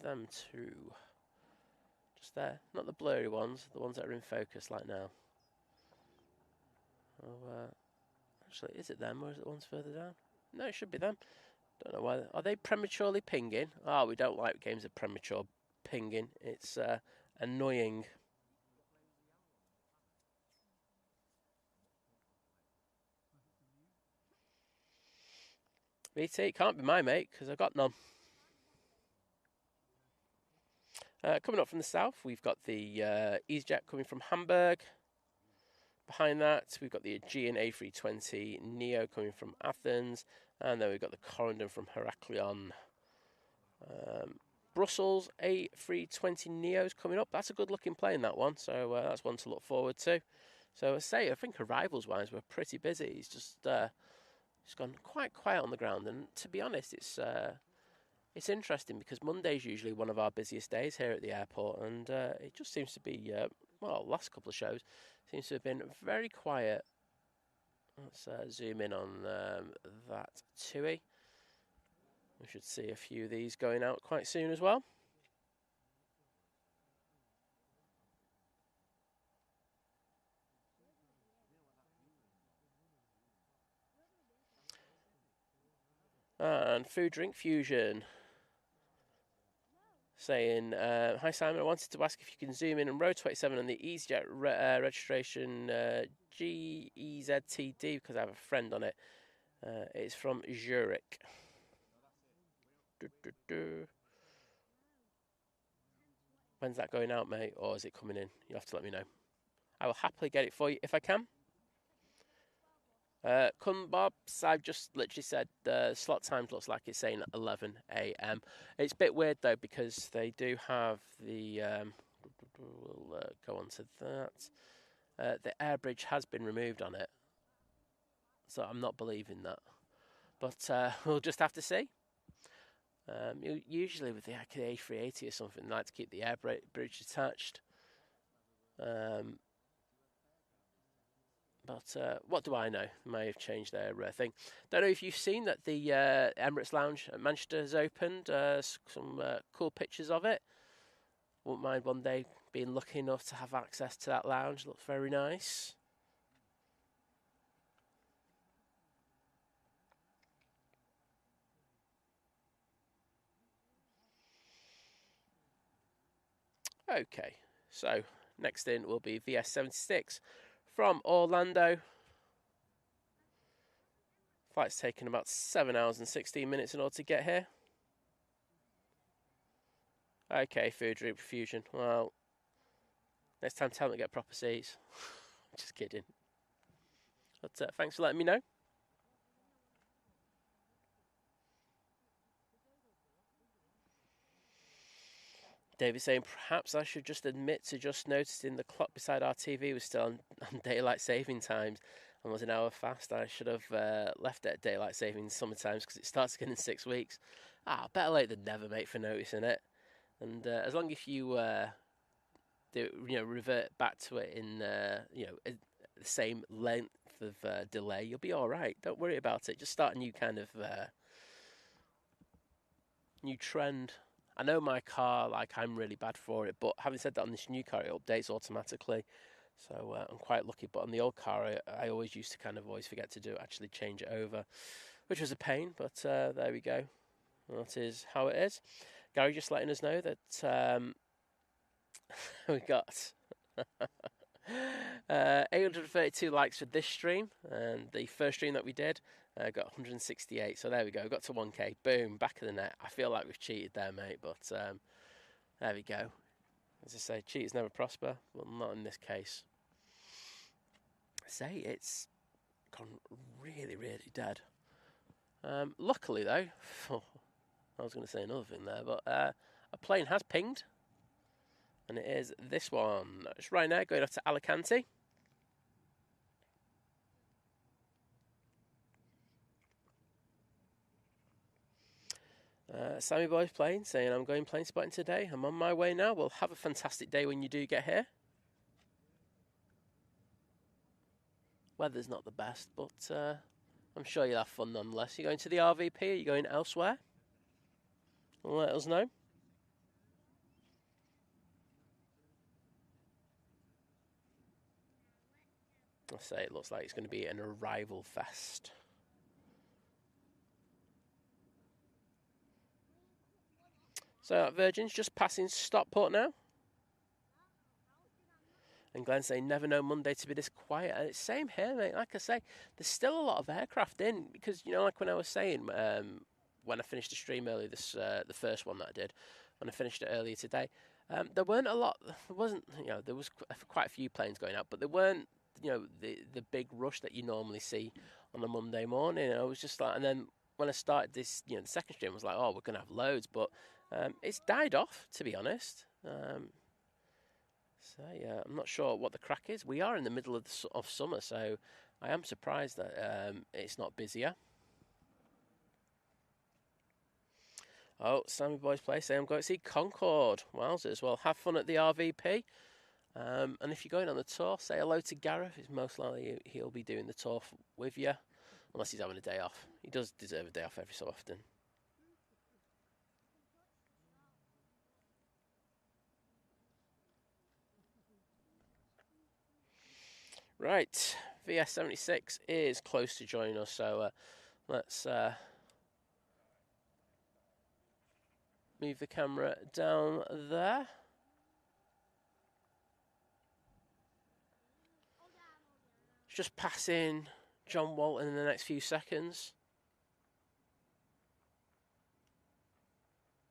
them two. Just there. Not the blurry ones, the ones that are in focus like now. Oh, actually, is it them or is it the ones further down? No, it should be them. Don't know why. Are they prematurely pinging? Oh, we don't like games of premature pinging. It's annoying. BT, it can't be my mate because I've got none. Coming up from the south, we've got the EasyJet coming from Hamburg. Behind that, we've got the Aegean A320 Neo coming from Athens. And then we've got the Corendon from Heraklion. Brussels A320 Neo's coming up. That's a good looking plane, that one. So that's one to look forward to. So I think arrivals-wise, we're pretty busy. It's just gone quite quiet on the ground. And to be honest, it's interesting because Monday's usually one of our busiest days here at the airport. And it just seems to be, last couple of shows seems to have been very quiet. Let's zoom in on that TUI. We should see a few of these going out quite soon as well. And Food Drink Fusion saying, hi Simon, I wanted to ask if you can zoom in on row 27 on the EasyJet registration GEZTD because I have a friend on it. It's from Zurich. When's that going out, mate? Or is it coming in? You'll have to let me know. I will happily get it for you if I can. Bobs, I've just literally said the slot times looks like it's saying 11 a.m. It's a bit weird though because they do have the we'll go on to that. The air bridge has been removed on it, so I'm not believing that. But we'll just have to see. Usually with the A380 or something, they like to keep the air bridge attached. But what do I know? They may have changed their thing. Don't know if you've seen that the Emirates Lounge at Manchester has opened. Some cool pictures of it. Wouldn't mind one day being lucky enough to have access to that lounge. Looks very nice. Okay, so next in will be VS76 from Orlando. Flight's taken about 7 hours and 16 minutes in order to get here. Okay, food refusion. Well, next time tell them to get proper seats. Just kidding. But thanks for letting me know. David saying, perhaps I should just admit to just noticing the clock beside our TV was still on daylight saving times and was an hour fast. I should have left it at daylight saving summertimes because it starts again in 6 weeks. Better late than never, mate, for noticing it. And as long as you revert back to it in the same length of delay, you'll be all right. Don't worry about it. Just start a new kind of new trend. I know my car, I'm really bad for it, but having said that, on this new car, it updates automatically. So I'm quite lucky. But on the old car, I always used to kind of always forget to do it, actually change it over, which was a pain. But there we go. That is how it is. Gary just letting us know that we got 832 likes for this stream, and the first stream that we did got 168. So there we go, got to 1k. Boom, back of the net. I feel like we've cheated there, mate, but there we go. As I say, cheaters never prosper. Well, not in this case. I say it's gone really, really dead. Luckily, though, I was going to say another thing there, but a plane has pinged. And it is this one. It's Ryanair going off to Alicante. Sammy Boy's playing, saying, I'm going plane spotting today. I'm on my way now. We'll have a fantastic day when you do get here. Weather's not the best, but I'm sure you'll have fun nonetheless. You're going to the RVP? Are you going elsewhere? Let us know. I say it looks like it's going to be an arrival fest. So Virgin's just passing Stockport now. And Glenn saying, never know Monday to be this quiet. And it's same here, mate. Like I say, there's still a lot of aircraft in. Because, like when I was saying, when I finished the stream earlier, the first one that I did, when I finished it earlier today, there weren't a lot. There wasn't, there was quite a few planes going out, but there weren't, the big rush that you normally see on a Monday morning. And I was just like, and then when I started this, the second stream, I was like, oh, we're going to have loads. But it's died off, to be honest. So yeah, I'm not sure what the crack is. We are in the middle of summer, so I am surprised that it's not busier. Oh, Sammy Boy's Place saying I'm going to see Concorde. Wowzers. Well, have fun at the RVP. And if you're going on the tour, say hello to Gareth. It's most likely he'll be doing the tour with you, unless he's having a day off. He does deserve a day off every so often. Right, VS76 is close to joining us, so let's move the camera down there. It's just passing John Walton in the next few seconds.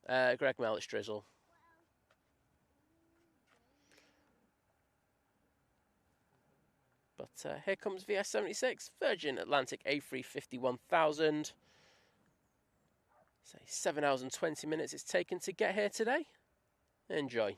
Greg Mel, it's drizzle. But here comes VS76, Virgin Atlantic A350 1000. Say 7 hours and 20 minutes it's taken to get here today. Enjoy.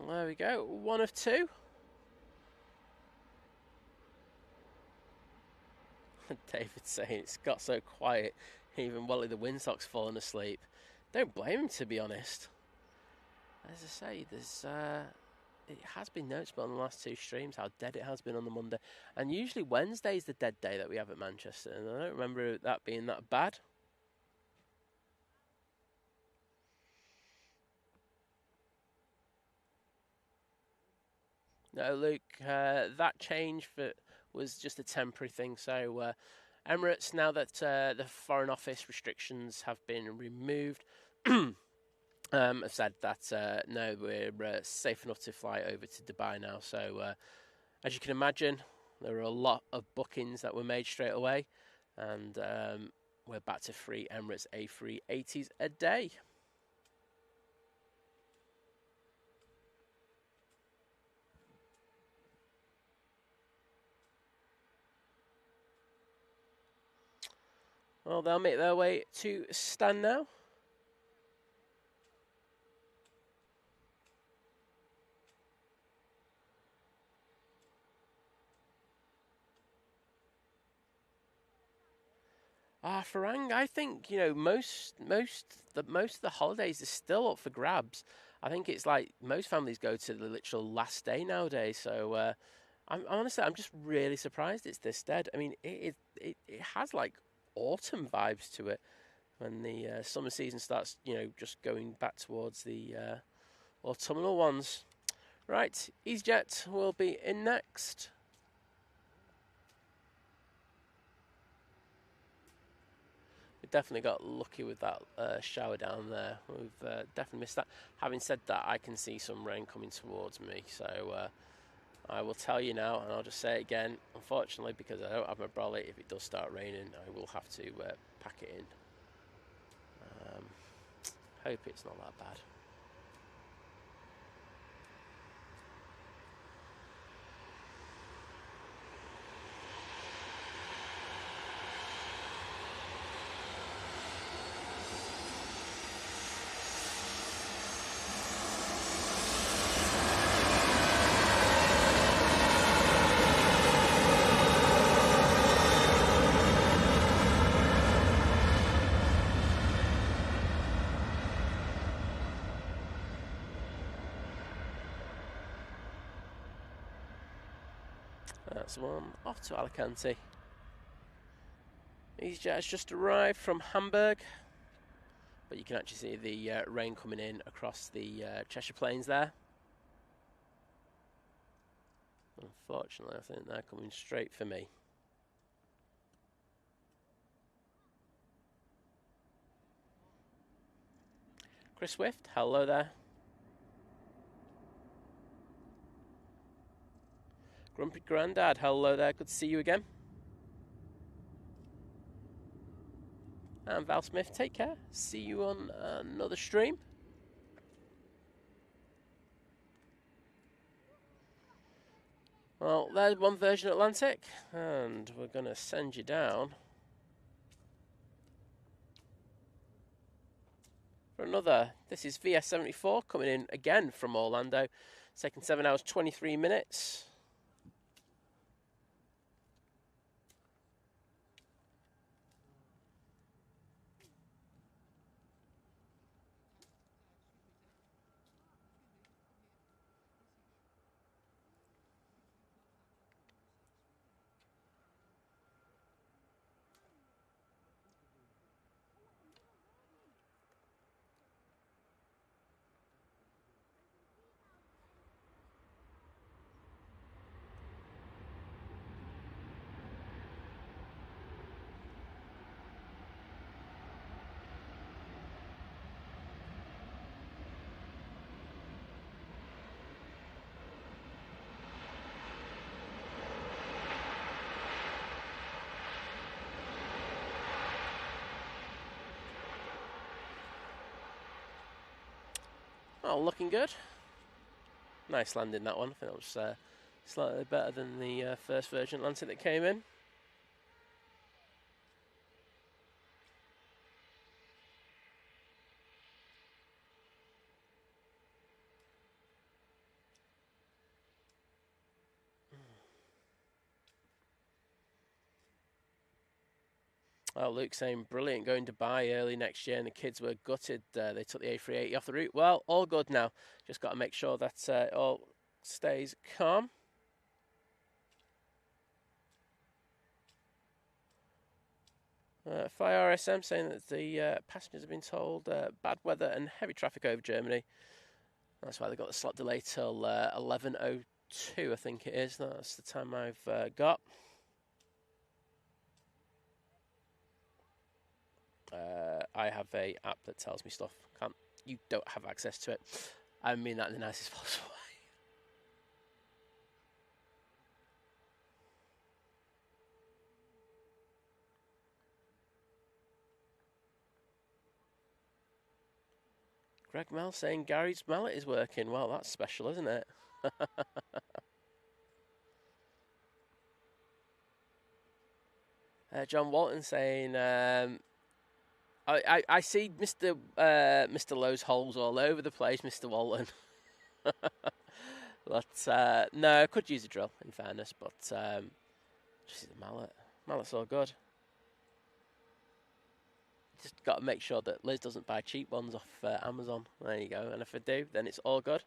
There we go, one of two. David saying it's got so quiet, even Wally the Windsock's fallen asleep. don't blame him, to be honest. As I say, there's it has been noticeable on the last two streams how dead it has been on the Monday. And usually Wednesday's the dead day that we have at Manchester, and I don't remember that being that bad. No, Luke, that change was just a temporary thing. So Emirates, now that the Foreign Office restrictions have been removed, have said that no, we're safe enough to fly over to Dubai now. So as you can imagine, there were a lot of bookings that were made straight away, and we're back to 3 Emirates A380s a day. Well, they'll make their way to stand now. Farang, I think, you know, most of the holidays are still up for grabs. I think it's like most families go to the literal last day nowadays. So I'm just really surprised it's this dead. I mean, it has like autumn vibes to it when the summer season starts, you know, just going back towards the autumnal ones. Right, EasyJet will be in next. We definitely got lucky with that shower down there. We've definitely missed that. Having said that, I can see some rain coming towards me, so I will tell you now, and I'll just say it again. Unfortunately, because I don't have my brolly, if it does start raining, I will have to pack it in. Hope it's not that bad. That's one off to Alicante. EasyJet has just arrived from Hamburg, but you can actually see the rain coming in across the Cheshire Plains there. Unfortunately, I think they're coming straight for me. Chris Swift, hello there. Grumpy Grandad, hello there, good to see you again. And Val Smith, take care. See you on another stream. Well, there's one Virgin Atlantic, and we're going to send you down for another. This is VS74 coming in again from Orlando. It's taking 7 hours 23 minutes. Oh, looking good. Nice landing, that one. I think that was slightly better than the first Virgin Atlantic that came in. Oh, Luke saying, brilliant, going to Dubai early next year, and the kids were gutted. They took the A380 off the route. Well, all good now. Just got to make sure that it all stays calm. Fly RSM saying that the passengers have been told bad weather and heavy traffic over Germany. That's why they got the slot delay till 11:02, I think it is. That's the time I've got. I have a app that tells me stuff. You don't have access to it. I mean that in the nicest possible way. Greg Mel saying Gary's mallet is working. Well, that's special, isn't it? John Walton saying, I see Mr. Lowe's holes all over the place, Mr. Walton. But no, I could use a drill, in fairness, but just the mallet. Mallet's all good. Just got to make sure that Liz doesn't buy cheap ones off Amazon. There you go. And if I do, then it's all good.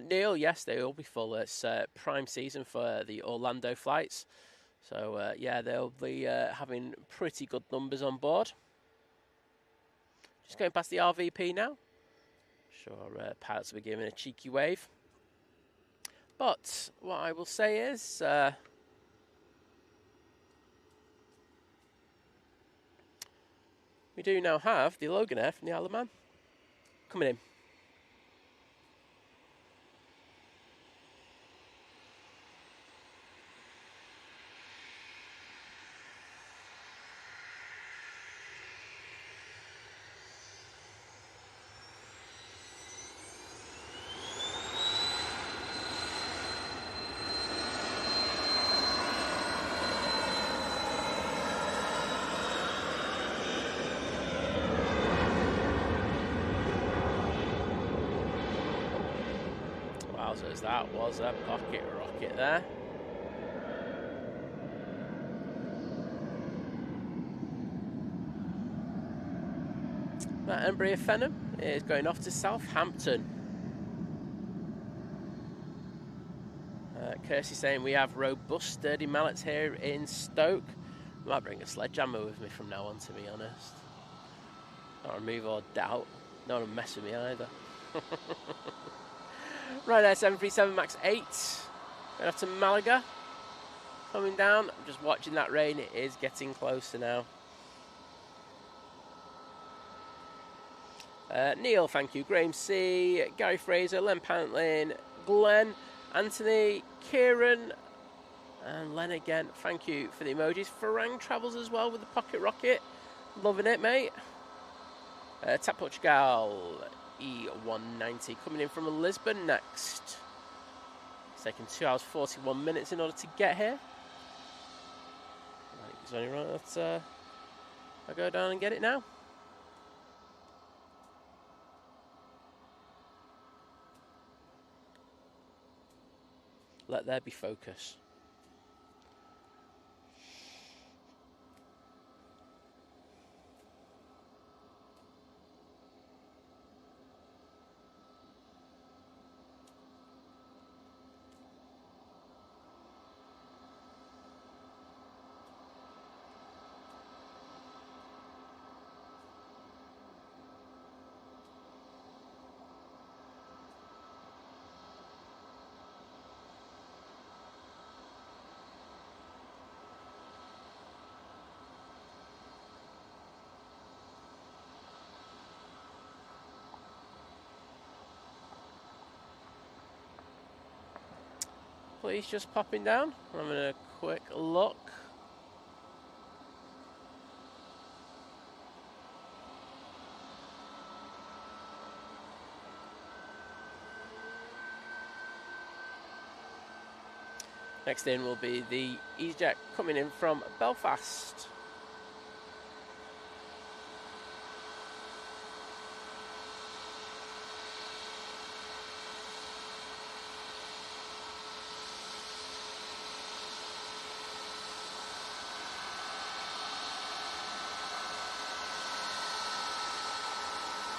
Neil, yes, they will be full. It's prime season for the Orlando flights. So, yeah, they'll be having pretty good numbers on board. Just going past the RVP now. Sure, pilots will be giving a cheeky wave. But what I will say is, we do now have the Logan Air from the Isle of Man coming in. Wowzers, that was a pocket rocket there. That Embraer Phenom is going off to Southampton. Kirsty saying we have robust, sturdy mallets here in Stoke. I might bring a sledgehammer with me from now on, to be honest. Not remove all doubt. Not to mess with me either. Ryanair 737 MAX 8. Going off to Malaga. Coming down. I'm just watching that rain. It is getting closer now. Neil, thank you. Graham C. Gary Fraser, Len Pantlin, Glenn, Anthony, Kieran, and Len again. Thank you for the emojis. Farang travels as well with the pocket rocket. Loving it, mate. Tap Portugal. E190 coming in from Lisbon next. It's taking 2 hours 41 minutes in order to get here. I think it's only right that I go down and get it now. Let there be focus. Please just popping down. I'm having a quick look. Next in will be the EasyJet coming in from Belfast.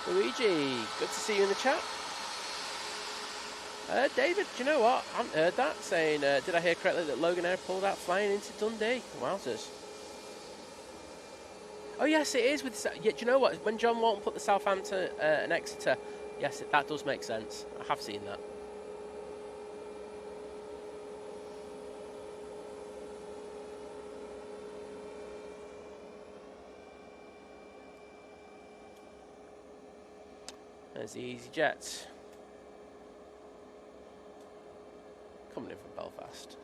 Luigi, good to see you in the chat. David, do you know what? I haven't heard that. Saying, did I hear correctly that Logan Air pulled out flying into Dundee? Wowzers. Oh yes, it is with. Yeah, do you know what? When John Walton put the Southampton and Exeter, yes, that does make sense. I have seen that. There's the EasyJet coming in from Belfast.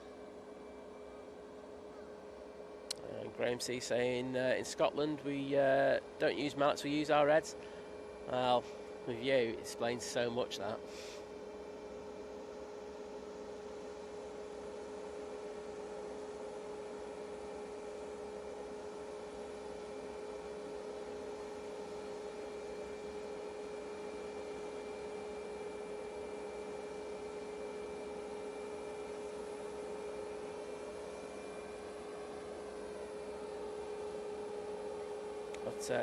Graham C saying in Scotland we don't use mallets, we use our reds. Well, with you it explains so much that.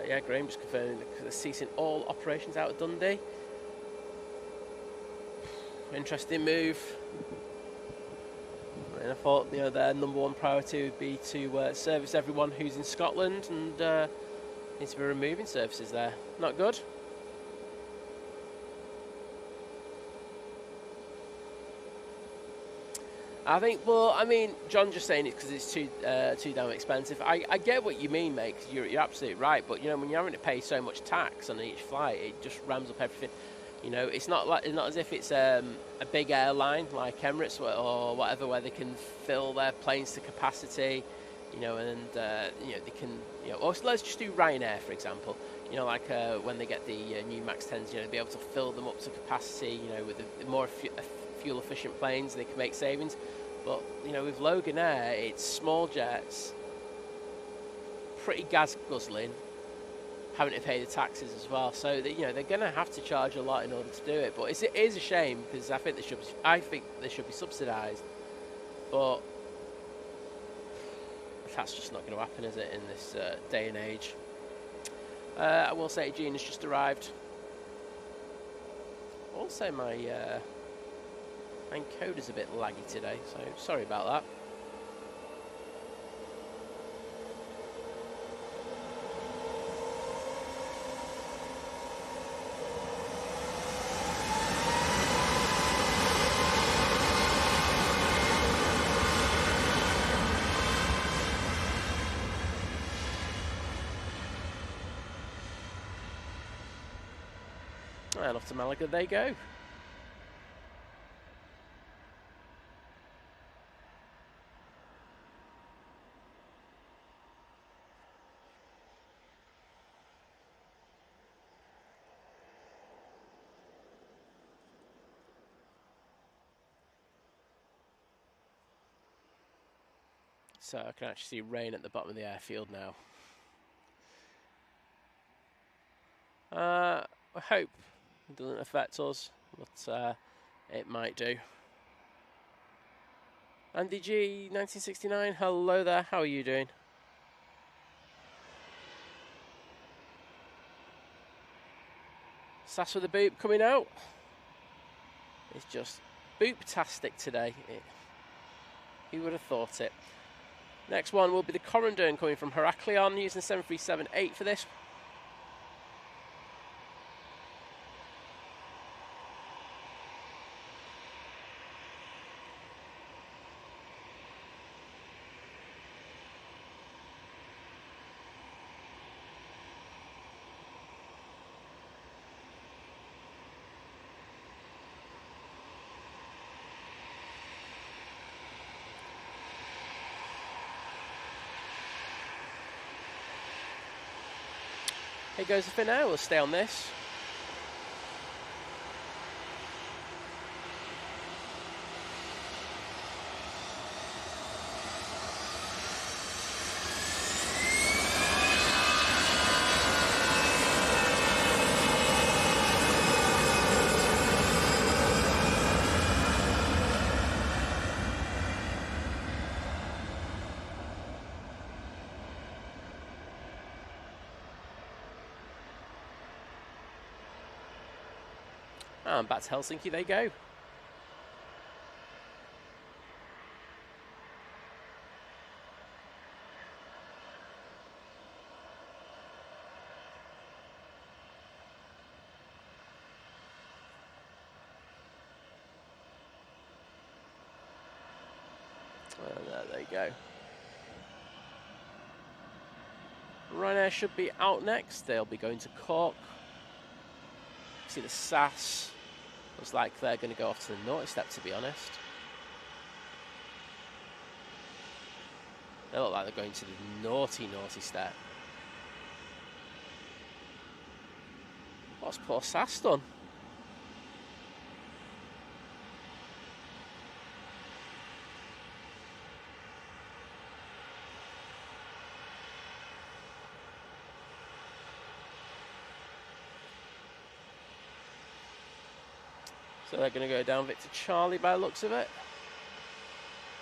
Yeah, Graham just confirming the ceasing all operations out of Dundee. Interesting move. And I thought, you know, their number one priority would be to service everyone who's in Scotland, and needs to be removing services there. Not good. I think, well, I mean, John just saying it because it's too damn expensive. I get what you mean, mate, because you're absolutely right. But, you know, when you're having to pay so much tax on each flight, it just rams up everything. You know, it's not as if it's a big airline like Emirates or whatever, where they can fill their planes to capacity, you know, and, you know, they can, you know, or let's just do Ryanair, for example. You know, like when they get the new MAX 10s, you know, be able to fill them up to capacity, you know, with the more fuel-efficient planes, they can make savings. But, you know, with Logan Air, it's small jets, pretty gas-guzzling, having to pay the taxes as well. So, you know, they're going to have to charge a lot in order to do it. But it is a shame, because I think they should be subsidised. But that's just not going to happen, is it, in this day and age? I will say Gene has just arrived. Also, my encoder's a bit laggy today, so sorry about that. And off to Malaga they go. So I can actually see rain at the bottom of the airfield now. I hope it doesn't affect us, but it might do. Andy G, 1969, hello there, how are you doing? Sass with the boop coming out. It's just boop-tastic today. Who would have thought it? Next one will be the Corendon coming from Heraklion, using 737-8 for this. Here goes the finale, we'll stay on this. And back to Helsinki they go. And there they go. Ryanair should be out next. They'll be going to Cork. See the SAS. Looks like they're going to go off to the naughty step, to be honest. They look like they're going to the naughty step. What's poor SAS done? So they're going to go down Victor Charlie by the looks of it.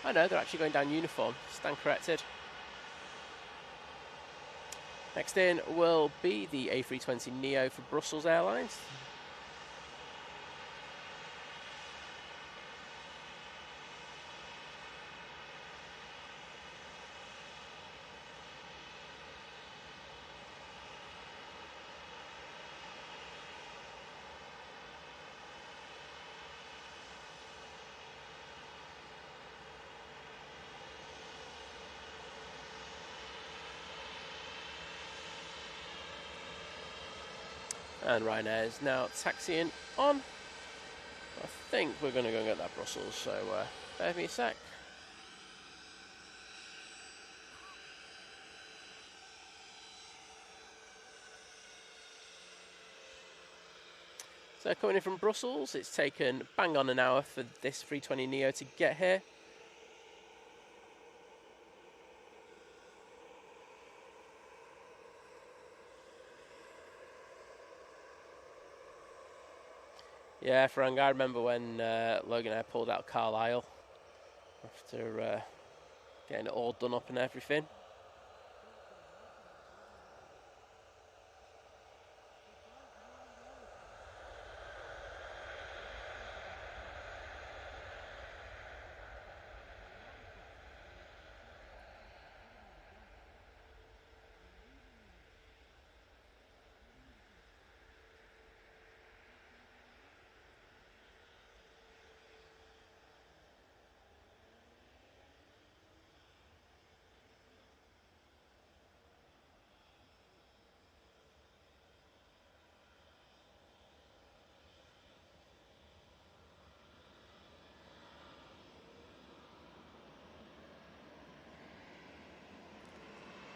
I know, they're actually going down uniform. Stand corrected. Next in will be the A320neo for Brussels Airlines. And Ryanair is now taxiing on. I think we're going to go and get that Brussels, so bear with me a sec. So coming in from Brussels, it's taken bang on an hour for this 320neo to get here. Yeah, Frank, I remember when Logan Air pulled out Carlisle after getting it all done up and everything.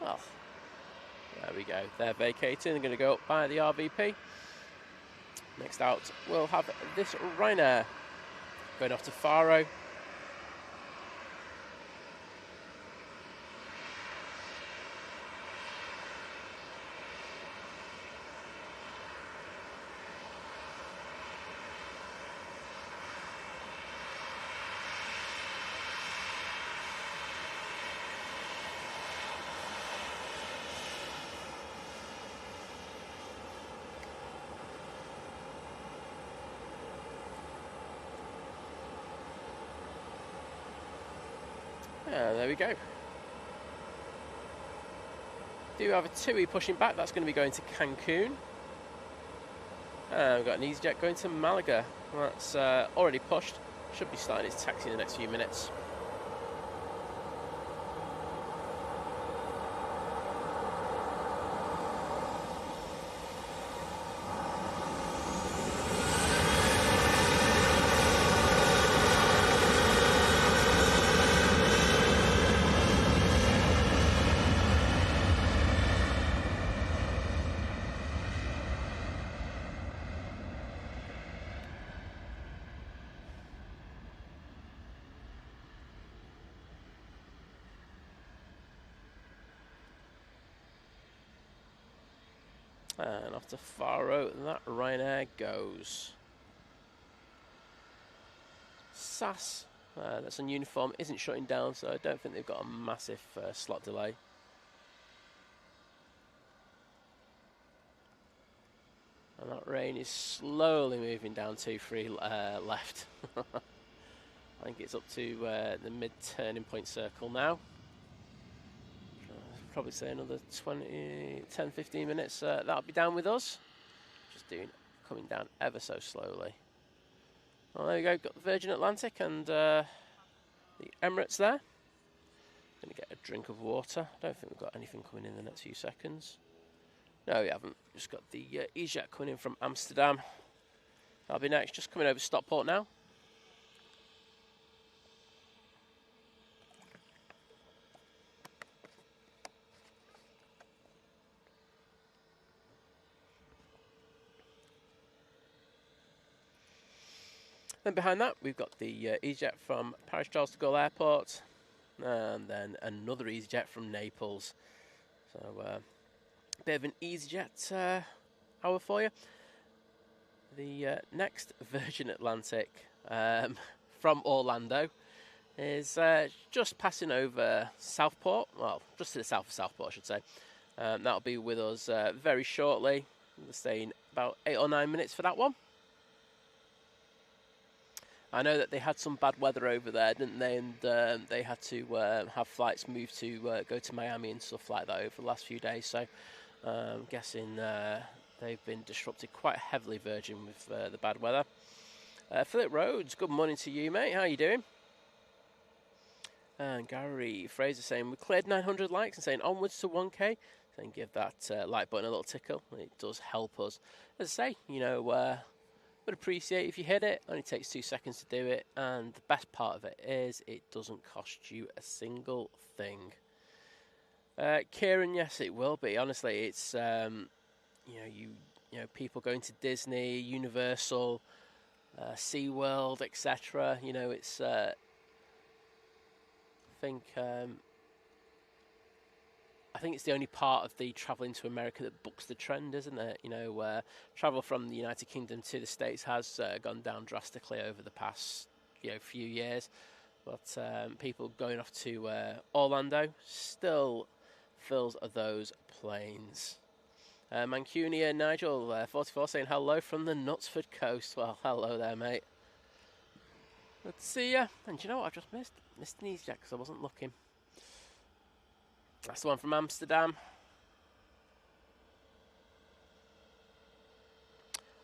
Well, there we go. They're vacating. They're going to go up by the RVP. Next out, we'll have this Ryanair going off to Faro. Yeah, there we go. Do have a TUI pushing back. That's going to be going to Cancun. And we've got an EasyJet going to Malaga. That's already pushed. Should be starting its taxi in the next few minutes. And off to Faro, that Ryanair goes. SAS, that's on uniform, isn't shutting down, so I don't think they've got a massive slot delay. And that train is slowly moving down 2-3 left. I think it's up to the mid-turning point circle now. Probably say another 10-15 minutes. That'll be down with us. Just coming down ever so slowly. Well, there we go. Got the Virgin Atlantic and the Emirates there. Gonna get a drink of water. I don't think we've got anything coming in the next few seconds. No, we haven't. Just got the EasyJet coming in from Amsterdam. That'll be next. Just coming over Stockport now. Then behind that, we've got the EasyJet from Paris Charles de Gaulle Airport, and then another EasyJet from Naples. So, a bit of an EasyJet hour for you. The next Virgin Atlantic from Orlando is just passing over Southport. Well, just to the south of Southport, I should say. That'll be with us very shortly. We're staying about 8 or 9 minutes for that one. I know that they had some bad weather over there, didn't they? And they had to have flights moved to go to Miami and stuff like that over the last few days. So I'm guessing they've been disrupted quite heavily, Virgin, with the bad weather. Philip Rhodes, good morning to you, mate. How are you doing? And Gary Fraser saying, we cleared 900 likes and saying onwards to 1K. Saying give that like button a little tickle. It does help us. As I say, you know, would appreciate if you hit it. Only takes 2 seconds to do it, and the best part of it is it doesn't cost you a single thing. Kieran, yes, it will be. Honestly, it's you know people going to Disney, Universal, SeaWorld, etc. You know, it's I think it's the only part of the travelling to America that books the trend, isn't it? You know, travel from the United Kingdom to the States has gone down drastically over the past few years. But people going off to Orlando still fills those planes. Mancunia Nigel 44 saying hello from the Knutsford coast. Well, hello there, mate. Good to see ya. And do you know what I just missed? Missed an EasyJet because I wasn't looking. That's the one from Amsterdam.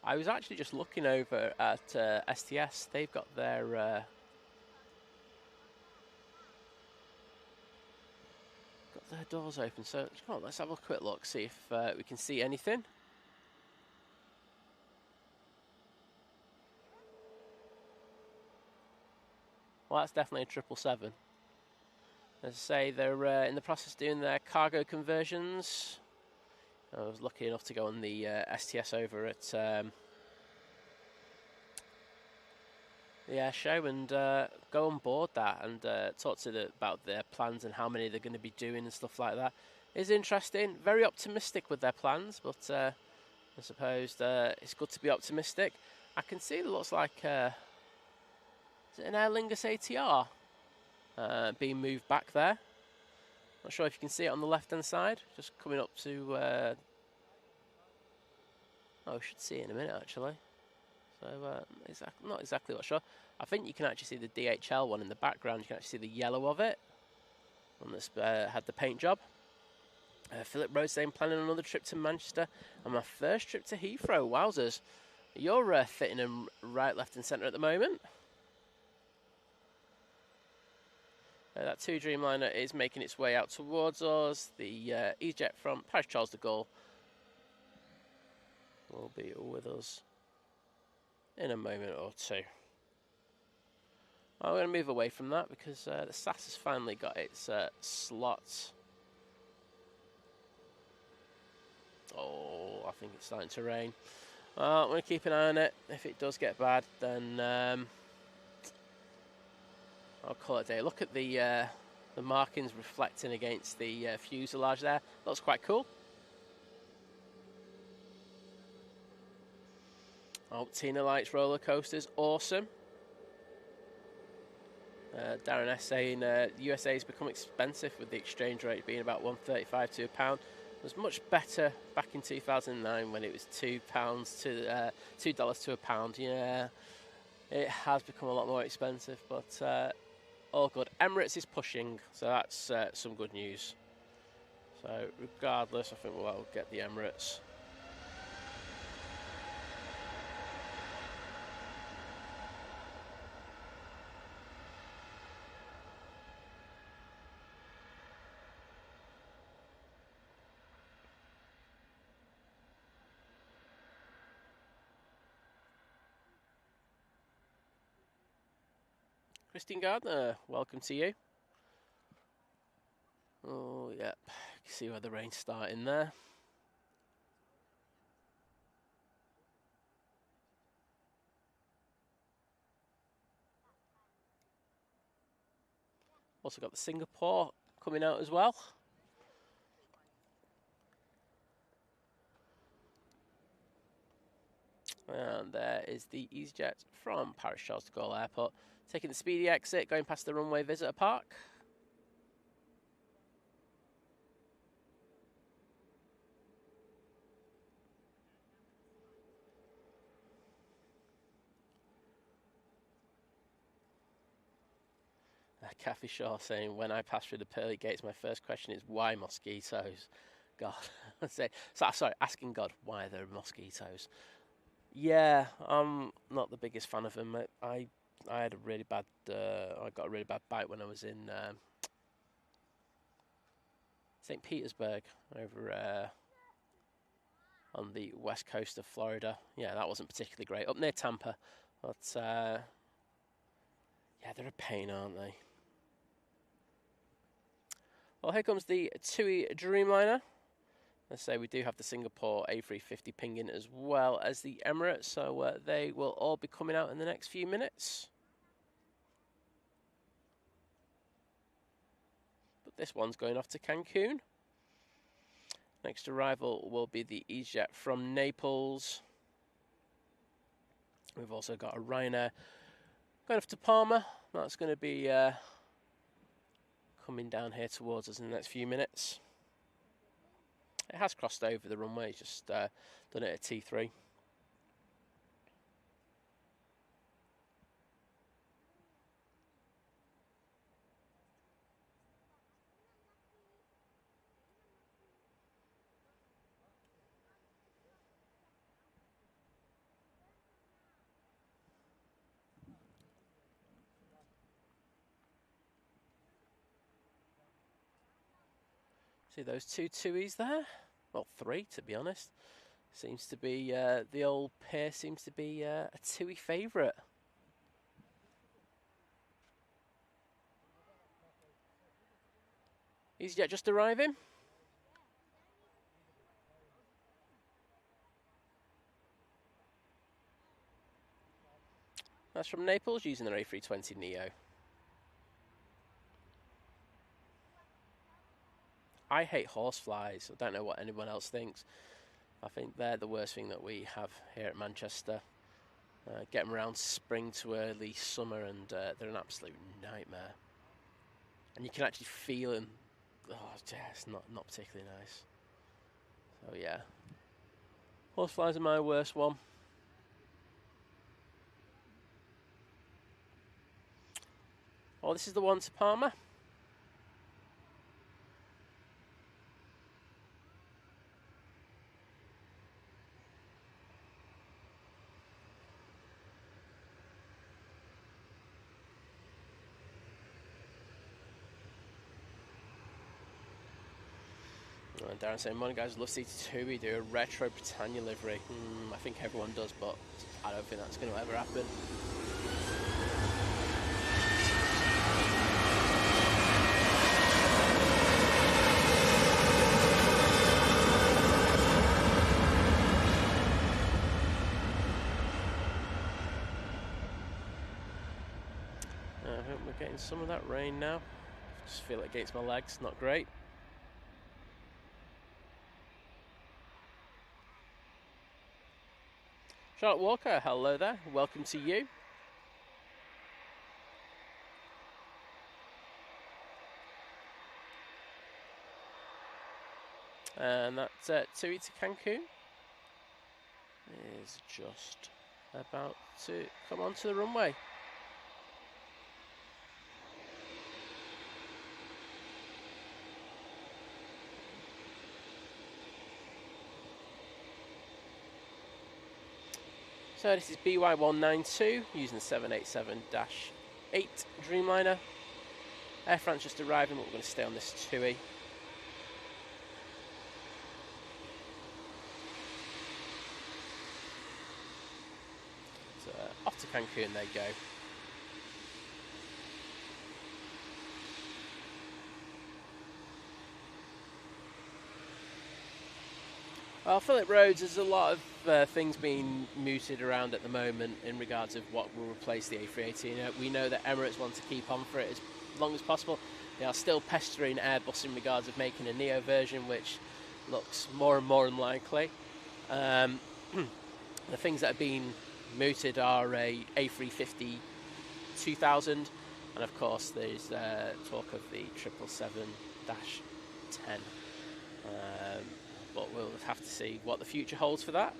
I was actually just looking over at STS. They've got their doors open. So come on, let's have a quick look, see if we can see anything. Well, that's definitely a 777. As I say, they're in the process of doing their cargo conversions. I was lucky enough to go on the STS over at the air show and go on board that and talk to about their plans and how many they're going to be doing and stuff like that. It's interesting, very optimistic with their plans, but I suppose it's good to be optimistic. I can see it looks like is it an Aer Lingus ATR? Being moved back there. Not sure if you can see it on the left hand side. Just coming up to we should see it in a minute actually. So not exactly what sure. I think you can actually see the DHL one in the background. You can actually see the yellow of it. One that's had the paint job. Philip Rose saying planning another trip to Manchester and my first trip to Heathrow. Wowzers. You're fitting them right, left and centre at the moment. That 2 Dreamliner is making its way out towards us. The EasyJet from Paris Charles de Gaulle will be with us in a moment or two. I'm going to move away from that because the SAS has finally got its slots. Oh, I think it's starting to rain. I'm going to keep an eye on it. If it does get bad, then I'll call it a day. Look at the markings reflecting against the fuselage there. Looks quite cool. Oh, Tina Lights roller coasters, awesome. Darren S saying USA's become expensive with the exchange rate being about 135 to a pound. was much better back in 2009 when it was £2 to $2 to a pound. Yeah, it has become a lot more expensive, but all good. Emirates is pushing, so that's some good news. So regardless, I think we'll get the Emirates. Christine Gardner, welcome to you. Oh, yep. You can see where the rain's starting there. Also got the Singapore coming out as well. And there is the EasyJet from Paris Charles de Gaulle Airport, taking the speedy exit, going past the runway visitor park. Kathy Shaw saying, when I pass through the pearly gates, my first question is, why mosquitoes? God. Sorry, asking God, why are there mosquitoes? Yeah, I'm not the biggest fan of them. I had a really bad, I got a really bad bite when I was in St. Petersburg, over on the west coast of Florida. Yeah, that wasn't particularly great. Up near Tampa. But, yeah, they're a pain, aren't they? Well, here comes the TUI Dreamliner. Let's say we do have the Singapore A350 pinging as well as the Emirates, so they will all be coming out in the next few minutes. But this one's going off to Cancun. Next arrival will be the EasyJet from Naples. We've also got a Ryanair going off to Palma. That's going to be coming down here towards us in the next few minutes. It has crossed over the runway, just done it at T3. See those two TUIs there? Well, three, to be honest. Seems to be, the old pair seems to be a TUI favourite. EasyJet just arriving. That's from Naples, using their A320neo. I hate horseflies. I don't know what anyone else thinks. I think they're the worst thing that we have here at Manchester. Get them around spring to early summer, and they're an absolute nightmare. And you can actually feel them. Oh, yeah, it's not particularly nice. So yeah, horseflies are my worst one. Oh, this is the one to Palma. Darren saying, morning guys, love to see TUI do a retro Britannia livery. I think everyone does, but I don't think that's going to ever happen. I hope we're getting some of that rain now. Just feel it against my legs, not great. Charlotte Walker, hello there, welcome to you. And that TUI to Cancun is just about to come onto the runway. So this is BY192 using the 787-8 Dreamliner. Air France just arriving, but we're going to stay on this TUI. So off to Cancun they go. Well, Philip Rhodes, there's a lot of things being mooted around at the moment in regards of what will replace the A380. We know that Emirates want to keep on for it as long as possible. They are still pestering Airbus in regards of making a Neo version, which looks more and more unlikely. The things that are being mooted are a A350-2000, and of course there's talk of the 777-10. But we'll have to see what the future holds for that.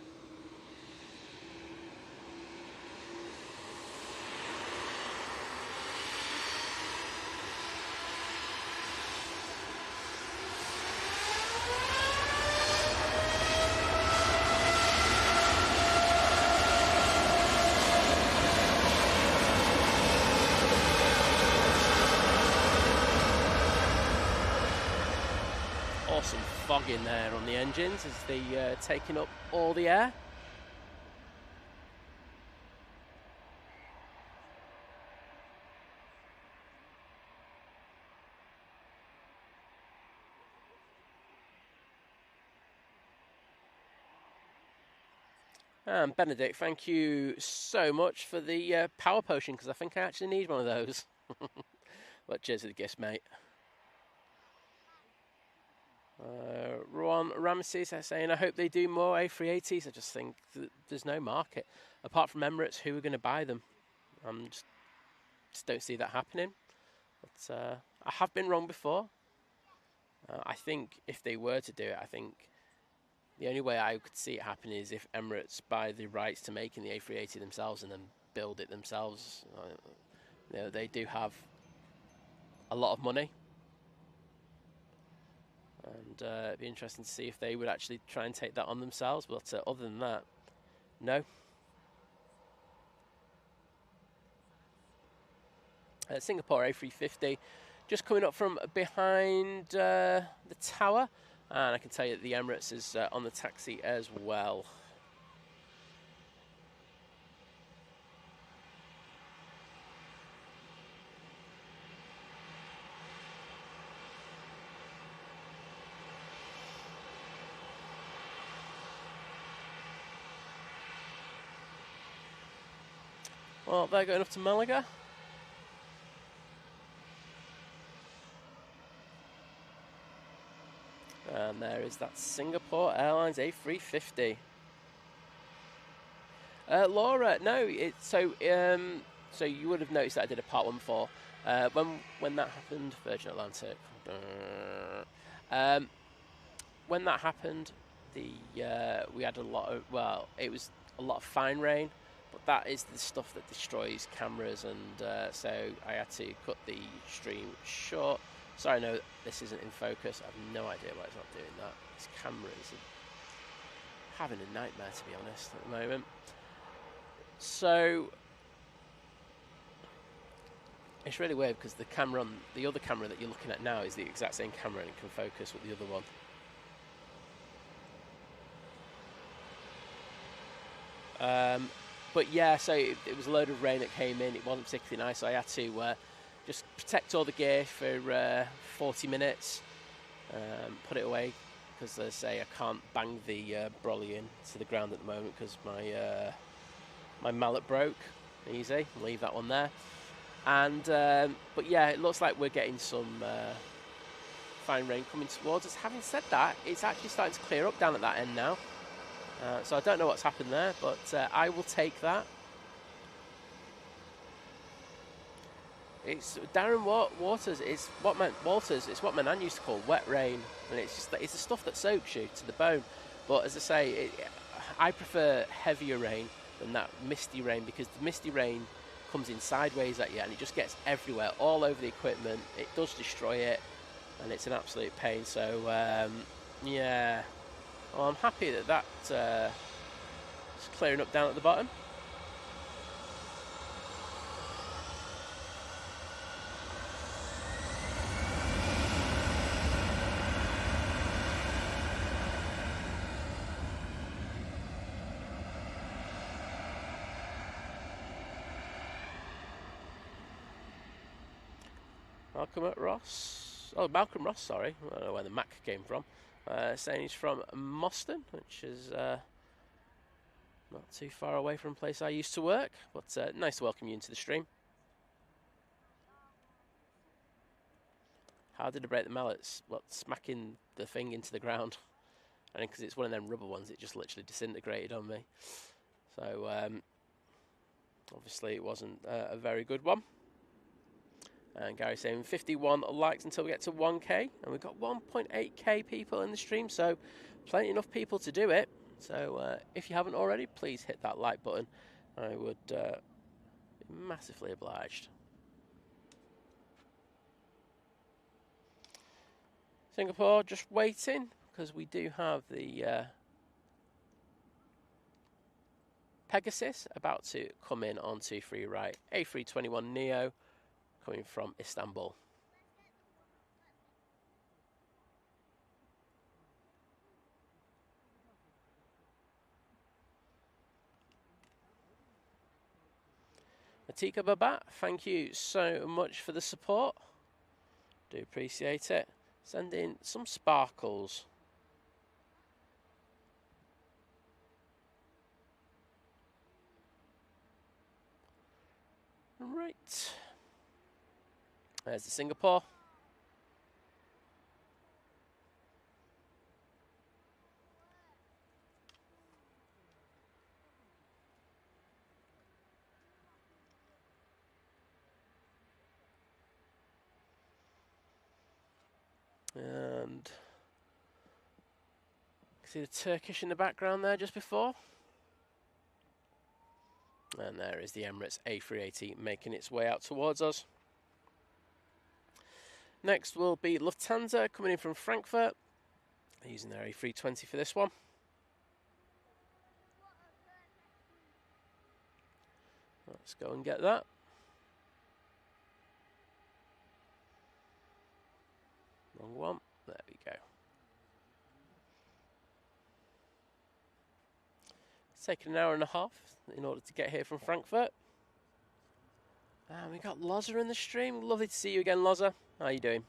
Awesome fog in there on the engines as they taking up all the air. And Benedict, thank you so much for the power potion, because I think I actually need one of those. But cheers to the gifts, mate. Ron Ramses is saying, I hope they do more A380s. I just think that there's no market. Apart from Emirates, who are going to buy them? Just don't see that happening. But I have been wrong before. I think if they were to do it, I think the only way I could see it happen is if Emirates buy the rights to making the A380 themselves and then build it themselves. You know, they do have a lot of money. And it'd be interesting to see if they would actually try and take that on themselves. But other than that, no. Singapore A350 just coming up from behind the tower. And I can tell you that the Emirates is on the taxi as well. Well, they're going up to Malaga. And there is that Singapore Airlines A350. Laura, no, so you would have noticed that I did a part 1 before. When that happened, Virgin Atlantic. When that happened, we had a lot of, well, it was a lot of fine rain. But that is the stuff that destroys cameras, and so I had to cut the stream short. Sorry, no, this isn't in focus. I have no idea why it's not doing that. This camera is having a nightmare, to be honest, at the moment. So it's really weird because the camera on the other camera that you're looking at now is the exact same camera and it can focus with the other one. But yeah, so it was a load of rain that came in. It wasn't particularly nice, so I had to just protect all the gear for 40 minutes, put it away, because as I say, I can't bang the brolly in to the ground at the moment because my mallet broke. Easy, leave that one there. And but yeah, it looks like we're getting some fine rain coming towards us. Having said that, it's actually starting to clear up down at that end now. So I don't know what's happened there, but I will take that. It's Darren Waters. It's what my nan used to call wet rain, and it's just it's the stuff that soaks you to the bone. But as I say, I prefer heavier rain than that misty rain, because the misty rain comes in sideways at you and it just gets everywhere, all over the equipment. It does destroy it, and it's an absolute pain. So yeah, well, I'm happy that is clearing up down at the bottom. Malcolm Ross, sorry, I don't know where the Mac came from, saying he's from Moston, which is not too far away from the place I used to work, but nice to welcome you into the stream. How did I break the mallets? Well, smacking the thing into the ground, and because it's one of them rubber ones, it just literally disintegrated on me. So obviously it wasn't a very good one. And Gary saying 51 likes until we get to 1k, and we've got 1.8k people in the stream, so plenty enough people to do it. So if you haven't already, please hit that like button. I would be massively obliged. Singapore just waiting, because we do have the Pegasus about to come in onto free right. A321 Neo coming from Istanbul. Atika Baba, thank you so much for the support. Do appreciate it. Send in some sparkles. Right. There's the Singapore. And see the Turkish in the background there just before. And there is the Emirates A380 making its way out towards us. Next will be Lufthansa coming in from Frankfurt. They're using their A320 for this one. Let's go and get that. Wrong one. There we go. It's taken an hour and a half in order to get here from Frankfurt. And we got Loza in the stream. Lovely to see you again, Loza. How are you doing?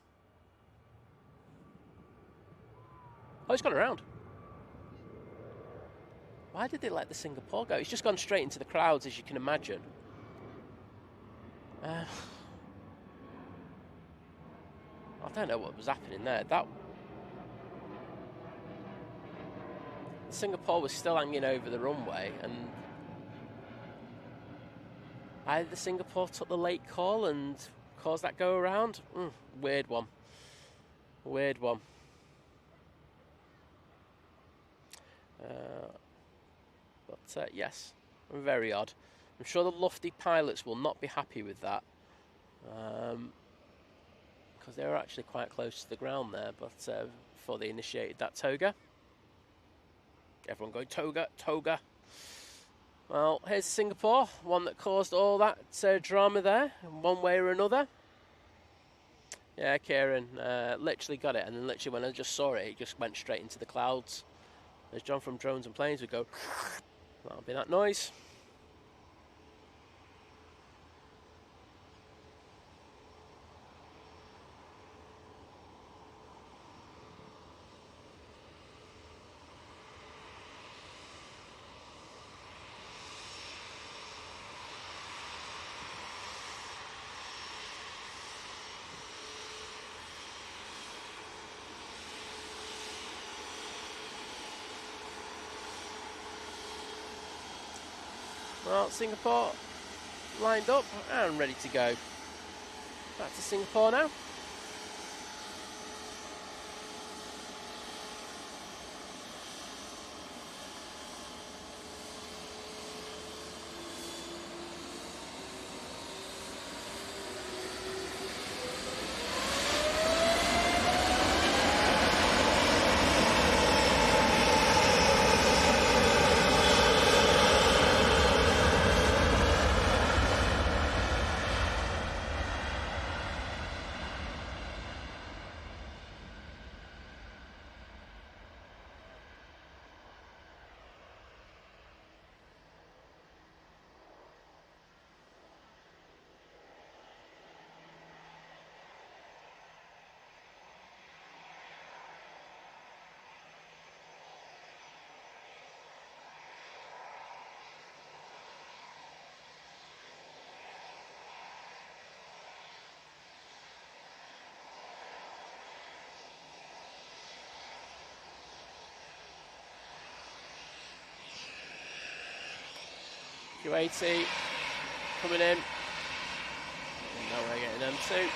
Oh, it's gone around. Why did they let the Singapore go? It's just gone straight into the clouds, as you can imagine. I don't know what was happening there. Singapore was still hanging over the runway, and either the Singapore took the late call and caused that go around. Weird one. Weird one. But yes, very odd. I'm sure the Lufty pilots will not be happy with that, because they were actually quite close to the ground there, but before they initiated that toga. Everyone going toga, toga. Well, here's Singapore, one that caused all that drama there, in one way or another. Yeah, Kieran, literally got it, and then literally when I just saw it, it just went straight into the clouds. As John from Drones and Planes would go, that'll be that noise. Well, Singapore lined up and ready to go. Back to Singapore now. Q80 coming in. And now we're getting M2.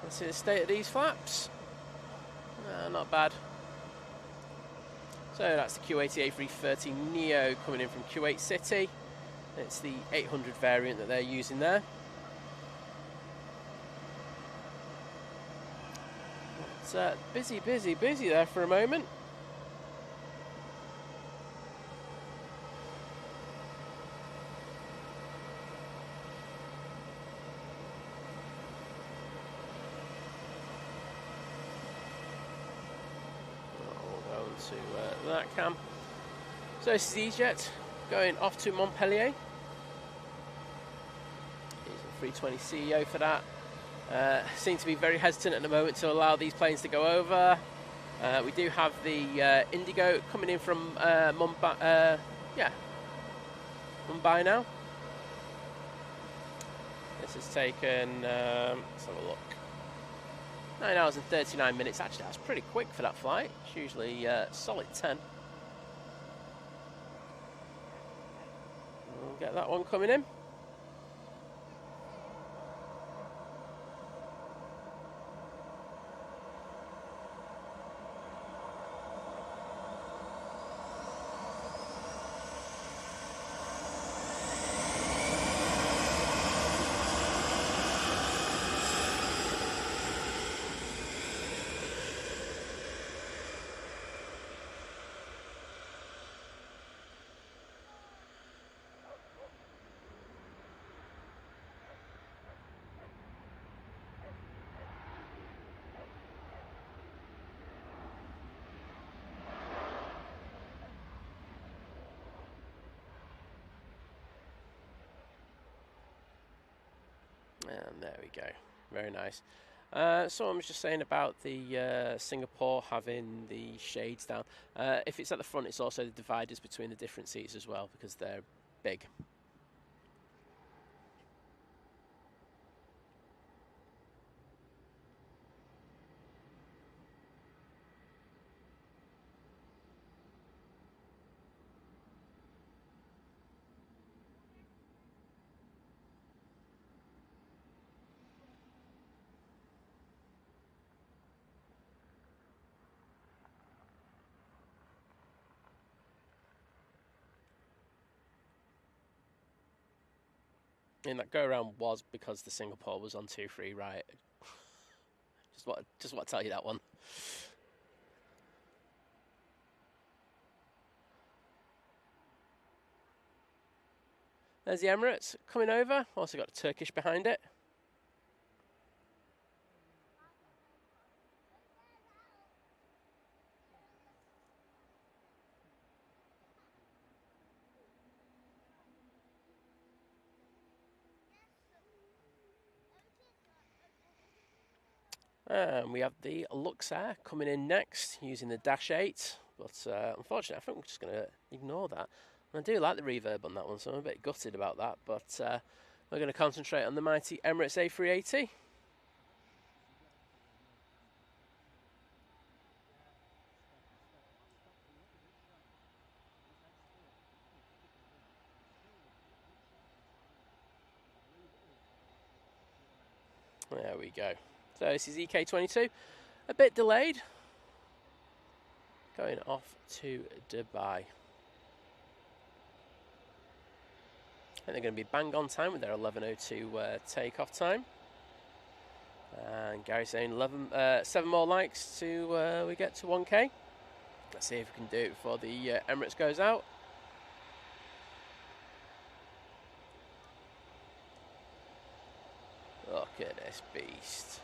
Let's see the state of these flaps. Not bad. So that's the Q80 A330 Neo coming in from Kuwait City. It's the 800 variant that they're using there. It's busy there for a moment. To that cam. So this is EasyJet going off to Montpellier. He's the 320 CEO for that. Seem to be very hesitant at the moment to allow these planes to go over. We do have the Indigo coming in from Mumbai now. This has taken, let's have a look. 9 hours and 39 minutes. Actually, that's pretty quick for that flight. It's usually solid 10. We'll get that one coming in. And there we go. Very nice. So I was just saying about the Singapore having the shades down. If it's at the front, it's also the dividers between the different seats as well, because they're big. And that go around was because the Singapore was on 2-3 right. just want to tell you that one. There's the Emirates coming over. Also got a Turkish behind it. And we have the Luxair coming in next using the Dash 8. But unfortunately, I think we're just going to ignore that. And I do like the reverb on that one, so I'm a bit gutted about that. But We're going to concentrate on the mighty Emirates A380. There we go. So this is EK22, a bit delayed, going off to Dubai. And they're going to be bang on time with their 11:02 takeoff time. And Gary's saying 7 more likes to we get to 1K. Let's see if we can do it before the Emirates goes out. Look at this beast.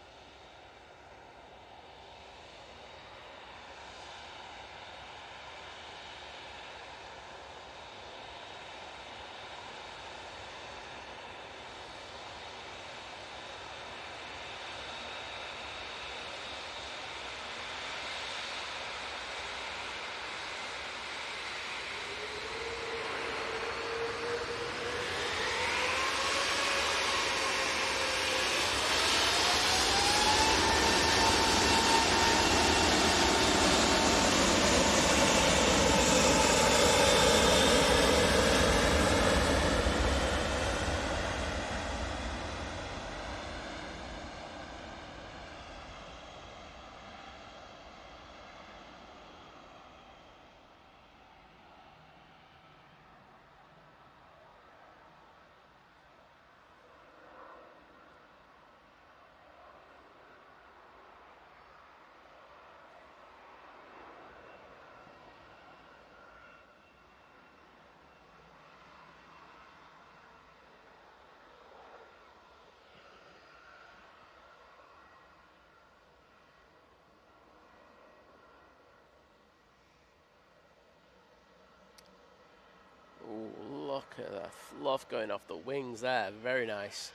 Ooh, look at that fluff going off the wings there. Very nice.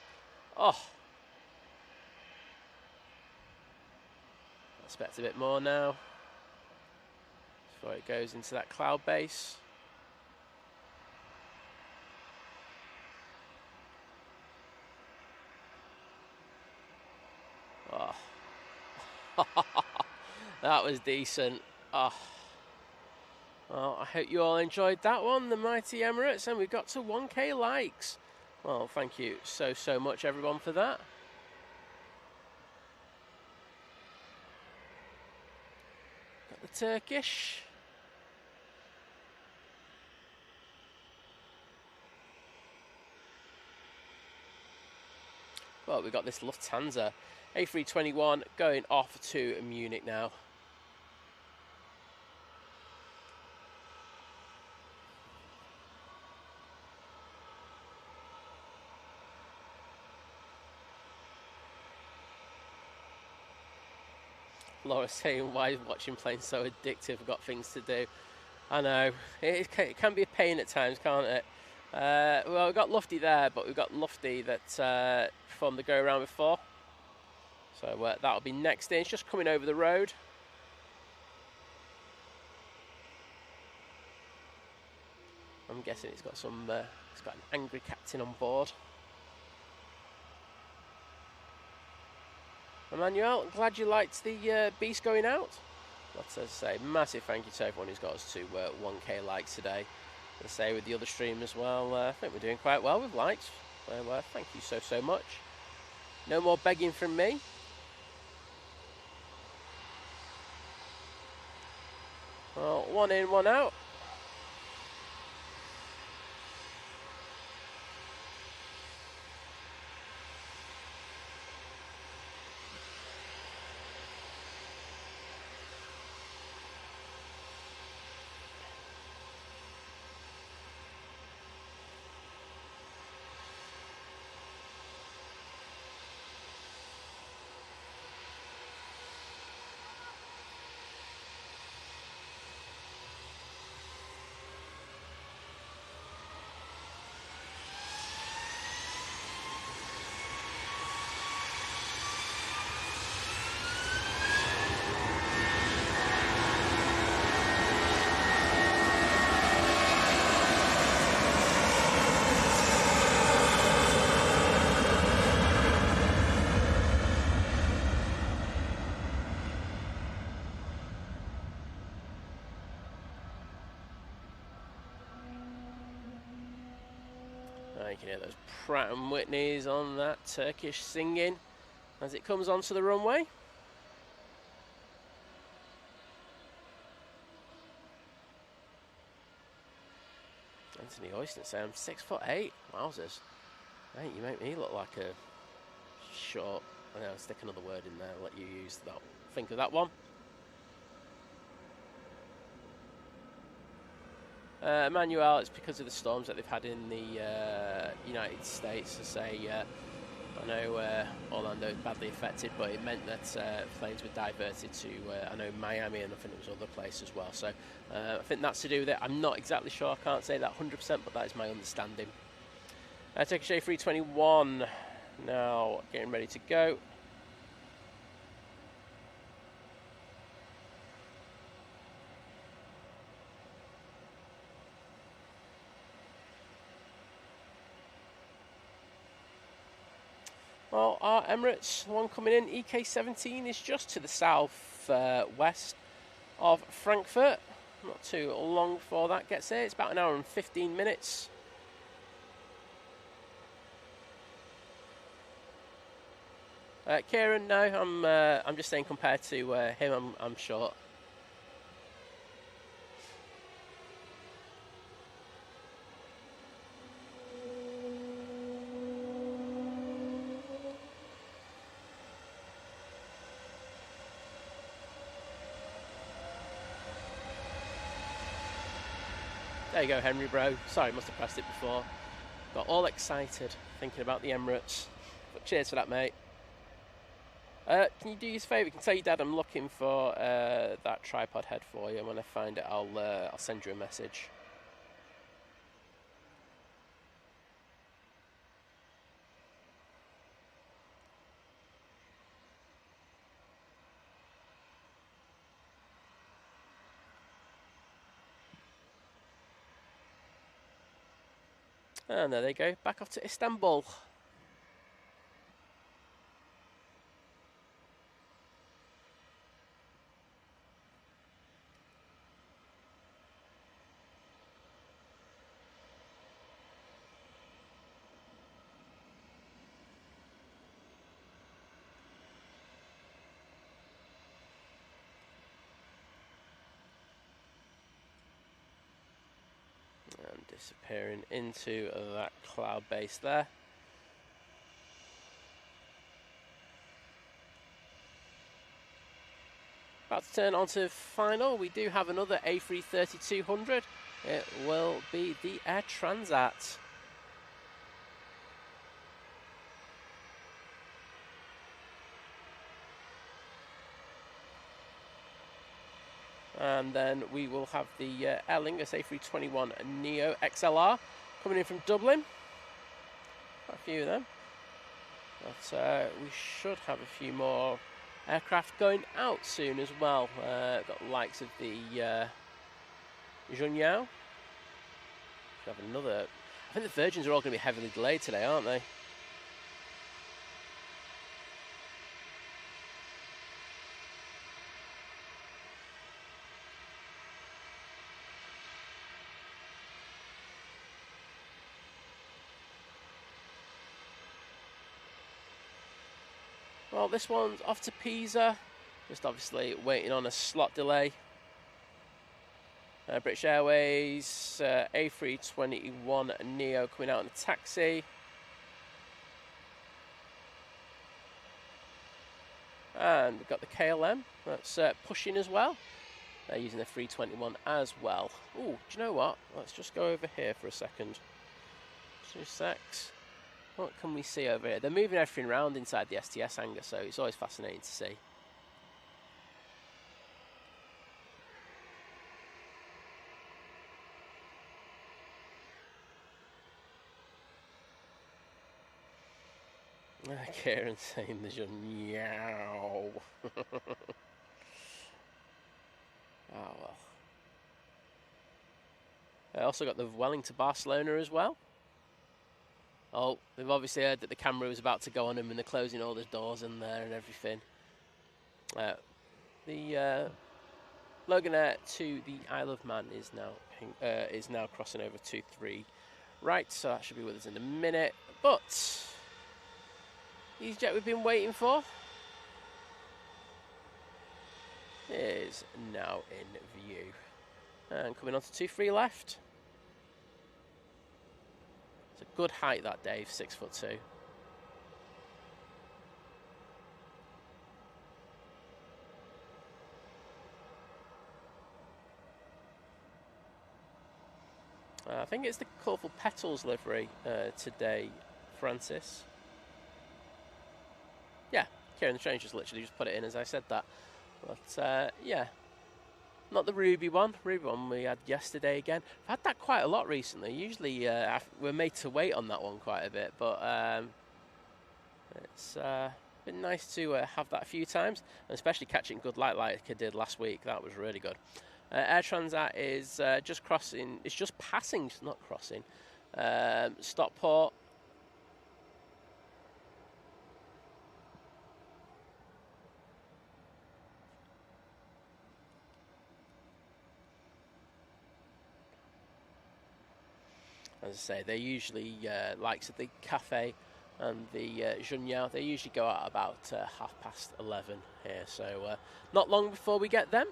Oh. Expect a bit more now before it goes into that cloud base. Oh. That was decent. Oh. Well, I hope you all enjoyed that one, the mighty Emirates, and we got to 1K likes. Well, thank you so much, everyone, for that. Got the Turkish. Well, we got this Lufthansa A321 going off to Munich now. Laura's saying, why is watching planes so addictive? I've got things to do. I know. It can be a pain at times, can't it? Well, we've got Lufty there, but we've got Lufty that performed the go-around before. So that'll be next in. It's just coming over the road. I'm guessing it's got it's got an angry captain on board. Emmanuel, glad you liked the beast going out. Let's say massive thank you to everyone who's got us to 1K likes today. Let's say with the other stream as well, I think we're doing quite well with likes. So thank you so much. No more begging from me. Well, 1 in, 1 out. can hear those Pratt and Whitneys on that Turkish singing as it comes onto the runway. Anthony Oyston saying I'm 6'8". Wowzers. Mate, you make me look like a short. I know, stick another word in there, let you use that. Think of that one. Emmanuel, it's because of the storms that they've had in the United States. I say, I know Orlando is badly affected, but it meant that planes were diverted to, I know, Miami, and I think there was other places as well. So I think that's to do with it. I'm not exactly sure. I can't say that 100%, but that is my understanding. Turkish A321 now getting ready to go. Well, our Emirates, the one coming in, EK17, is just to the south west of Frankfurt. Not too long before that gets here. It's about an hour and 15 minutes. Kieran, no, I'm just saying compared to him, I'm short. There you go, Henry, bro. Sorry, must have pressed it before. Got all excited thinking about the Emirates. But cheers for that, mate. Can you do us a favour? You can tell your dad I'm looking for that tripod head for you. And when I find it, I'll send you a message. And there they go, back off to Istanbul. And disappearing into that cloud base there. About to turn on to final. We do have another A330-200. It will be the Air Transat. And then we will have the Aer Lingus A321 Neo XLR coming in from Dublin. Quite a few of them. But we should have a few more aircraft going out soon as well. Got the likes of the Junyao. Should have another. I think the Virgins are all going to be heavily delayed today, aren't they? Well, this one's off to Pisa, just obviously waiting on a slot delay. British Airways, A321 Neo coming out in a taxi. And we've got the KLM, that's pushing as well. They're using the 321 as well. Oh, do you know what? Let's just go over here for a second. 2 secs. What can we see over here? They're moving everything around inside the STS hangar, so it's always fascinating to see. Kieran saying there's your meow. Oh well. I also got the Welling to Barcelona as well. Oh, they've obviously heard that the camera was about to go on them and they're closing all the doors in there and everything. The Loganair to the Isle of Man is now crossing over 23 Right, so that should be with us in a minute. But EasyJet we've been waiting for is now in view. And coming on to 2-3 left. It's a good height that, Dave, 6'2". I think it's the colourful petals livery today, Francis. Yeah, Kieran the Train just literally just put it in as I said that. But yeah, not the ruby one. Ruby one we had yesterday again. I've had that quite a lot recently. Usually we're made to wait on that one quite a bit, but it's been nice to have that a few times, and especially catching good light like I did last week. That was really good. Air Transat is just crossing, it's just passing, not crossing, Stockport. As I say, they usually, likes of the Cafe and the Junyao, they usually go out about 11:30 here, so not long before we get them.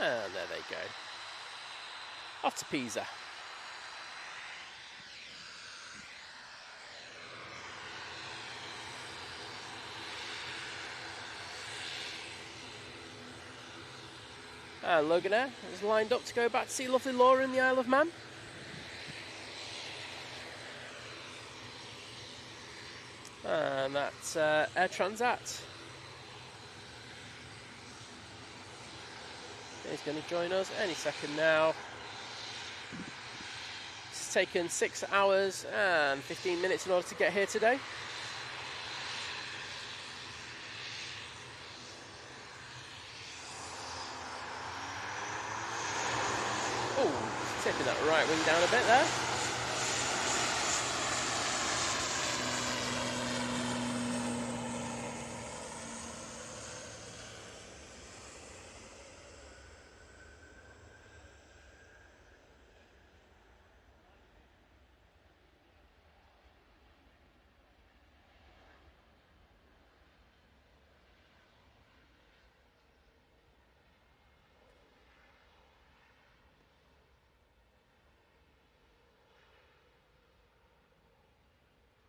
And there they go. Off to Pisa. And Loganair is lined up to go back to see lovely Laura in the Isle of Man. And that's Air Transat. He's going to join us any second now. It's taken 6 hours and 15 minutes in order to get here today. Oh, tipping that right wing down a bit there.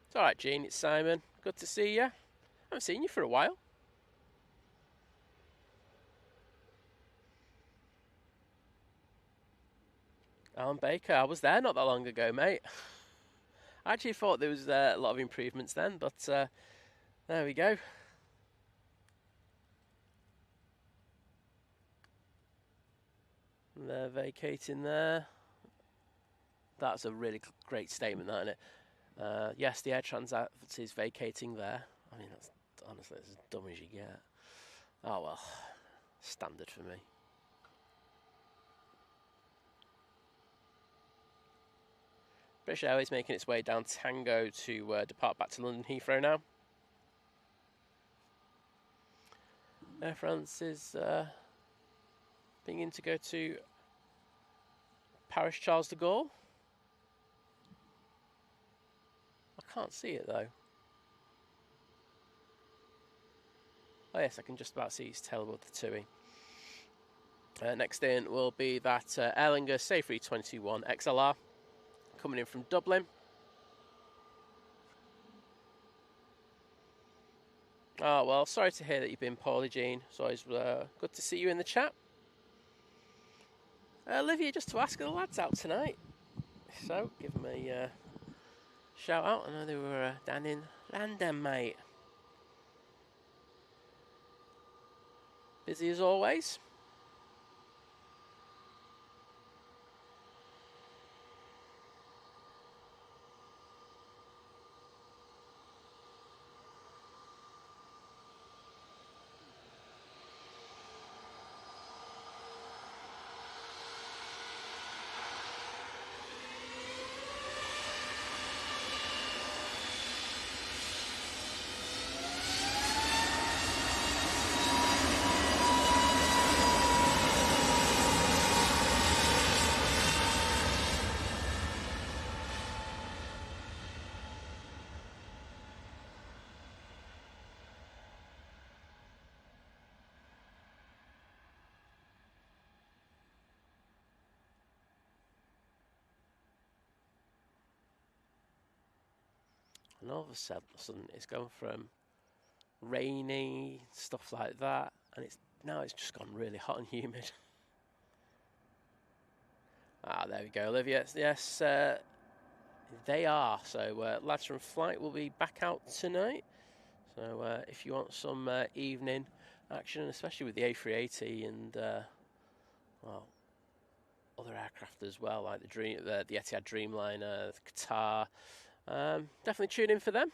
It's alright, Gene, it's Simon. Good to see you. I haven't seen you for a while. Alan Baker, I was there not that long ago, mate. I actually thought there was a lot of improvements then, but there we go. They're vacating there. That's a really great statement, that, isn't it? Yes, the Air Transat is vacating there. I mean, that's honestly as dumb as you get. Oh well, standard for me. British Airways making its way down Tango to depart back to London Heathrow now. Air France is beginning to go to Paris Charles de Gaulle. I can't see it though. Oh yes, I can just about see his tail above the TUI. Next in will be that Airliner A380 XLR coming in from Dublin. Oh well, sorry to hear that you've been poorly, Gene. It's always good to see you in the chat. Olivia, just to ask, are the lads out tonight? So, give them a shout out. I know they were down in London, mate. Busy as always. And all of a sudden it's gone from rainy, stuff like that, and now it's just gone really hot and humid. There we go, Olivia. Yes, they are. So lads from flight will be back out tonight. So if you want some evening action, especially with the A380 and well, other aircraft as well, like the Etihad Dreamliner, the Qatar, definitely tune in for them.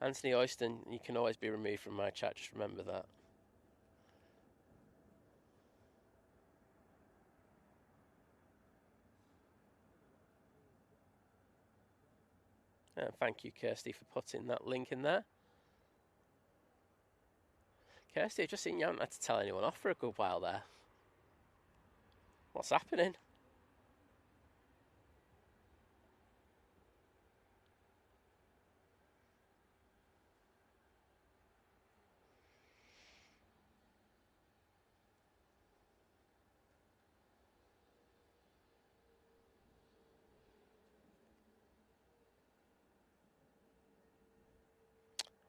Anthony Oyston, you can always be removed from my chat, just remember that. Thank you, Kirsty, for putting that link in there. Kirsty, I've just seen you haven't had to tell anyone off for a good while there. What's happening?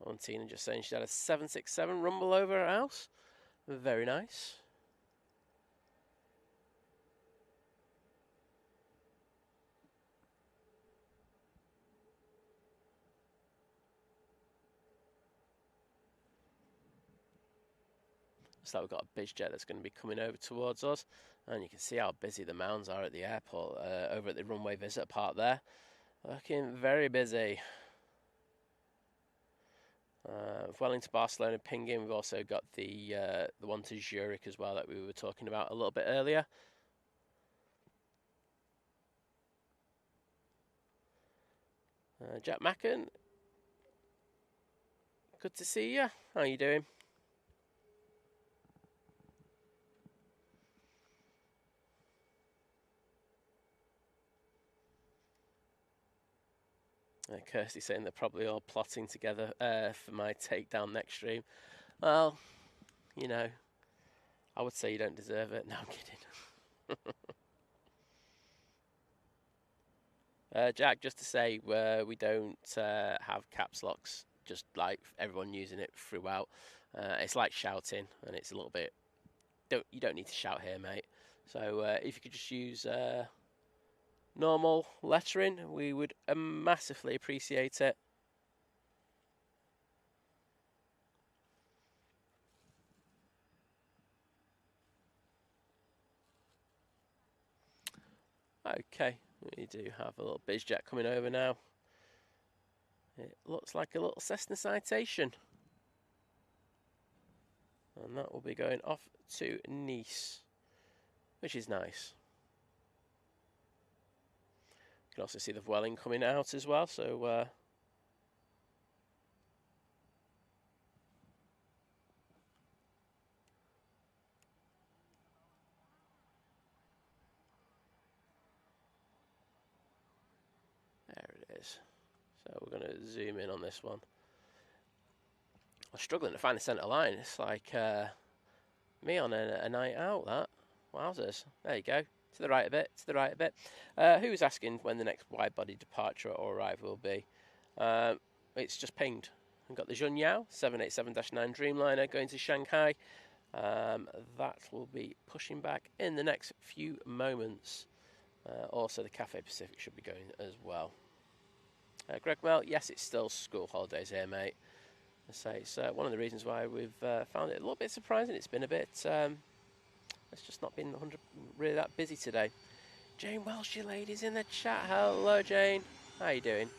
On Tina just saying she had a 767 rumble over her house. Very nice. Looks like we've got a BizJet that's going to be coming over towards us, and you can see how busy the mounds are at the airport, over at the runway visitor park there. Looking very busy. Wellington, Barcelona, pinging. We've also got the one to Zurich as well that we were talking about a little bit earlier. Jack Macken, good to see you. How are you doing? Kirsty saying they're probably all plotting together for my takedown next stream. Well, you know, I would say you don't deserve it. No, I'm kidding. Jack, just to say, we don't have caps locks, just like everyone using it throughout. It's like shouting, and it's a little bit... You don't need to shout here, mate. So if you could just use normal lettering, we would massively appreciate it. Okay, we do have a little BizJet coming over now. It looks like a little Cessna Citation. And that will be going off to Nice, which is nice. You can also see the Vueling coming out as well, so there it is. So we're going to zoom in on this one. I'm struggling to find the centre line. It's like me on a night out, that. Wowzers. There you go. To the right a bit, to the right a bit. Who's asking when the next wide-body departure or arrival will be? It's just pinged. We've got the Junyao 787-9 Dreamliner going to Shanghai. That will be pushing back in the next few moments. Also, the Cathay Pacific should be going as well. Greg Mel, yes, it's still school holidays here, mate. I say it's one of the reasons why we've found it a little bit surprising. It's been a bit, it's just not been really that busy today. Jane Welsh, you ladies in the chat. Hello, Jane. How you doing?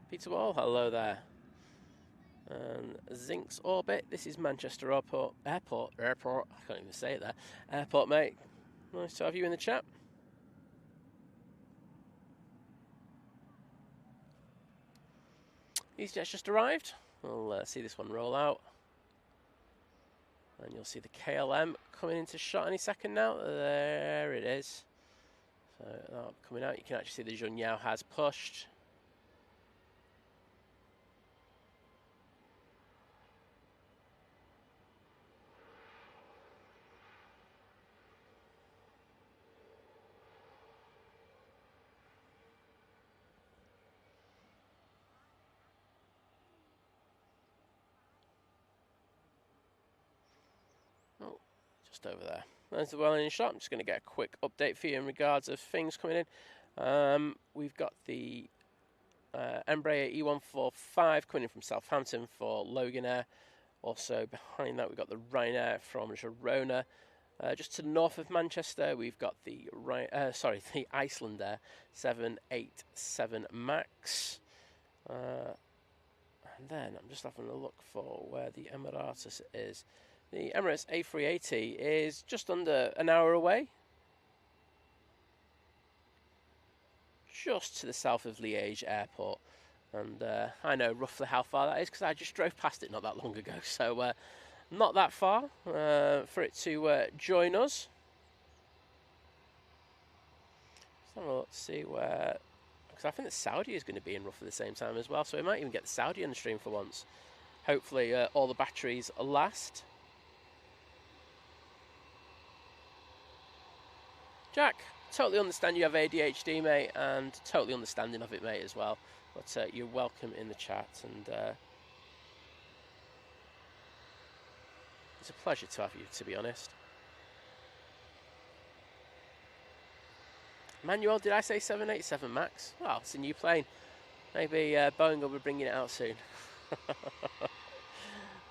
Peter Wall, hello there. And Zinks Orbit, this is Manchester Airport. I can't even say it there. Airport, mate. Nice to have you in the chat. EasyJet's just arrived. We'll see this one roll out. And you'll see the KLM coming into shot any second now. There it is. So coming out, you can actually see the Junyao has pushed. Just over there. There's the well-in shot. I'm just going to get a quick update for you in regards of things coming in. We've got the Embraer E145 coming in from Southampton for Loganair. Also behind that we've got the Ryanair from Girona. Just to the north of Manchester we've got the the Icelander 787 Max. And then I'm just having a look for where the Emirates is. The Emirates A380 is just under an hour away, just to the south of Liège Airport, and I know roughly how far that is because I just drove past it not that long ago, so not that far for it to join us. Let's have a look to see where, because I think that Saudi is going to be in roughly the same time as well, so we might even get the Saudi on the stream for once. Hopefully all the batteries last. Jack, totally understand you have ADHD, mate, and totally understanding of it, mate, as well. But you're welcome in the chat, and it's a pleasure to have you, to be honest. Manuel, did I say 787 Max? Well, it's a new plane. Maybe Boeing will be bringing it out soon.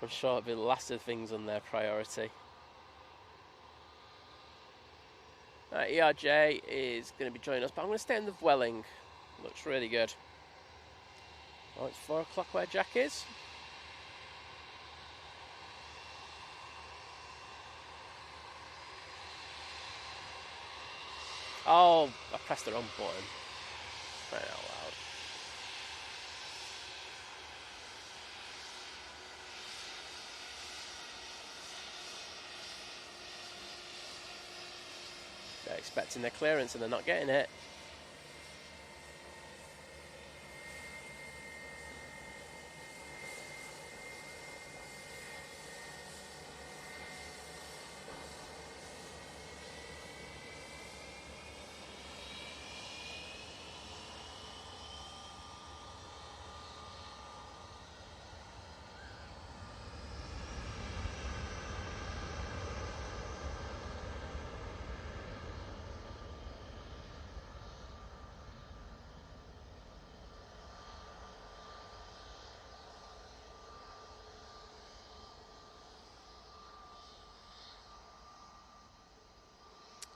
I'm sure it'll be the last of things on their priority. ERJ is going to be joining us, but I'm going to stay in the Vueling. Looks really good. Oh, it's 4 o'clock where Jack is. Oh, I pressed the wrong button. Right out loud. They're expecting their clearance and they're not getting it.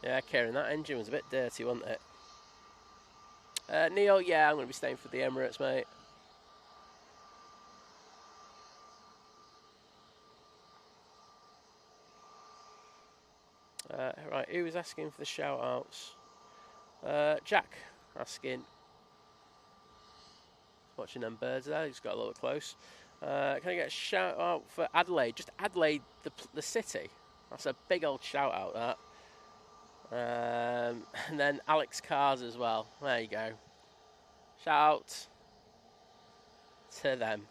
Yeah, Kieran, that engine was a bit dirty, wasn't it? Neil, yeah, I'm going to be staying for the Emirates, mate. Right, who was asking for the shout-outs? Jack asking. Watching them birds there, he's got a little close. Can I get a shout-out for Adelaide? Just Adelaide, the city. That's a big old shout-out, that. And then Alex Cars as well. There you go. Shout out to them.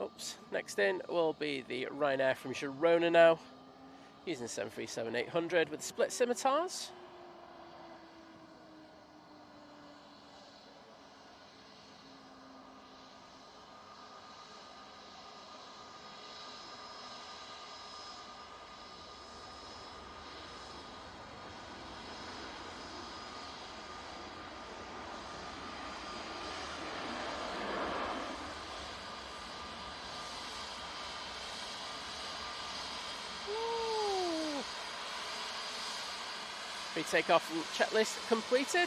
Oops. Next in will be the Ryanair from Girona now, using 737-800 with split scimitars. Pre-takeoff checklist completed.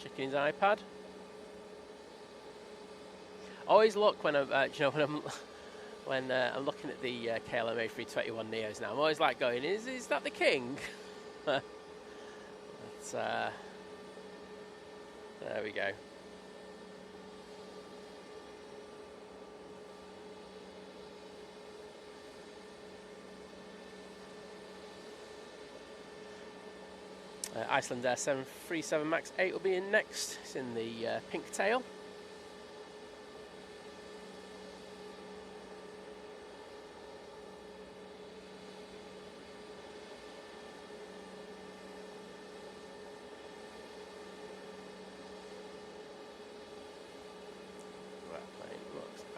Checking his iPad. Always look when I'm, when I'm looking at the KLM A321 Neos now. I'm always like going, is that the King? But, there we go. Iceland Air 737 MAX 8 will be in next. It's in the pink tail.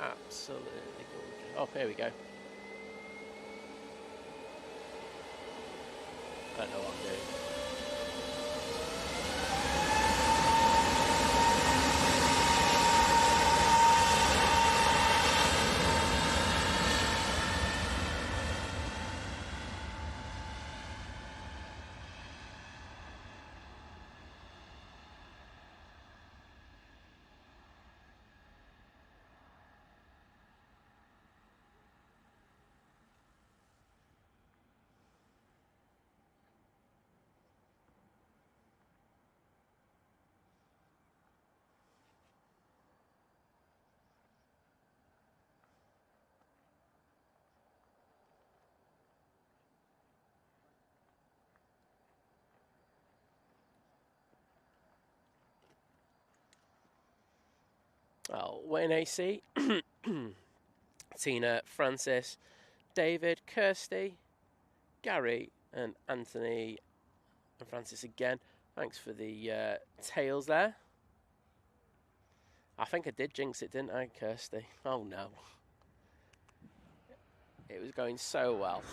Absolutely gorgeous. Oh, here we go. I don't know what I'm doing. Well, Wayne AC, Tina, Francis, David, Kirsty, Gary, and Anthony, and Francis again. Thanks for the tails there. I think I did jinx it, didn't I, Kirsty? Oh no. It was going so well.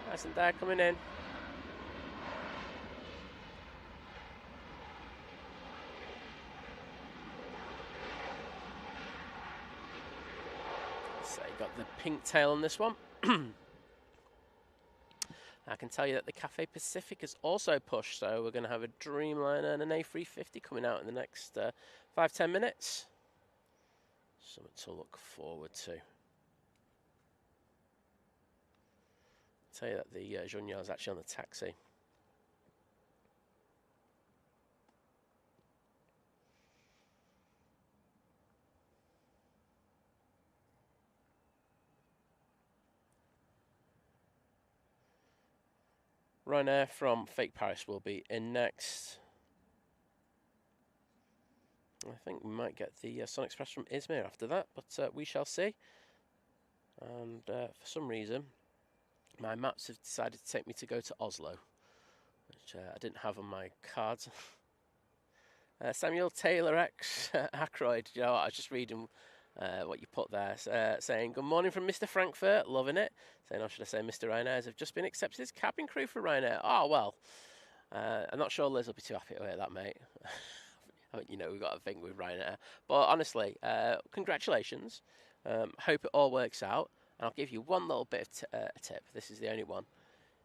Nice and there coming in. So you got the pink tail on this one. I can tell you that the Cathay Pacific has also pushed, so we're going to have a Dreamliner and an A350 coming out in the next 5-10 minutes. Something to look forward to. I'll tell you that the Junior is actually on the taxi. Ryanair from Fake Paris will be in next. I think we might get the Sun Express from Izmir after that, but we shall see. And for some reason, my maps have decided to take me to go to Oslo, which I didn't have on my cards. Samuel Taylor X Ackroyd, you know, I was just reading what you put there, saying, good morning from Mr. Frankfurt, loving it. Saying, or should I say, Mr. Ryanair have just been accepted as cabin crew for Ryanair. Oh, well, I'm not sure Liz will be too happy to hear that, mate. You know, we've got a thing with Ryanair. But honestly, congratulations. Hope it all works out. And I'll give you one little bit of a tip. This is the only one.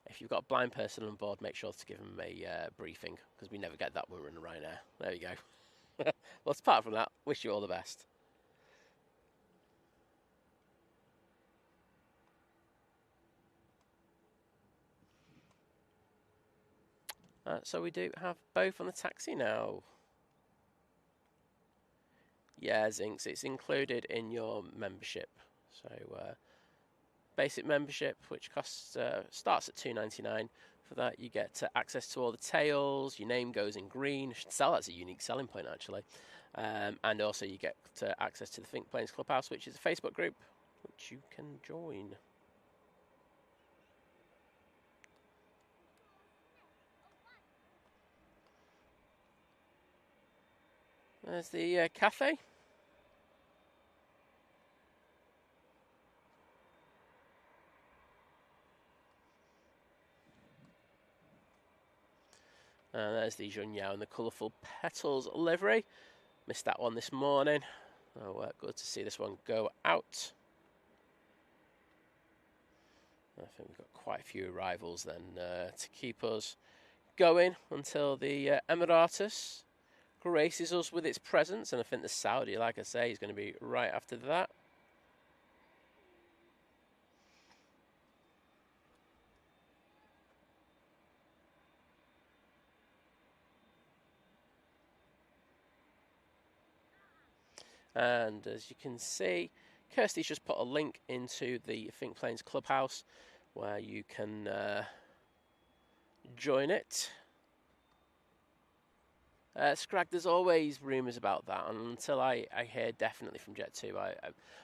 If you've got a blind person on board, make sure to give them a briefing, because we never get that when we're in a Ryanair. There you go. Well, apart from that, wish you all the best. So we do have both on the taxi now. Yeah, Zinks, it's included in your membership. So basic membership, which costs starts at $2.99. For that, you get access to all the tails. Your name goes in green. I should sell that's a unique selling point, actually. And also, you get access to the Think Planes Clubhouse, which is a Facebook group, which you can join. There's the Cathay. There's the Junyao and the colourful petals livery. Missed that one this morning. Oh, good to see this one go out. I think we've got quite a few arrivals then to keep us going until the Emirates graces us with its presence, and I think the Saudi, like I say, is going to be right after that. And as you can see, Kirsty's just put a link into the Think Planes Clubhouse where you can join it. Scrag, there's always rumours about that, and until I hear definitely from Jet2,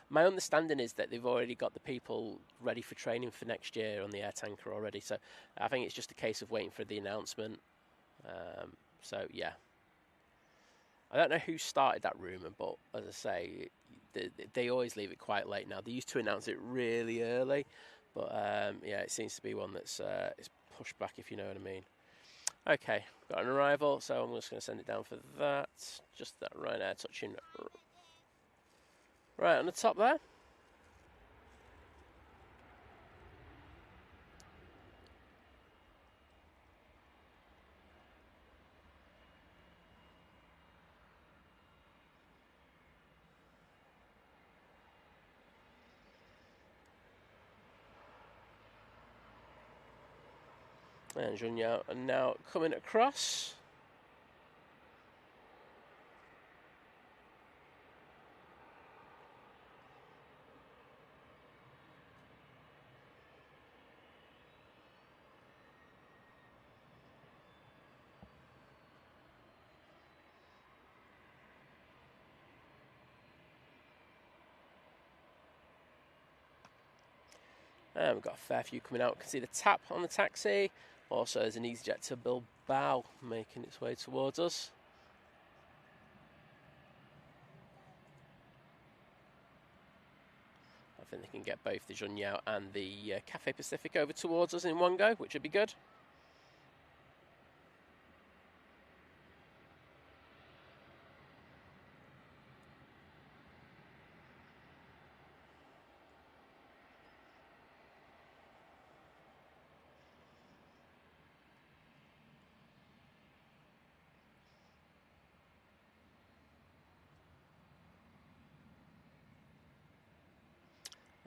my understanding is that they've already got the people ready for training for next year on the air tanker already, so I think it's just a case of waiting for the announcement. So yeah, I don't know who started that rumour, but as I say, they always leave it quite late now. They used to announce it really early, but yeah, it seems to be one that's it's pushed back, if you know what I mean. Okay, got an arrival, so I'm just going to send it down for that. Just that Ryanair touching right on the top there. And Junyao are now coming across. And we've got a fair few coming out. You can see the tap on the taxi. Also, there's an EasyJet to Bilbao making its way towards us. I think they can get both the Junyao and the Cathay Pacific over towards us in one go, which would be good.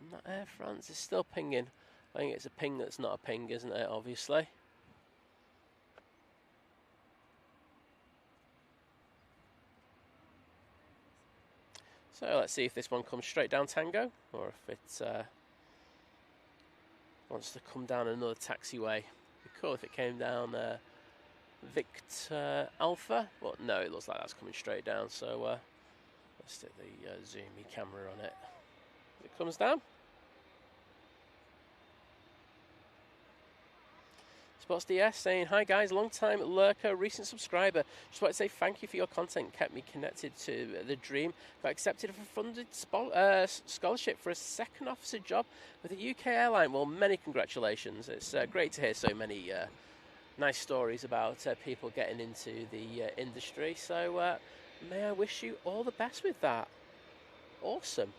And that Air France is still pinging. I think it's a ping that's not a ping, isn't it, obviously? So let's see if this one comes straight down Tango, or if it wants to come down another taxiway. It'd be cool if it came down Victor Alpha, but no, it looks like that's coming straight down, so let's stick the zoomy camera on it. It comes down. Spots DS saying, hi guys, long time lurker, recent subscriber. Just want to say thank you for your content, kept me connected to the dream. Got accepted for a funded scholarship for a second officer job with a UK airline. Well, many congratulations. It's great to hear so many nice stories about people getting into the industry. So may I wish you all the best with that. Awesome.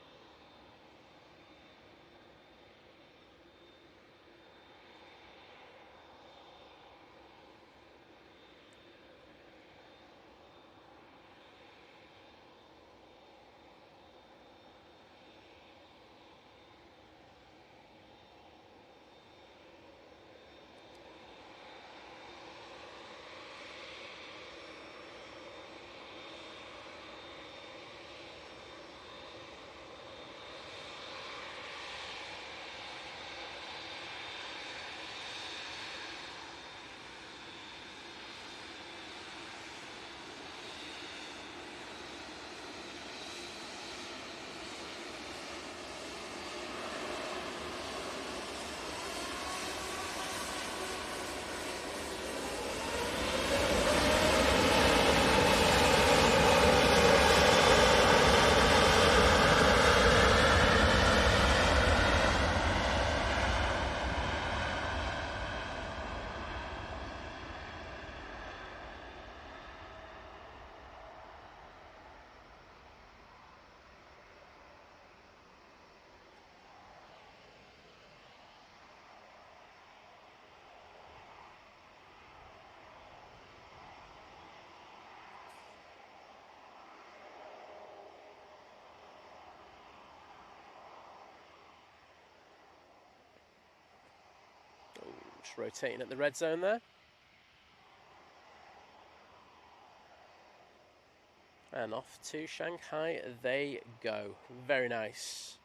Just rotating at the red zone there. And off to Shanghai they go. Very nice.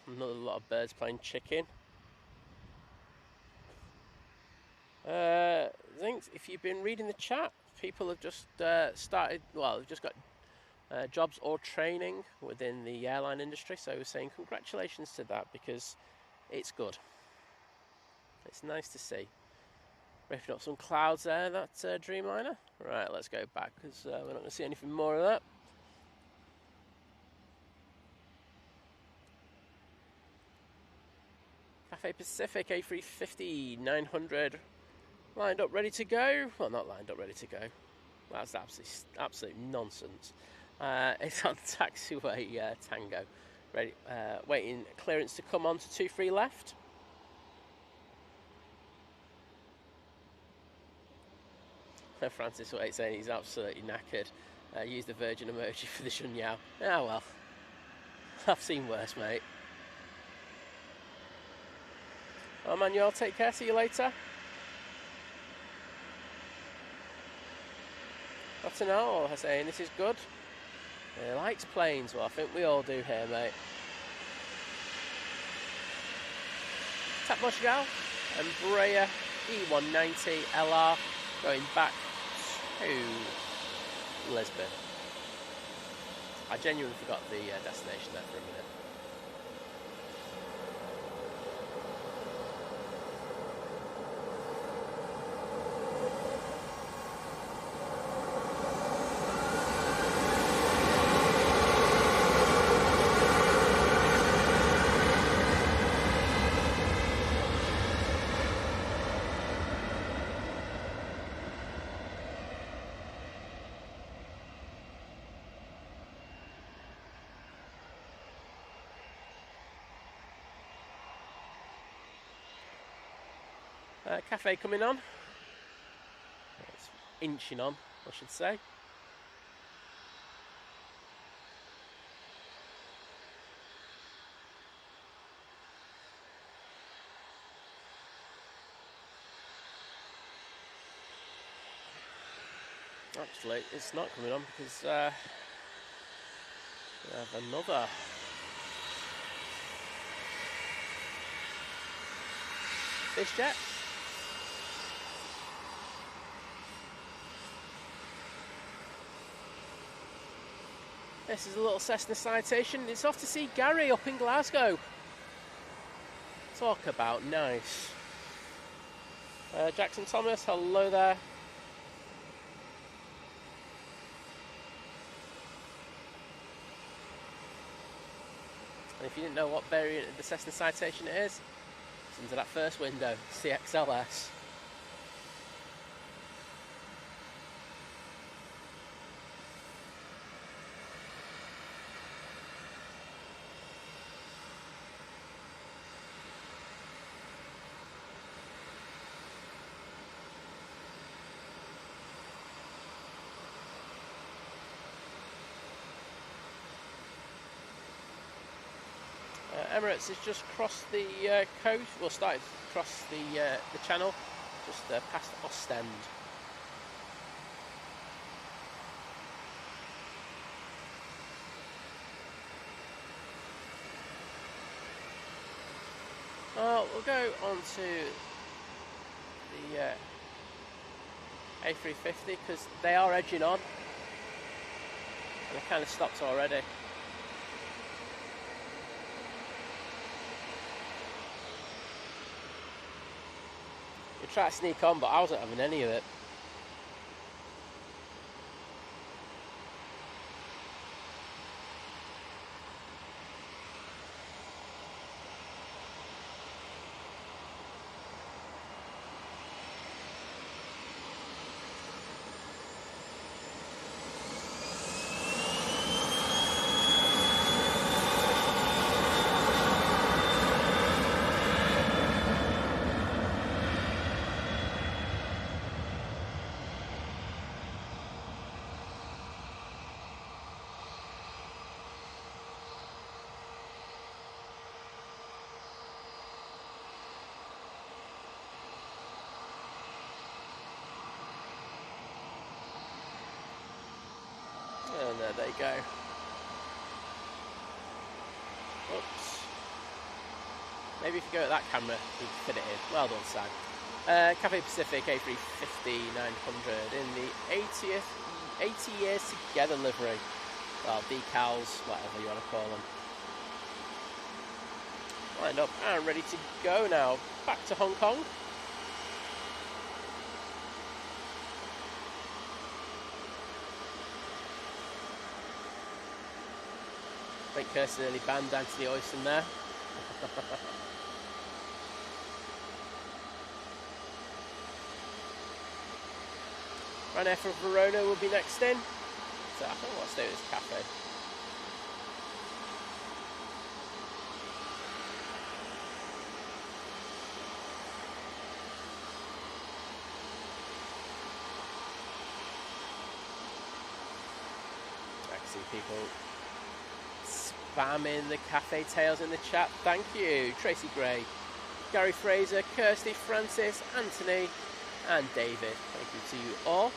Another lot of birds playing chicken. I think if you've been reading the chat, people have just started, well, they've just got jobs or training within the airline industry. So we're saying congratulations to that, because it's good. It's nice to see. Ripping up some clouds there, that Dreamliner. Right, let's go back, because we're not going to see anything more of that. Cathay Pacific A380 900 lined up, ready to go. Well, not lined up, ready to go. That's absolute nonsense. It's on taxiway Tango, ready, waiting clearance to come on to 23 left. Francis Waite saying he's absolutely knackered. Use the virgin emoji for the Shunyao. Ah well, I've seen worse, mate. Oh, Manuel, take care. See you later. Not saying this is good. He likes planes. Well, I think we all do here, mate. Tap Moshgal and Embraer E190 LR going back to Lisbon. I genuinely forgot the destination there for a minute. Cafe coming on. It's inching on, I should say. Actually, it's not coming on because we have another fish jet. This is a little Cessna citation. It's off to see Gary up in Glasgow. Talk about nice. Jackson Thomas, hello there. And if you didn't know what variant of the Cessna citation it is, it's into that first window, CXLS. Emirates has just crossed the coast, well, started to cross the channel, just past Ostend. We'll go on to the A350 because they are edging on, and I kind of stopped already. We tried to sneak on, but I wasn't having any of it. And there they go. Oops. Maybe if you go at that camera, you can fit it in. Well done, Sam. Cathay Pacific A350 900 in the 80 years together livery. Well, decals, whatever you want to call them. Lined up and ready to go now. Back to Hong Kong. I think Kirsten nearly banned Anthony Oyston there. Ryanair for Verona will be next in. So I think I'll stay with this cafe. I can see people spamming the cafe tales in the chat. Thank you. Tracy Gray, Gary Fraser, Kirsty, Francis, Anthony and David. Thank you to you all.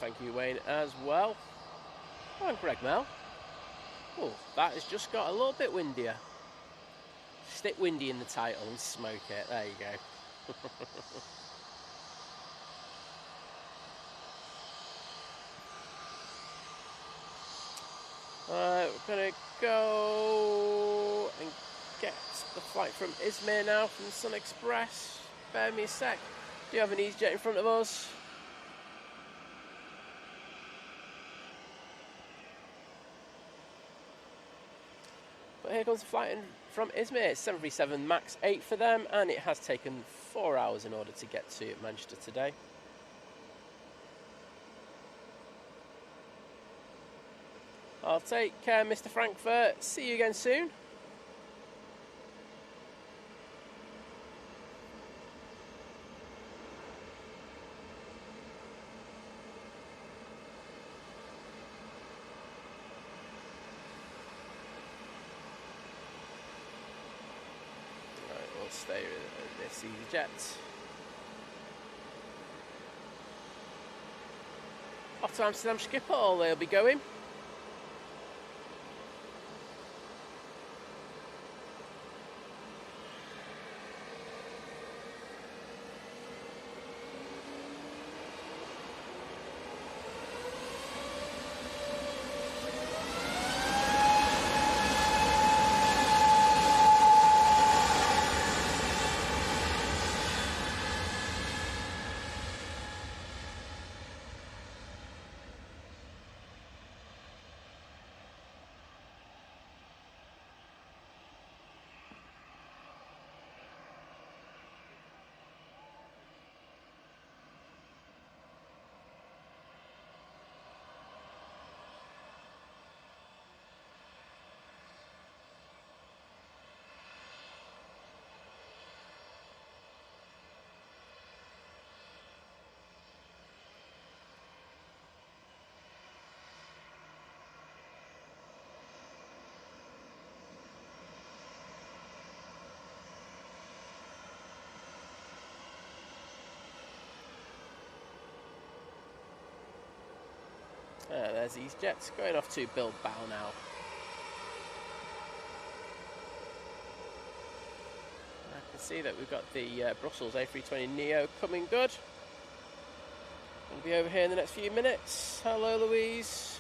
Thank you, Wayne, as well. Oh, and Greg Mel. Oh, that has just got a little bit windier. Stick windy in the title and smoke it. There you go. We're going to go and get the flight from Izmir now from Sun Express. Bear me a sec. Do you have an EasyJet in front of us? But here comes the flight from Izmir. It's 737 MAX 8 for them, and it has taken 4 hours in order to get to Manchester today. I'll take care, Mr. Frankfurt. See you again soon. We'll stay with this EasyJet. Off to Amsterdam Schiphol they'll be going. There's these jets going off to Bilbao now. I can see that we've got the Brussels A320neo coming good. Going to be over here in the next few minutes. Hello, Louise.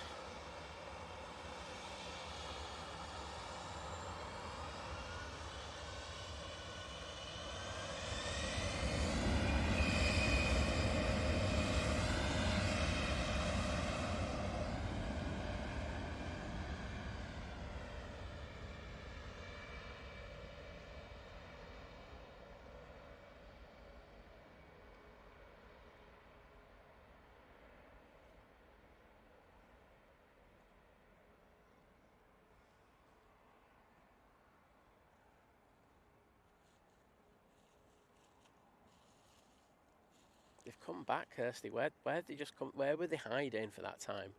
They've come back, Kirsty. Where did they just come? Where were they hiding for that time?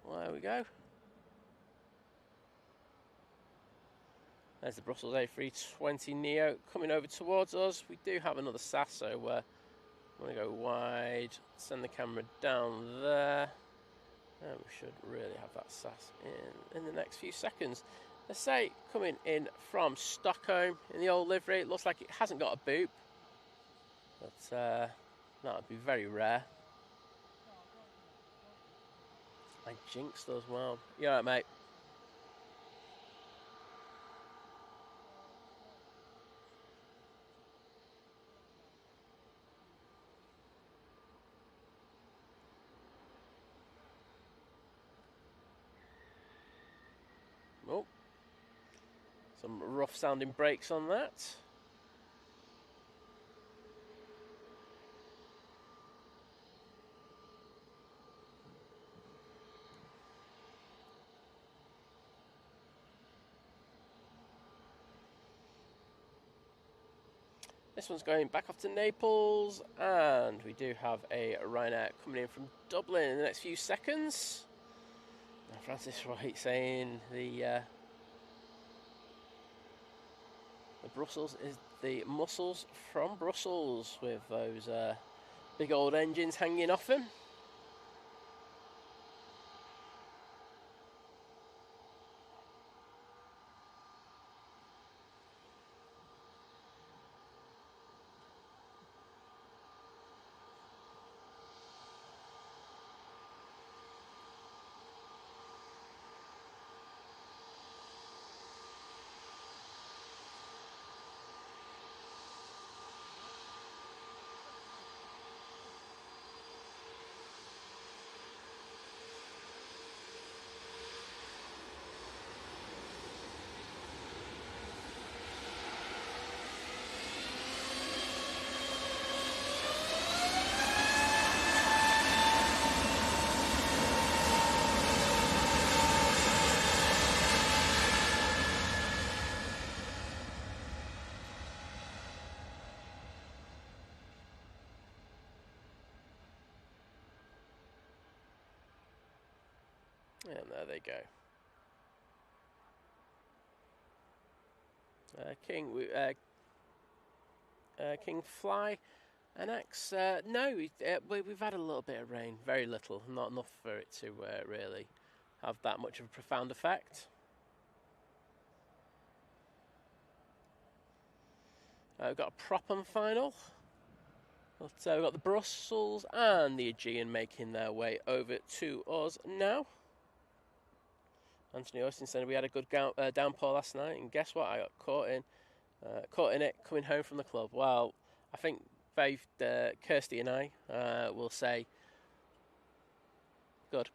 Well, there we go. There's the Brussels A320neo coming over towards us. We do have another SAS, so I'm going to go wide, send the camera down there. And we should really have that SAS in the next few seconds. Let's say coming in from Stockholm in the old livery. It looks like it hasn't got a boop, but that would be very rare. I jinxed as well. You alright, mate? Oh, some rough sounding brakes on that. This one's going back off to Naples, and we do have a Ryanair coming in from Dublin in the next few seconds. Now, Francis Wright saying the Brussels is the muscles from Brussels with those big old engines hanging off him. And there they go. King Fly NX. No, we've had a little bit of rain, very little, not enough for it to really have that much of a profound effect. We've got a Propham final. But we've got the Brussels and the Aegean making their way over to us now. Anthony Austin said we had a good downpour last night, and guess what? I got caught in it coming home from the club. Well, I think both Kirsty and I will say good.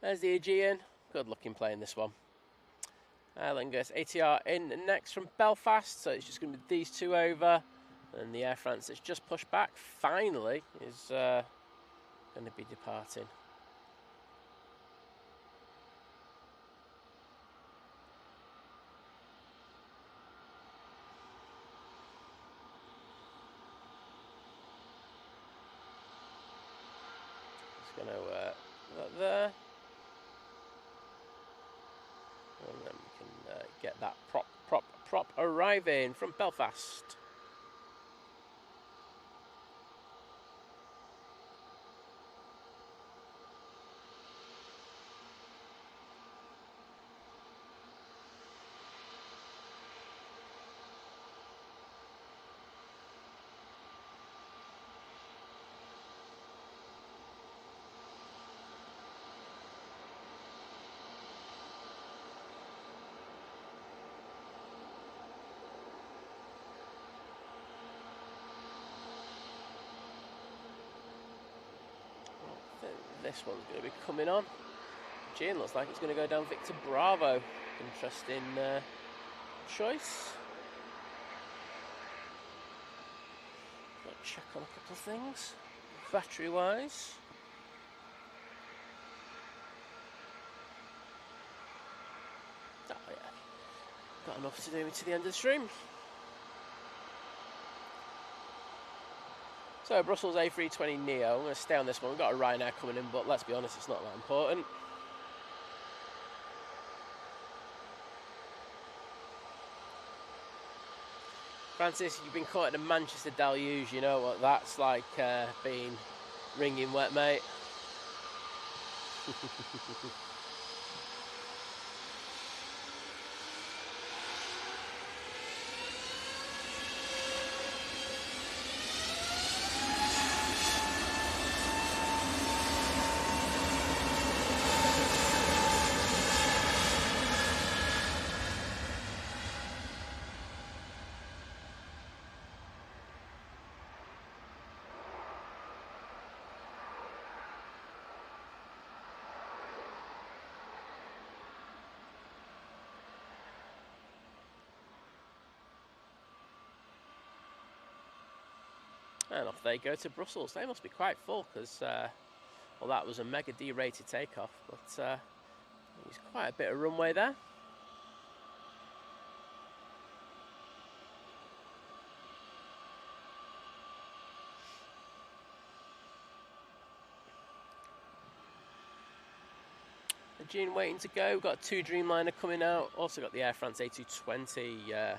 There's the Aegean. Good looking plane, this one. Then goes ATR in next from Belfast, so it's just going to be these two over. And the Air France that's just pushed back finally is going to be departing. Just going to that there. And then we can get that prop arriving from Belfast. This one's going to be coming on. Gene looks like it's going to go down Victor Bravo. Interesting choice. Got to check on a couple of things, battery wise. Oh yeah, got enough to do me to the end of the stream. So Brussels A380 Neo, I'm going to stay on this one. We've got a Ryanair coming in, but let's be honest, it's not that important. Francis, you've been caught in the Manchester deluge, you know what that's like being wringing wet, mate. And off they go to Brussels. They must be quite full because, well, that was a mega D-rated takeoff, but there's quite a bit of runway there. The Gene waiting to go. We've got 2 Dreamliner coming out. Also got the Air France A220.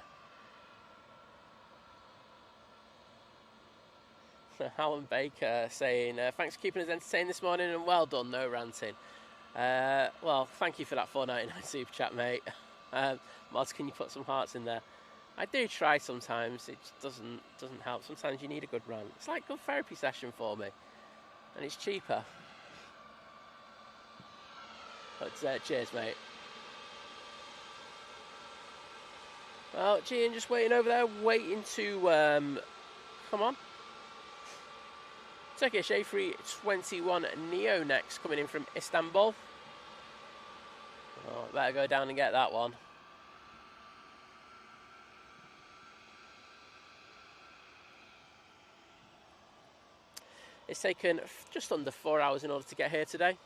Alan Baker saying, thanks for keeping us entertained this morning and well done, no ranting. Well, thank you for that $4.99 super chat, mate. Mods, can you put some hearts in there? I do try sometimes, it just doesn't help. Sometimes you need a good rant. It's like a good therapy session for me, and it's cheaper. But cheers, mate. Well, Gian just waiting over there, waiting to come on. Turkish A321 Neo next, coming in from Istanbul. Oh, better go down and get that one. It's taken just under 4 hours in order to get here today.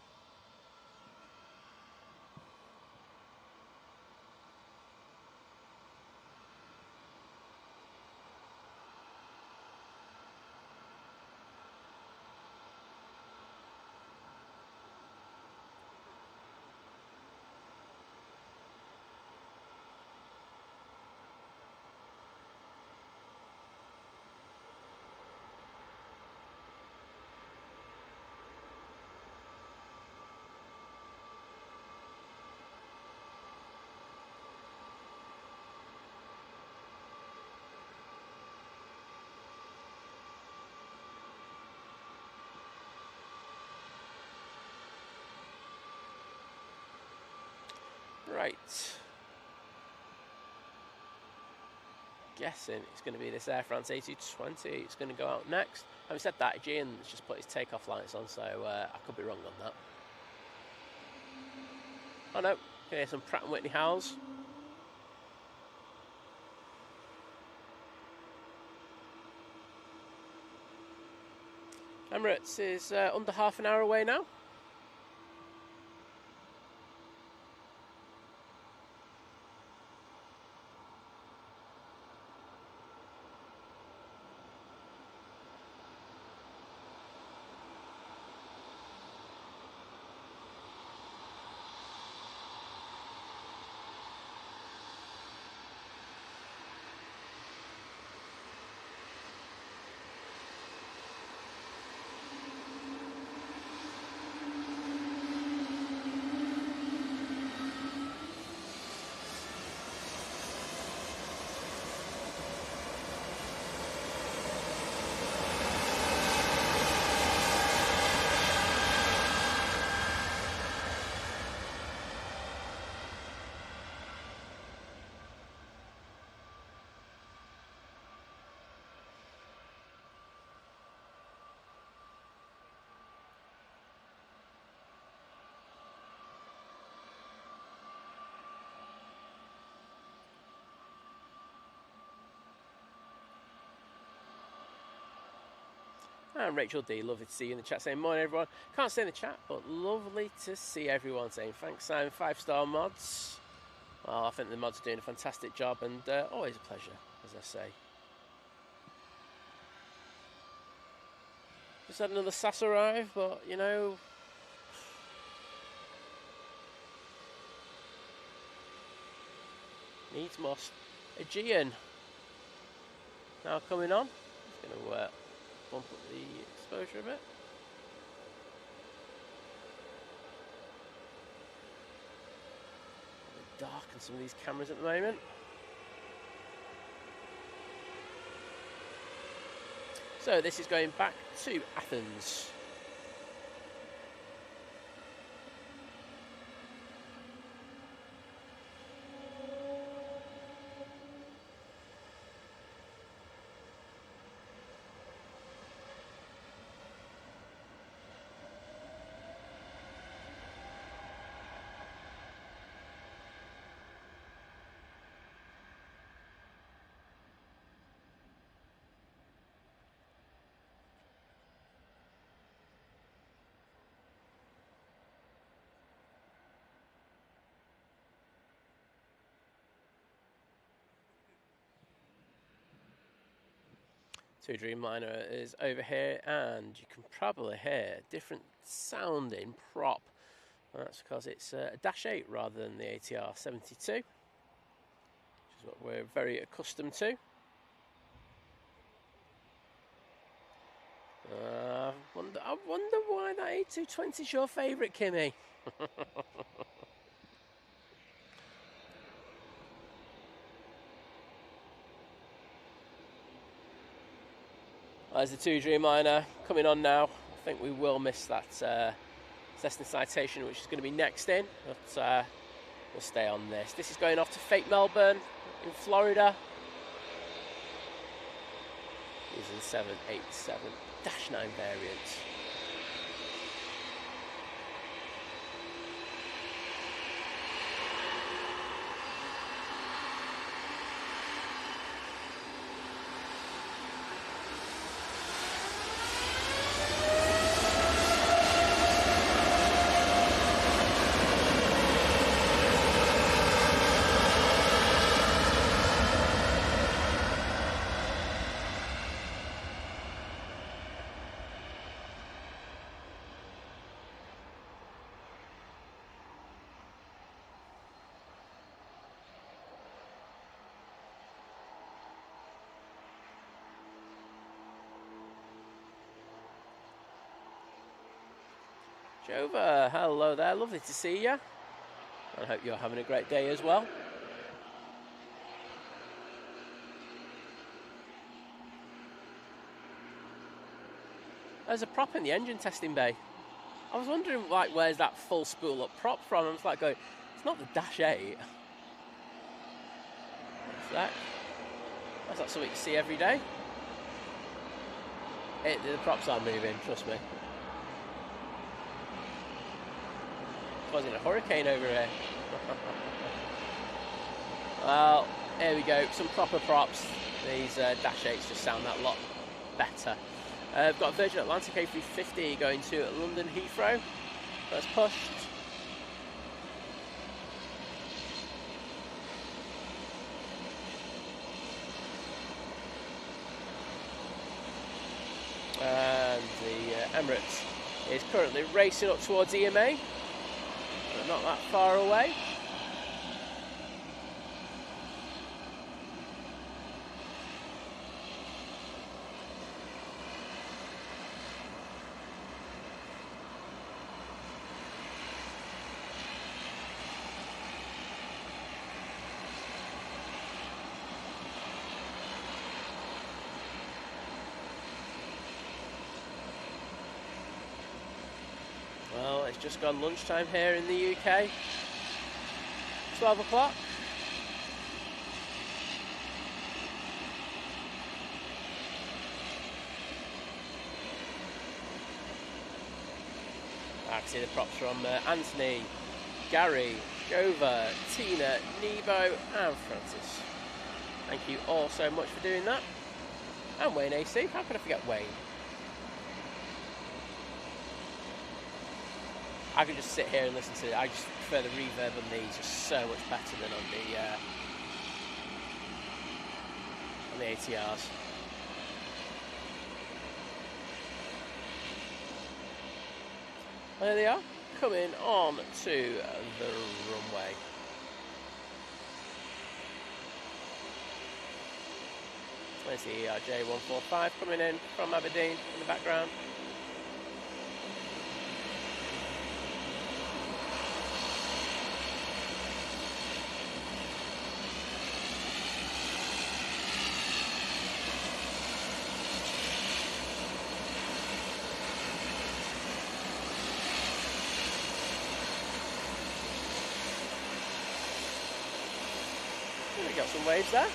Right. Guessing it's going to be this Air France A220. It's going to go out next. Having said that, Gian's just put his takeoff lights on, so I could be wrong on that. Oh no, can hear some Pratt & Whitney howls. Emirates is under half an hour away now. And Rachel D, lovely to see you in the chat saying, morning everyone. Can't stay in the chat, but lovely to see everyone saying, thanks Simon, 5-star mods. Well, I think the mods are doing a fantastic job and always a pleasure, as I say. Just had another SAS arrive, but you know, needs must. Aegean now coming on. Just going to bump up the exposure a bit. A bit dark on some of these cameras at the moment. So this is going back to Athens. Two Dreamliner is over here, and you can probably hear different sounding prop. And that's because it's a Dash 8 rather than the ATR 72, which is what we're very accustomed to. I wonder why that A220 is your favourite, Kimmy. There's the 2 Dreamliner coming on now. I think we will miss that Cessna Citation, which is going to be next in, but we'll stay on this. This is going off to Fate Melbourne in Florida. Using 787-9 variants. Jova, hello there, lovely to see you. I hope you're having a great day as well. There's a prop in the engine testing bay. I was wondering, like, where's that full spool up prop from? I was like going, it's not the Dash 8. What's that? That's not something you see every day. The props are moving, trust me. Wasn't a hurricane over here. Well, here we go, some proper props. These Dash 8s just sound that lot better. I've got a Virgin Atlantic A350 going to London Heathrow. That's pushed. And the Emirates is currently racing up towards EMA. But not that far away. Well, it's just gone lunchtime here in the UK. 12 o'clock. I can see the props from Anthony, Gary, Jova, Tina, Nebo and Francis. Thank you all so much for doing that. And Wayne AC, how could I forget Wayne? I could just sit here and listen to it. I just prefer the reverb on these just so much better than on the ATRs. There they are, coming on to the runway. There's the ERJ145 coming in from Aberdeen in the background. We got some waves there.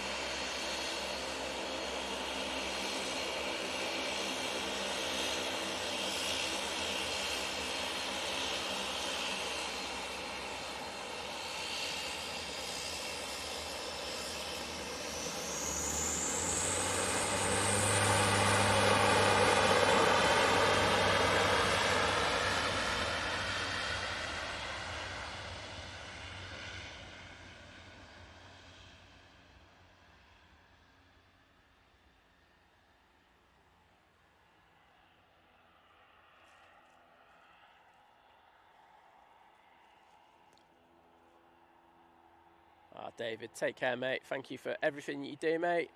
David, take care, mate. Thank you for everything you do, mate.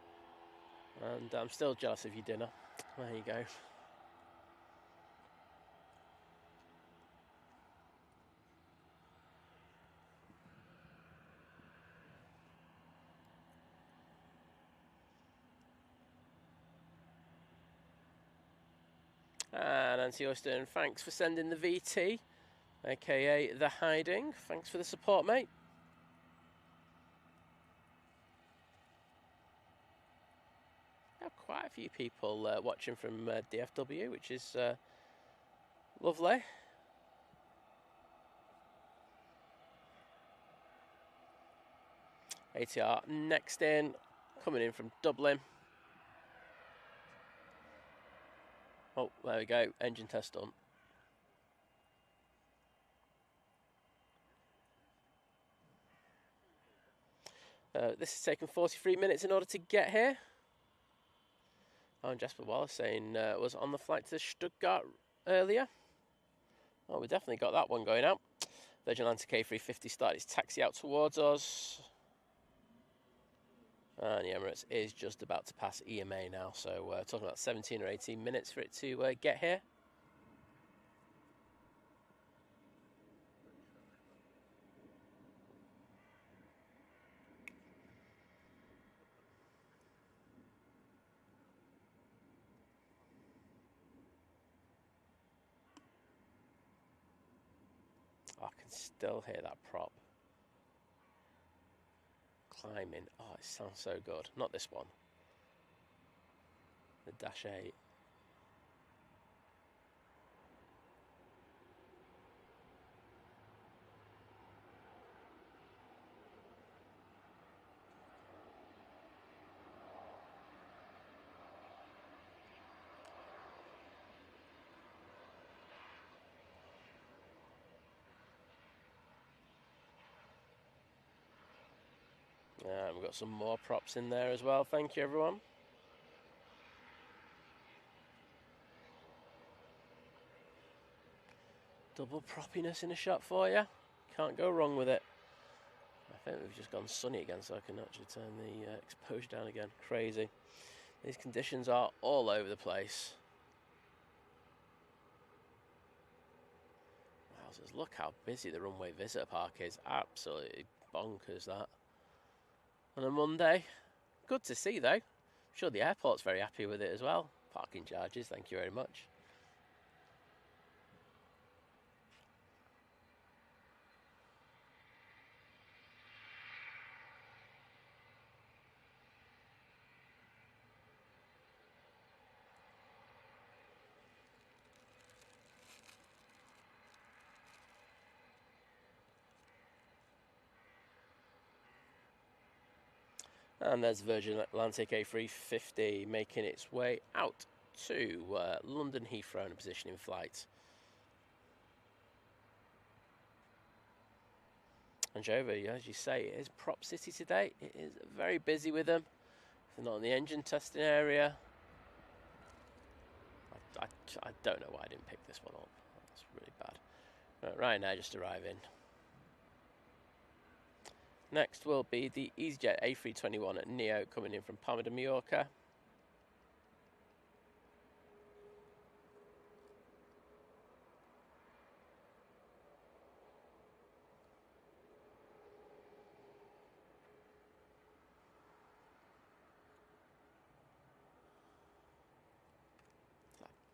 And I'm still jealous of your dinner. There you go. And Nancy Austin, thanks for sending the VT, aka The Hiding. Thanks for the support, mate. Quite a few people watching from DFW, which is lovely. ATR next in, coming in from Dublin. Oh, there we go, engine test done. This has taken 43 minutes in order to get here. Oh, and Jasper Wallace saying was on the flight to Stuttgart earlier. Oh, we definitely got that one going out. Virgin Atlantic A350 started its taxi out towards us. And the Emirates is just about to pass EMA now. So we're talking about 17 or 18 minutes for it to get here. I can still hear that prop climbing. Oh, it sounds so good. Not this one. The Dash 8. We've got some more props in there as well. Thank you, everyone. Double proppiness in a shot for you. Can't go wrong with it. I think we've just gone sunny again, so I can actually turn the exposure down again. Crazy. These conditions are all over the place. Wowzers, look how busy the runway visitor park is. Absolutely bonkers, that. On a Monday. Good to see, though. I'm sure the airport's very happy with it as well. Parking charges, thank you very much. And there's Virgin Atlantic A350 making its way out to London Heathrow in a position in flight. And Jovo, as you say, it is prop city today. It is very busy with them. They're not in the engine testing area. I don't know why I didn't pick this one up. That's really bad. Right now, just arriving. Next will be the EasyJet A321 Neo coming in from Palma de Mallorca.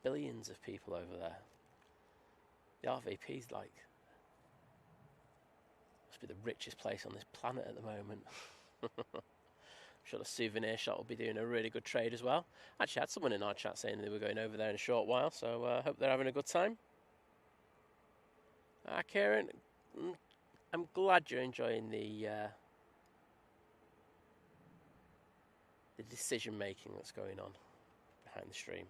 Billions of people over there. The RVP's like, must be the richest place on this planet at the moment. I'm sure the souvenir shop will be doing a really good trade as well. Actually, I had someone in our chat saying they were going over there in a short while, so I hope they're having a good time. Kieran, I'm glad you're enjoying the decision making that's going on behind the stream.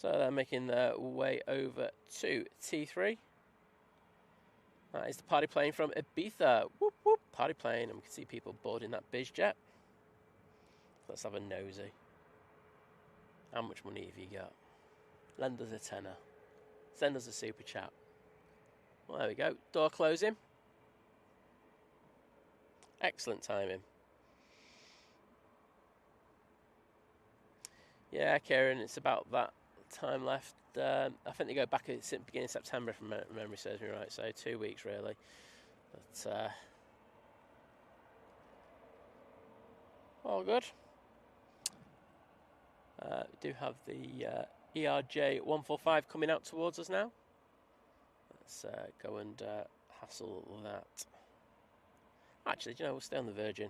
So they're making their way over to T3. That is the party plane from Ibiza. Whoop, whoop, party plane. And we can see people boarding that biz jet. Let's have a nosy. How much money have you got? Lend us a tenner. Send us a super chat. Well, there we go. Door closing. Excellent timing. Yeah, Kieran, it's about that time left. I think they go back at the beginning of September, if memory serves me right, so 2 weeks really. But all good. We do have the ERJ 145 coming out towards us now. Let's go and hassle that. Actually, do you know, we'll stay on the Virgin,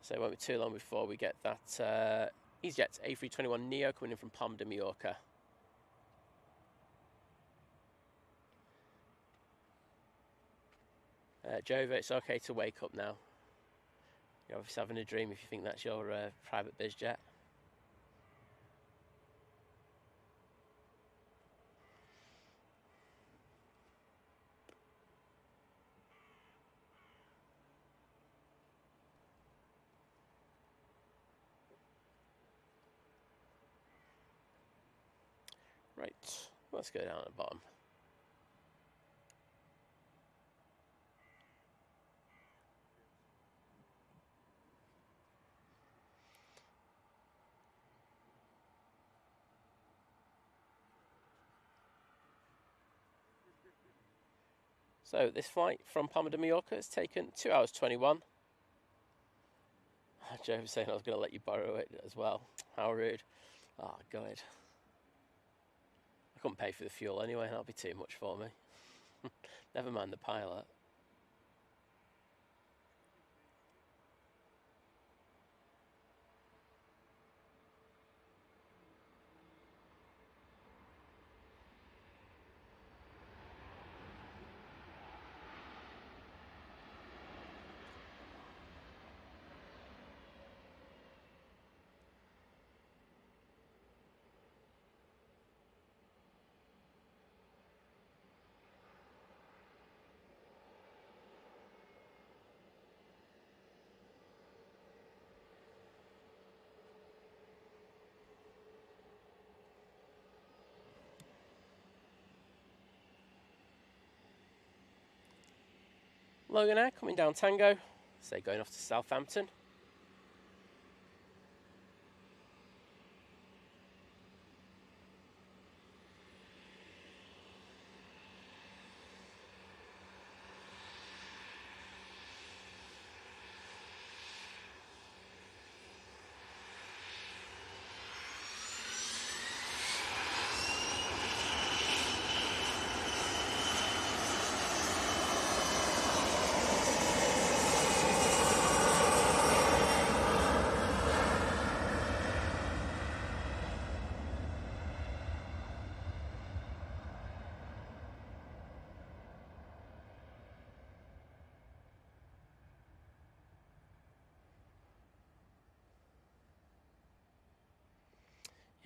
so it won't be too long before we get that EasyJet A321 Neo coming in from Palma de Mallorca. Jova, it's okay to wake up now. You're obviously having a dream if you think that's your private biz jet. Right, let's go down at the bottom. So this flight from Palma de Mallorca has taken 2 hours 21. Joe was saying I was going to let you borrow it as well. How rude. Oh, God. I couldn't pay for the fuel anyway, that'll be too much for me. Never mind the pilot. Logan Air coming down Tango, so going off to Southampton.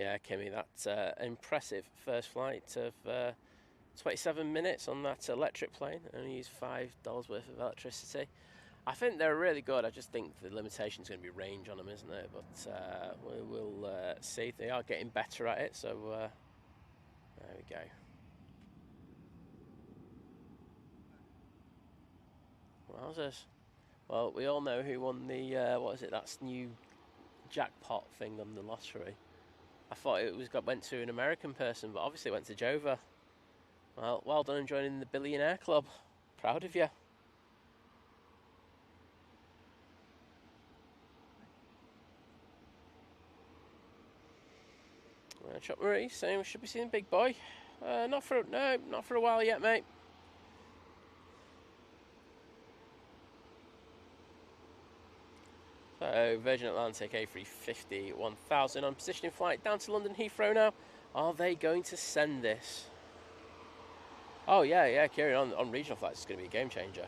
Yeah, Kimmy, that's impressive first flight of 27 minutes on that electric plane. Only used $5 worth of electricity. I think they're really good. I just think the limitation is going to be range on them, isn't it? But we will see. They are getting better at it, so there we go. Wowzers. Well, we all know who won the, what is it, that's new jackpot thing on the lottery. I thought it went to an American person, but obviously it went to Jova. Well done on joining the billionaire club. Proud of you. Chuck Murray saying we should be seeing Big Boy. Not for a while yet, mate. So Virgin Atlantic A350 1000 on positioning flight down to London Heathrow now. Are they going to send this? Oh yeah, Kieran, on regional flights it's going to be a game changer.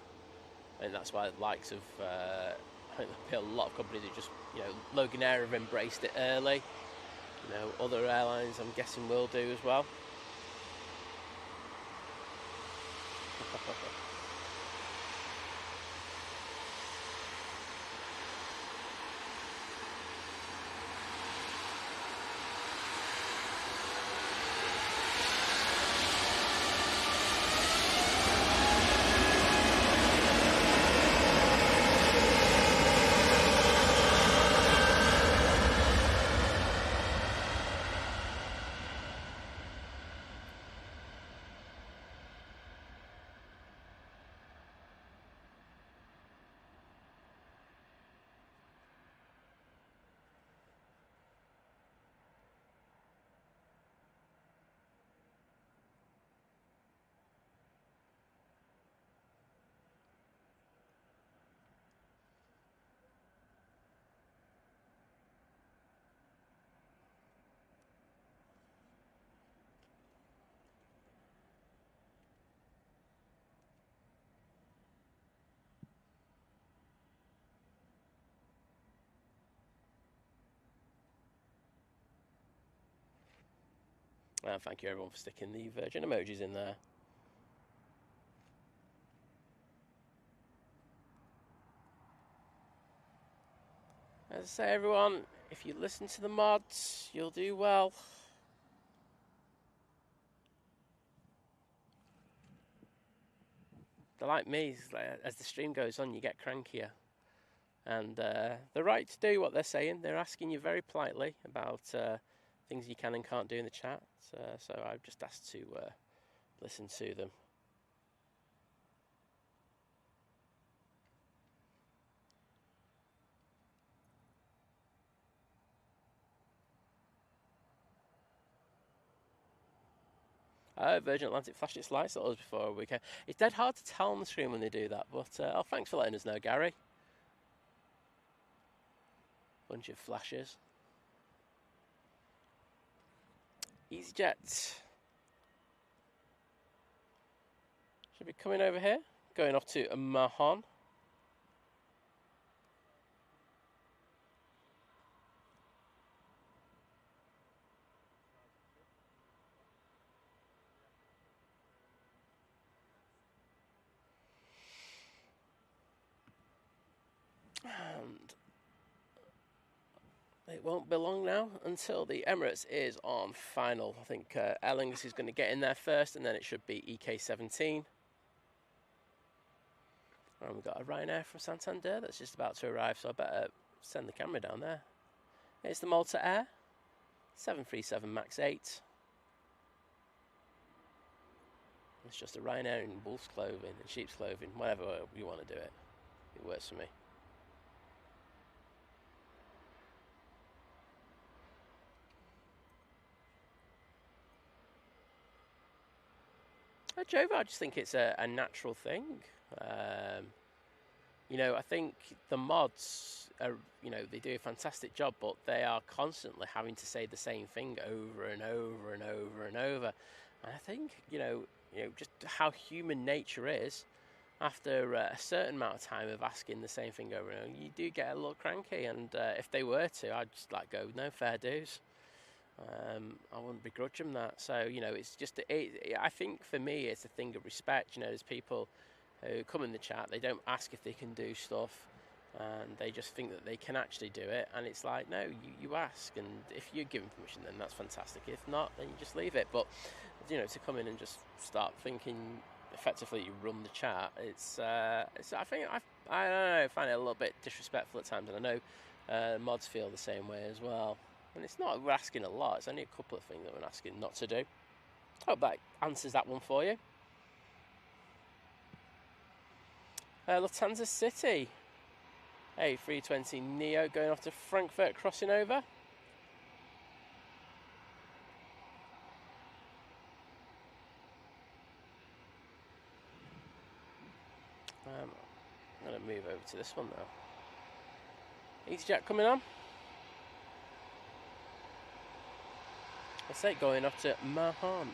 And that's why the likes of I think there'll be a lot of companies who just, Loganair have embraced it early. Other airlines I'm guessing will do as well. Thank you everyone for sticking the Virgin emojis in there. As I say, everyone, if you listen to the mods, you'll do well. They're like me, as the stream goes on, you get crankier. And they're right to do what they're saying. They're asking you very politely about things you can and can't do in the chat. So I've just asked to listen to them. Virgin Atlantic flashed its lights at us before we came. It's dead hard to tell on the screen when they do that, but thanks for letting us know, Gary. Bunch of flashes. EasyJet should be coming over here, going off to Mahon. And it won't be long now until the Emirates is on final. I think Airlines is going to get in there first, and then it should be EK17. And we've got a Ryanair from Santander that's just about to arrive, so I better send the camera down there. It's the Malta Air 737 MAX 8. It's just a Ryanair in wolf's clothing and sheep's clothing, whatever you want to do it. It works for me. Jova, I just think it's a natural thing. I think the mods are, they do a fantastic job, but they are constantly having to say the same thing over and over and over and over. And I think, just how human nature is, after a certain amount of time of asking the same thing over and over, you do get a little cranky. And if they were to, I'd just go, no, fair dues. I wouldn't begrudge them that. So, you know, it's just, I think for me, it's a thing of respect. You know, there's people who come in the chat, they don't ask if they can do stuff, and they just think that they can actually do it. And it's like, no, you ask, and if you're given permission, then that's fantastic. If not, then you just leave it. But, you know, to come in and just start thinking effectively you run the chat, it's I think, I don't know, I find it a little bit disrespectful at times, and I know mods feel the same way as well. And it's not, we're asking a lot, it's only a couple of things that we're asking not to do. Hope that answers that one for you. Lufthansa City, A320 Neo going off to Frankfurt, crossing over. I'm going to move over to this one now. EasyJet coming on. I say going off to Mahan.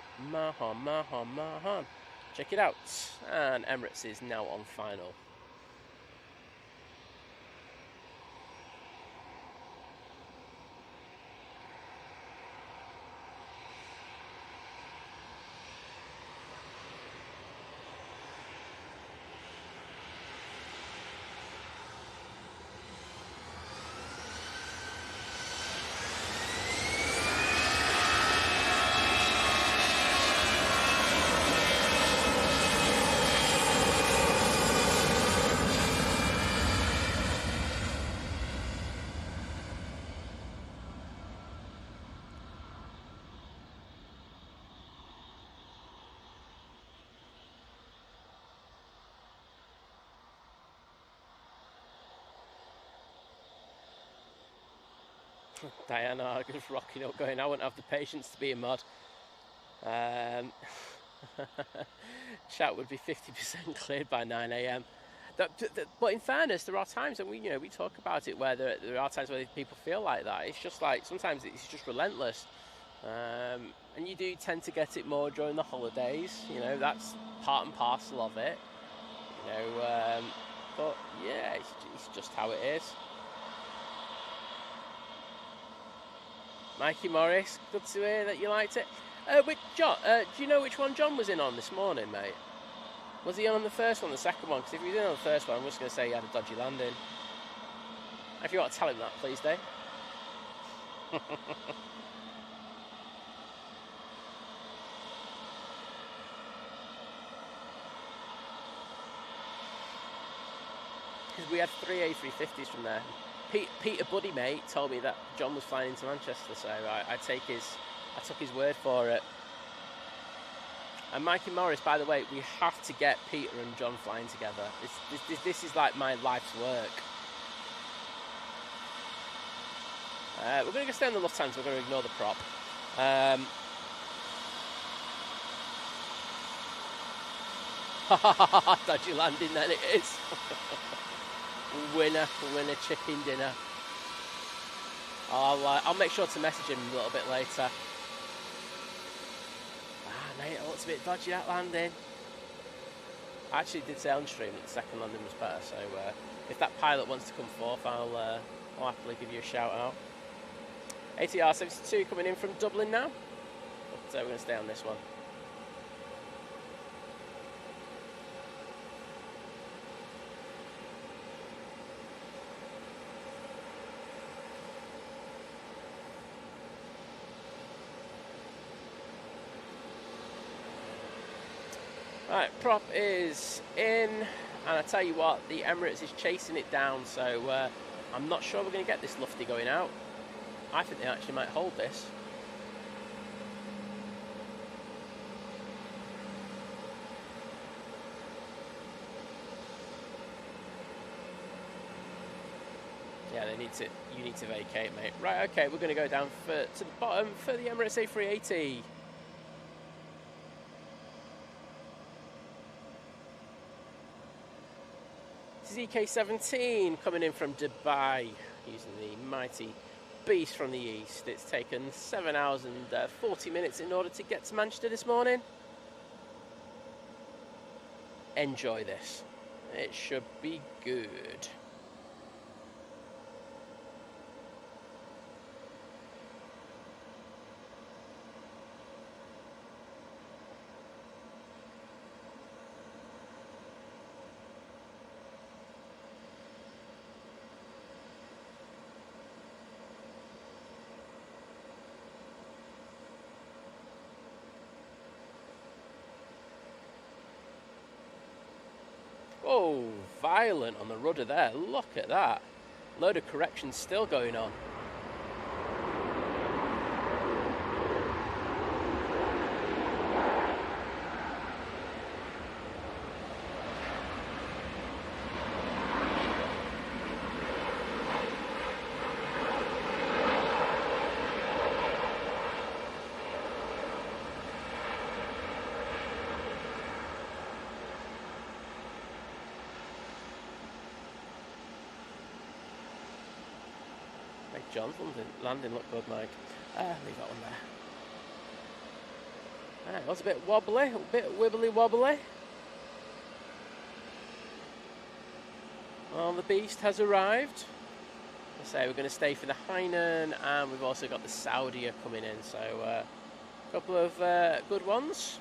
Check it out. And Emirates is now on final. Diana just rocking up, going, I won't have the patience to be a mod. Chat would be 50% cleared by 9 AM. But in fairness, there are times, and we talk about it, where there are times where people feel like that. It's just like, sometimes it's just relentless. And you do tend to get it more during the holidays. You know, that's part and parcel of it. You know, but yeah, it's just how it is. Mikey Morris, good to hear that you liked it. John, do you know which one John was in on this morning, mate? Was he on the first one, the second one? Because if he was in on the first one, I'm just going to say he had a dodgy landing. If you want to tell him that, please, Dave. Because we had 3 A350s from there. Peter Buddy, mate, told me that John was flying into Manchester, so I took his word for it. And Mikey Morris, by the way, we have to get Peter and John flying together. This is like my life's work. We're going to stay on the Lufthansa, we're going to ignore the prop. Dodgy landing, then it is. Winner chicken dinner. I'll make sure to message him a little bit later. Mate, it looks a bit dodgy, that landing. I actually did say on stream that the second landing was better, so if that pilot wants to come forth, I'll happily give you a shout out. ATR 72 coming in from Dublin now, but we're going to stay on this one. Right, prop is in, and I tell you what, the Emirates is chasing it down, so I'm not sure we're going to get this lufty going out. I think they actually might hold this. Yeah, you need to vacate, mate. Right, okay, we're going to go down to the bottom for the Emirates A380. EK17 coming in from Dubai using the mighty beast from the east. It's taken 7 hours and 40 minutes in order to get to Manchester this morning. Enjoy this. It should be good. Oh, violent on the rudder there. Look at that. Load of corrections still going on. John's landing looked good, Mike. Leave that one there. It was a bit wobbly, a bit wibbly wobbly. Well, the beast has arrived. I say we're going to stay for the Hainan, and we've also got the Saudia coming in, so a couple of good ones.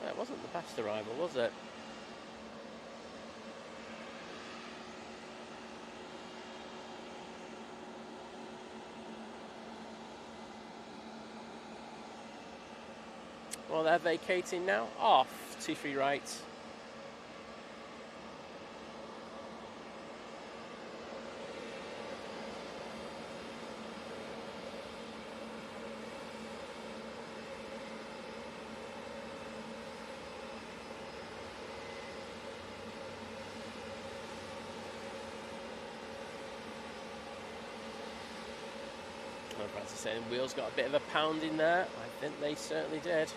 It wasn't the best arrival, was it? Well, they're vacating now. Off, 23 right. Well, Francis saying wheels got a bit of a pound in there. I think they certainly did.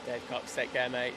Dave Cox, take care, mate.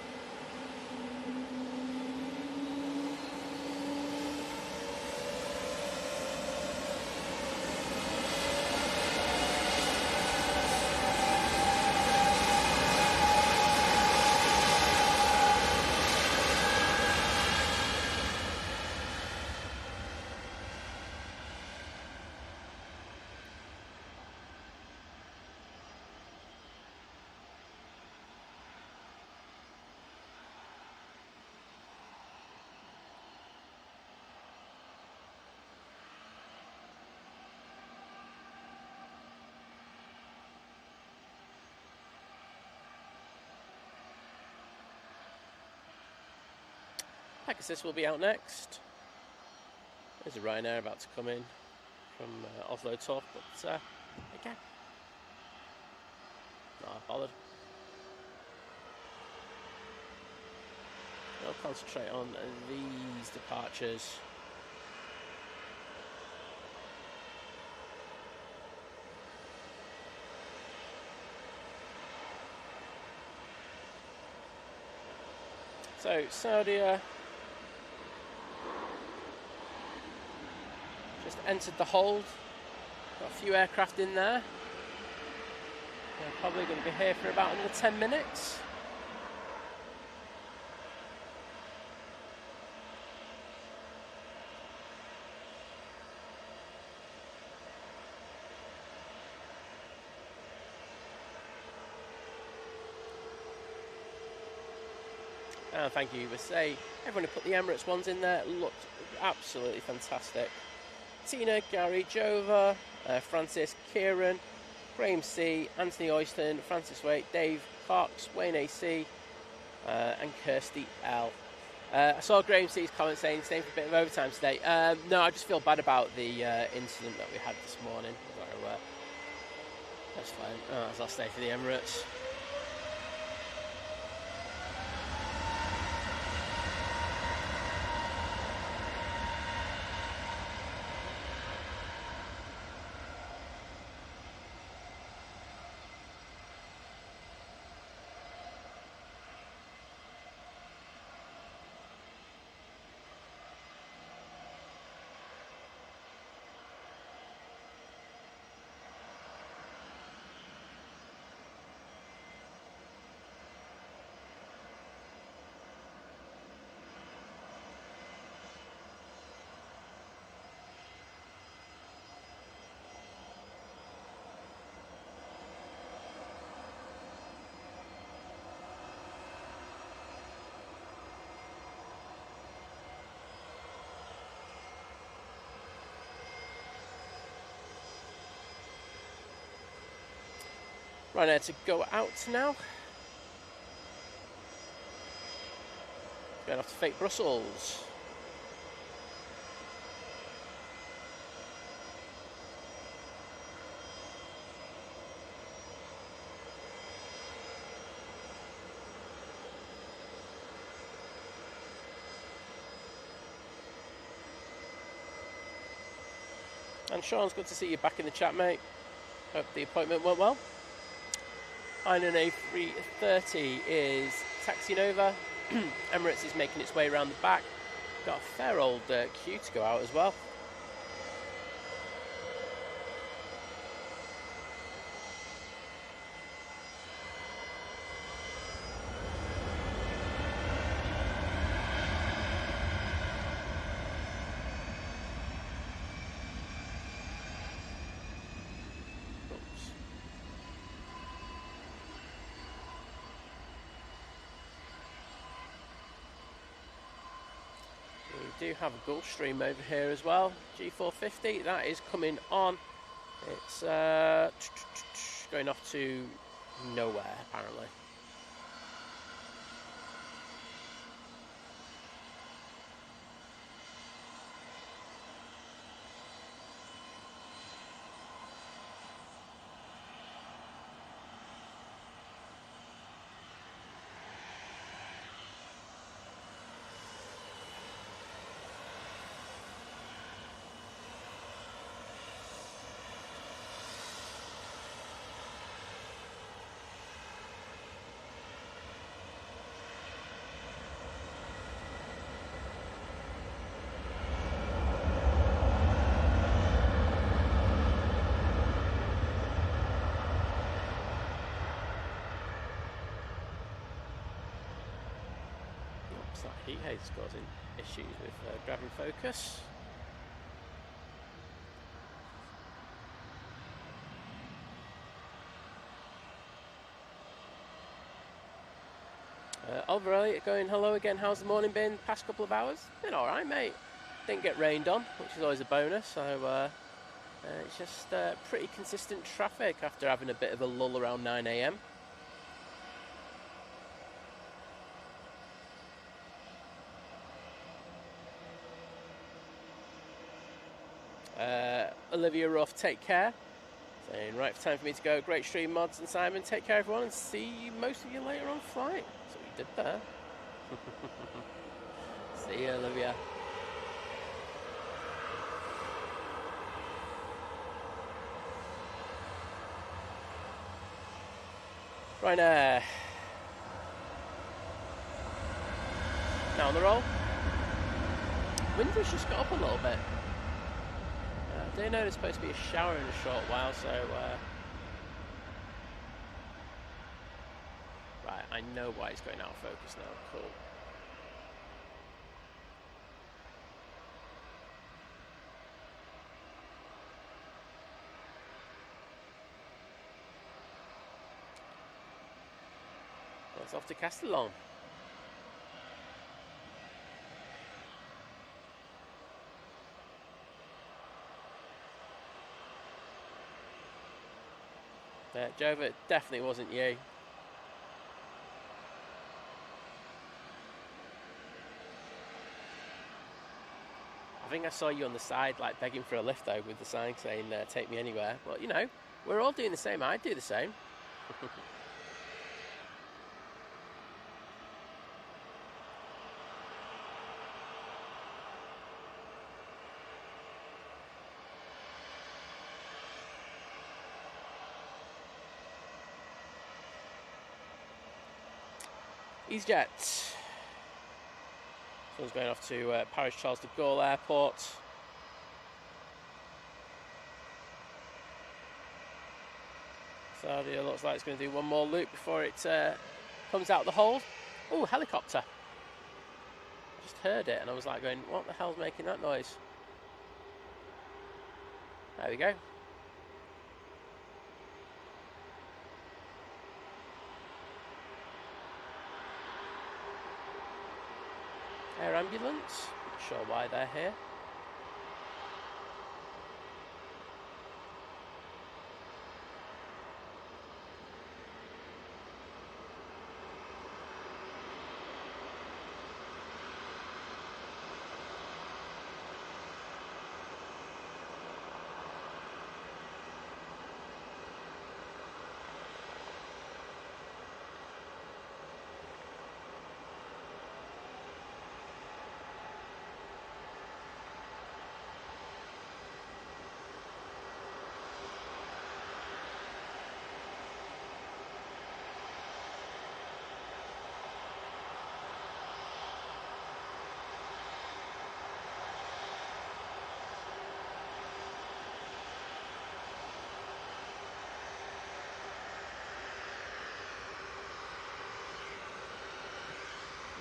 Pegasus will be out next. There's a Ryanair about to come in from Oslo Top, but again, not bothered. I'll concentrate on these departures. So Saudia just entered the hold. Got a few aircraft in there. They're probably going to be here for about another 10 minutes. And thank you, say everyone who put the Emirates ones in there looked absolutely fantastic. Tina, Gary, Jova, Francis, Kieran, Graham C, Anthony Oyston, Francis Waite, Dave Cox, Wayne AC, and Kirsty L. I saw Graham C's comment saying staying for a bit of overtime today. No, I just feel bad about the incident that we had this morning. So, that's fine. As I'll stay for the Emirates. Ryanair to go out now. Going off to fake Brussels. And Sean, it's good to see you back in the chat, mate. Hope the appointment went well. Airlines A380 is taxiing over. Emirates is making its way around the back. Got a fair old queue to go out as well. We do have a Gulfstream over here as well. G450, that is coming on. It's going off to nowhere, apparently. That heat haze causing issues with grabbing focus. Oliver Elliott going, hello again, how's the morning been? Past couple of hours? Been alright, mate. Didn't get rained on, which is always a bonus, so it's just pretty consistent traffic after having a bit of a lull around 9 AM. Olivia Ruff, take care. Saying, right, time for me to go. Great stream, Mods and Simon. Take care, everyone, and see most of you later on flight. That's what we did there. See you, Olivia. Ryanair. Now on the roll. Wind has just got up a little bit. I do know there's supposed to be a shower in a short while, so right, I know why it's going out of focus now. Cool. It's off to Castellon. Jova, it definitely wasn't you. I think I saw you on the side, like begging for a lift though, with the sign saying take me anywhere. Well, you know, we're all doing the same. I'd do the same. EasyJet. Someone's going off to Paris Charles de Gaulle Airport. Saudia looks like it's going to do one more loop before it comes out the hold. Oh, helicopter. I just heard it and I was like going, what the hell's making that noise? There we go. Air ambulance, not sure why they're here.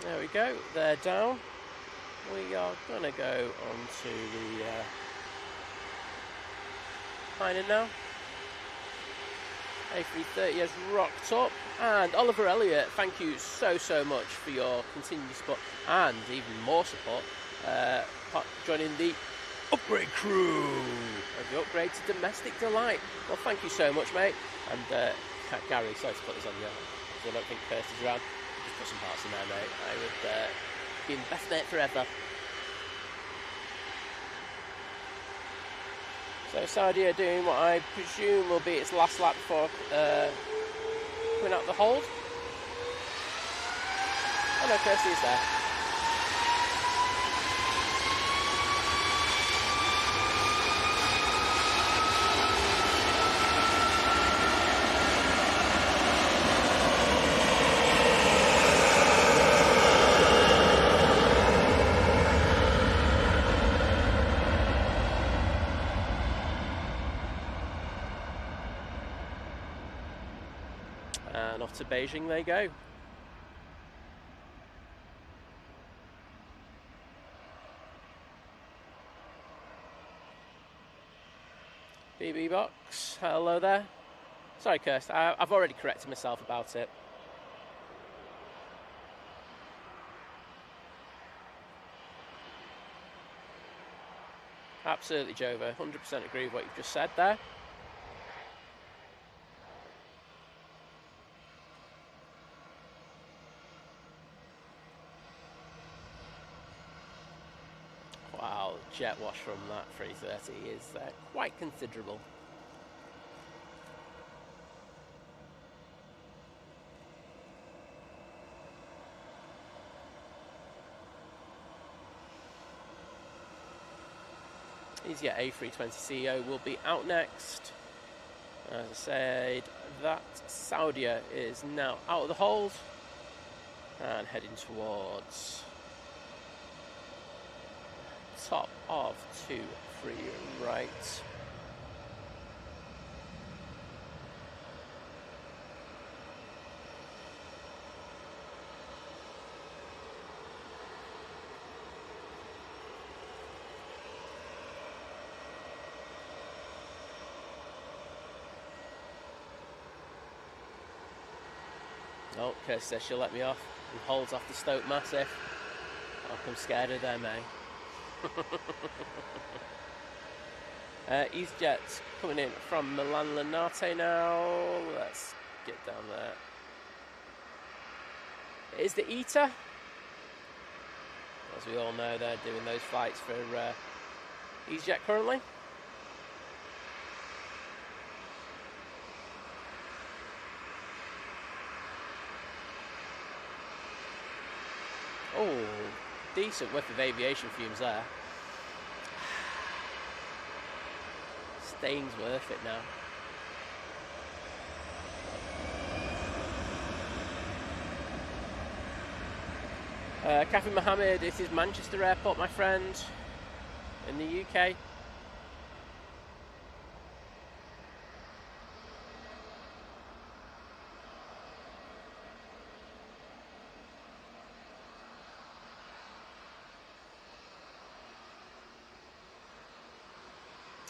There we go, they're down. We are going to go on to the liner now. A330 has rocked up, and Oliver Elliott, thank you so much for your continued support and even more support, joining the upgrade crew of the Upgrade to Domestic Delight. Well, thank you so much, mate. And Gary, sorry to put this on you, because I don't think Kirsty's around. Just put some parts in there, mate. I would be the best mate forever. So Saudi are doing what I presume will be its last lap before coming out the hold. Oh no, Kirsty is there. And off to Beijing they go. BB box, hello there. Sorry, Kirst, I've already corrected myself about it. Absolutely, Jova. 100% agree with what you've just said there. Wow, jet wash from that 330 is quite considerable. EasyJet A320 CEO will be out next. As I said, that Saudia is now out of the hold and heading towards top of 2-3 right. Oh, Kirsty says she'll let me off and holds off the Stoke Massive. Oh, I'm scared of them, eh? EasyJet's coming in from Milan Linate now. Let's get down there. It is the ETA. As we all know, they're doing those flights for EasyJet currently. Oh, decent whiff of aviation fumes there. Staying's worth it now. Cathay Mohammed, this is Manchester Airport, my friend, in the UK.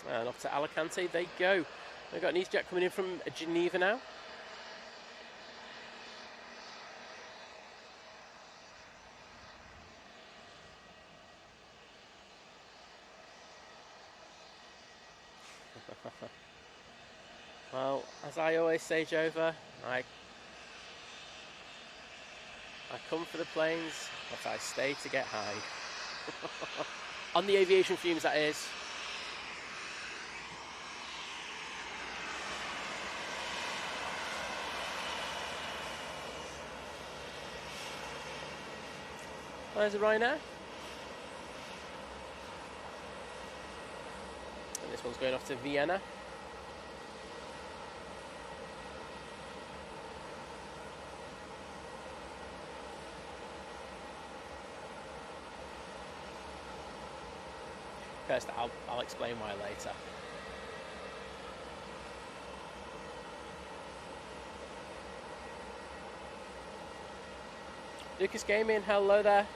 And off to Alicante they go. We've got an EasyJet coming in from Geneva now. Well, as I always say, Jova, I come for the planes, but I stay to get high. On the aviation fumes, that is. There's a Ryanair. And this one's going off to Vienna. First, I'll explain why later. Lucas Gaming, hello there.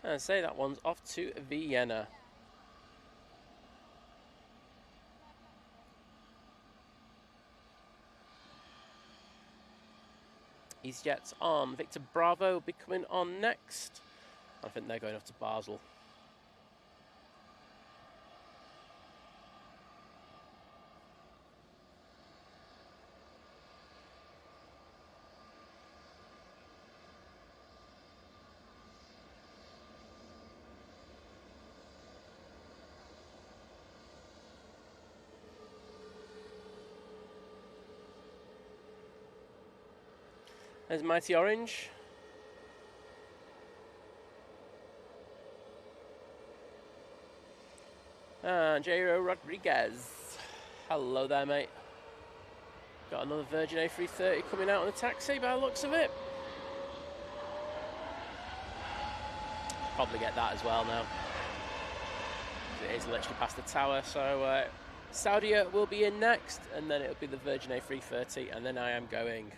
And say that one's off to Vienna. EasyJet's on. Victor Bravo will be coming on next. I think they're going off to Basel. There's Mighty Orange. And Jairo Rodriguez. Hello there, mate. Got another Virgin A380 coming out on the taxi by the looks of it. Probably get that as well now. It is literally past the tower, so Saudia will be in next, and then it'll be the Virgin A330, and then I am going.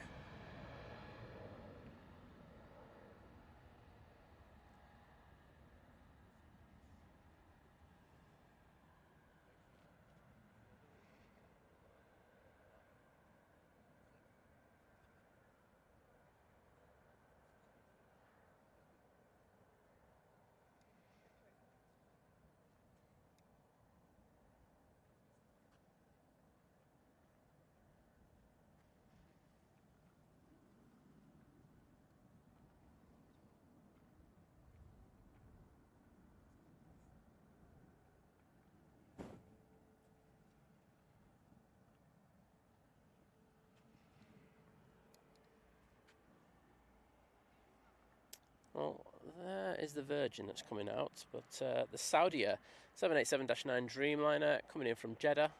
Well, there is the Virgin that's coming out, but the Saudia 787-9 Dreamliner coming in from Jeddah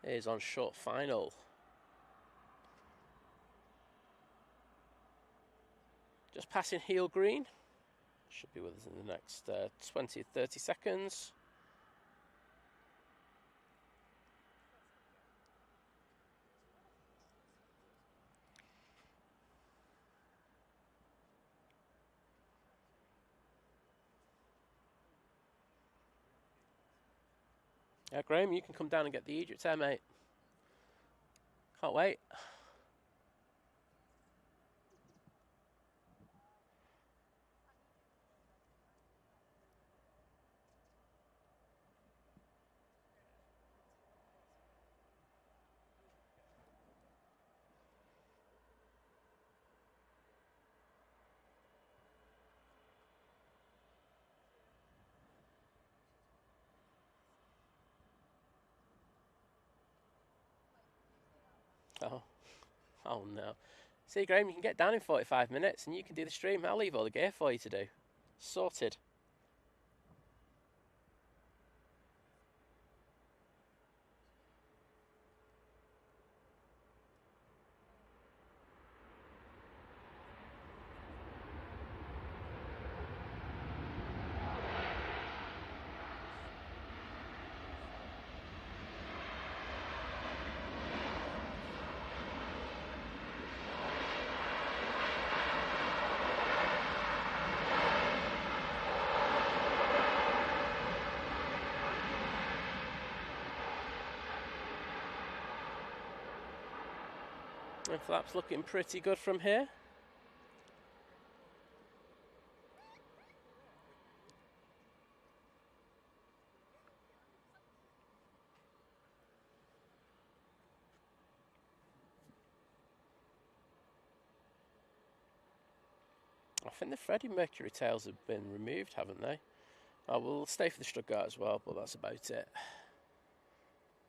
is on short final. Just passing heel green. Should be with us in the next 20-30 seconds. Yeah, Graham, you can come down and get the Egypt Air, mate. Can't wait. Oh no. See, Graham, you can get down in 45 minutes and you can do the stream. I'll leave all the gear for you to do. Sorted. And flaps looking pretty good from here. think the Freddie Mercury tails have been removed, haven't they? Oh, we'll stay for the Stuttgart as well, but that's about it.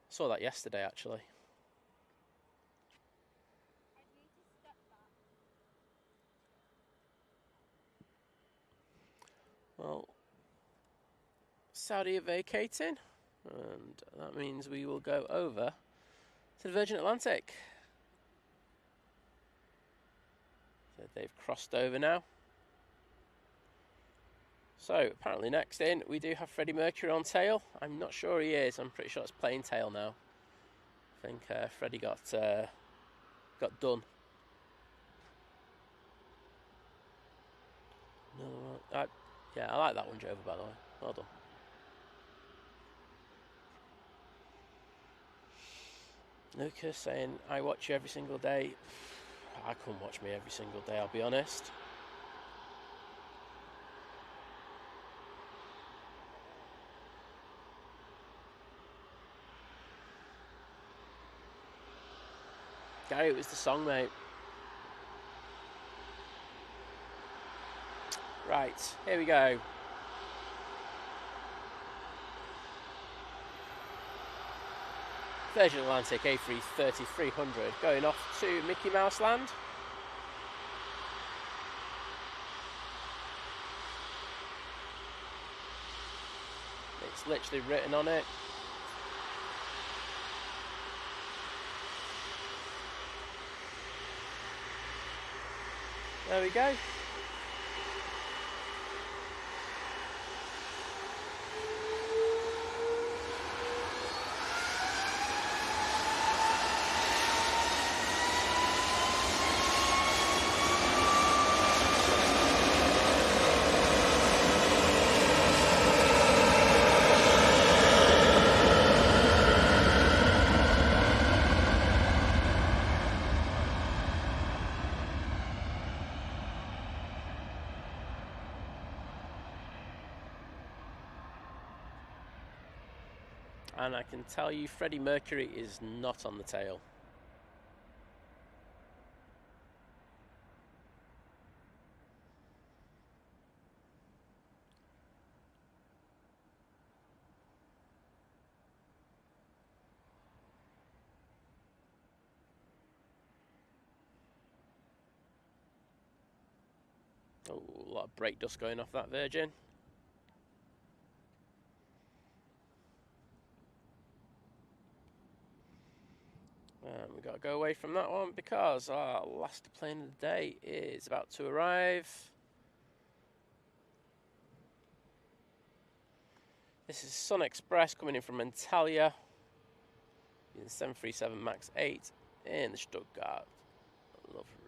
Saw that yesterday, actually. Well, Saudi are vacating, and that means we will go over to the Virgin Atlantic. So they've crossed over now. So apparently next in we do have Freddie Mercury on tail. I'm not sure he is. I'm pretty sure it's plain tail now. I think Freddie got done. No, yeah, I like that one, Jover, by the way. Well done. Lucas saying, I watch you every single day. I couldn't watch me every single day, I'll be honest. Gary, it was the song, mate. Right, here we go. Virgin Atlantic A330-300 going off to Mickey Mouse Land. It's literally written on it. There we go. And I can tell you Freddie Mercury is not on the tail. Oh, a lot of brake dust going off that Virgin. We've got to go away from that one because our last plane of the day is about to arrive. This is Sun Express coming in from Antalya in the 737 MAX 8 in the Stuttgart.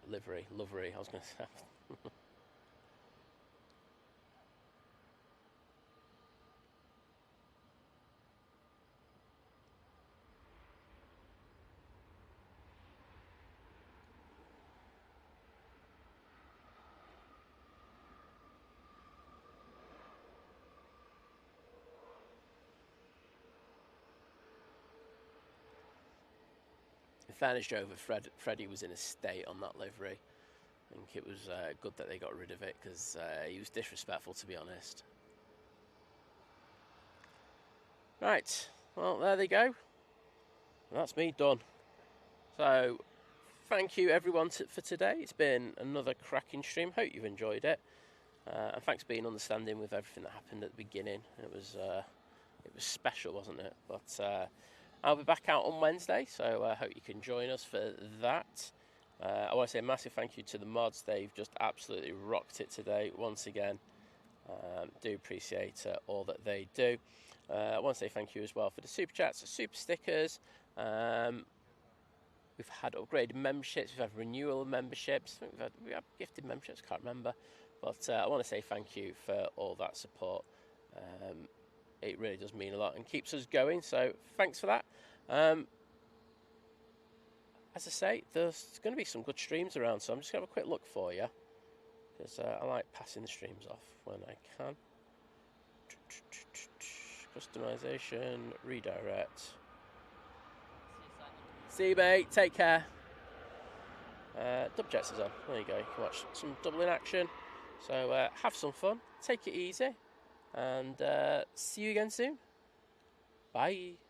Livery, I was going to say. In fairness, Jover, Freddie was in a state on that livery. I think it was good that they got rid of it because he was disrespectful, to be honest. Right, well, there they go. And that's me done. So, thank you everyone for today. It's been another cracking stream. Hope you've enjoyed it. And thanks for being understanding with everything that happened at the beginning. It was special, wasn't it? But I'll be back out on Wednesday, so I hope you can join us for that. I want to say a massive thank you to the mods. They've just absolutely rocked it today once again. Do appreciate all that they do. I want to say thank you as well for the super chats, super stickers. We've had upgraded memberships, we've had renewal of memberships, I think we have gifted memberships, can't remember. But I want to say thank you for all that support. It really does mean a lot and keeps us going, so thanks for that. As I say, there's going to be some good streams around, so I'm just going to have a quick look for you, because I like passing the streams off when I can. Customization, redirect. See you, mate, take care. Dub Jets is on, there you go, you can watch some double in action. So have some fun, take it easy, and see you again soon. Bye.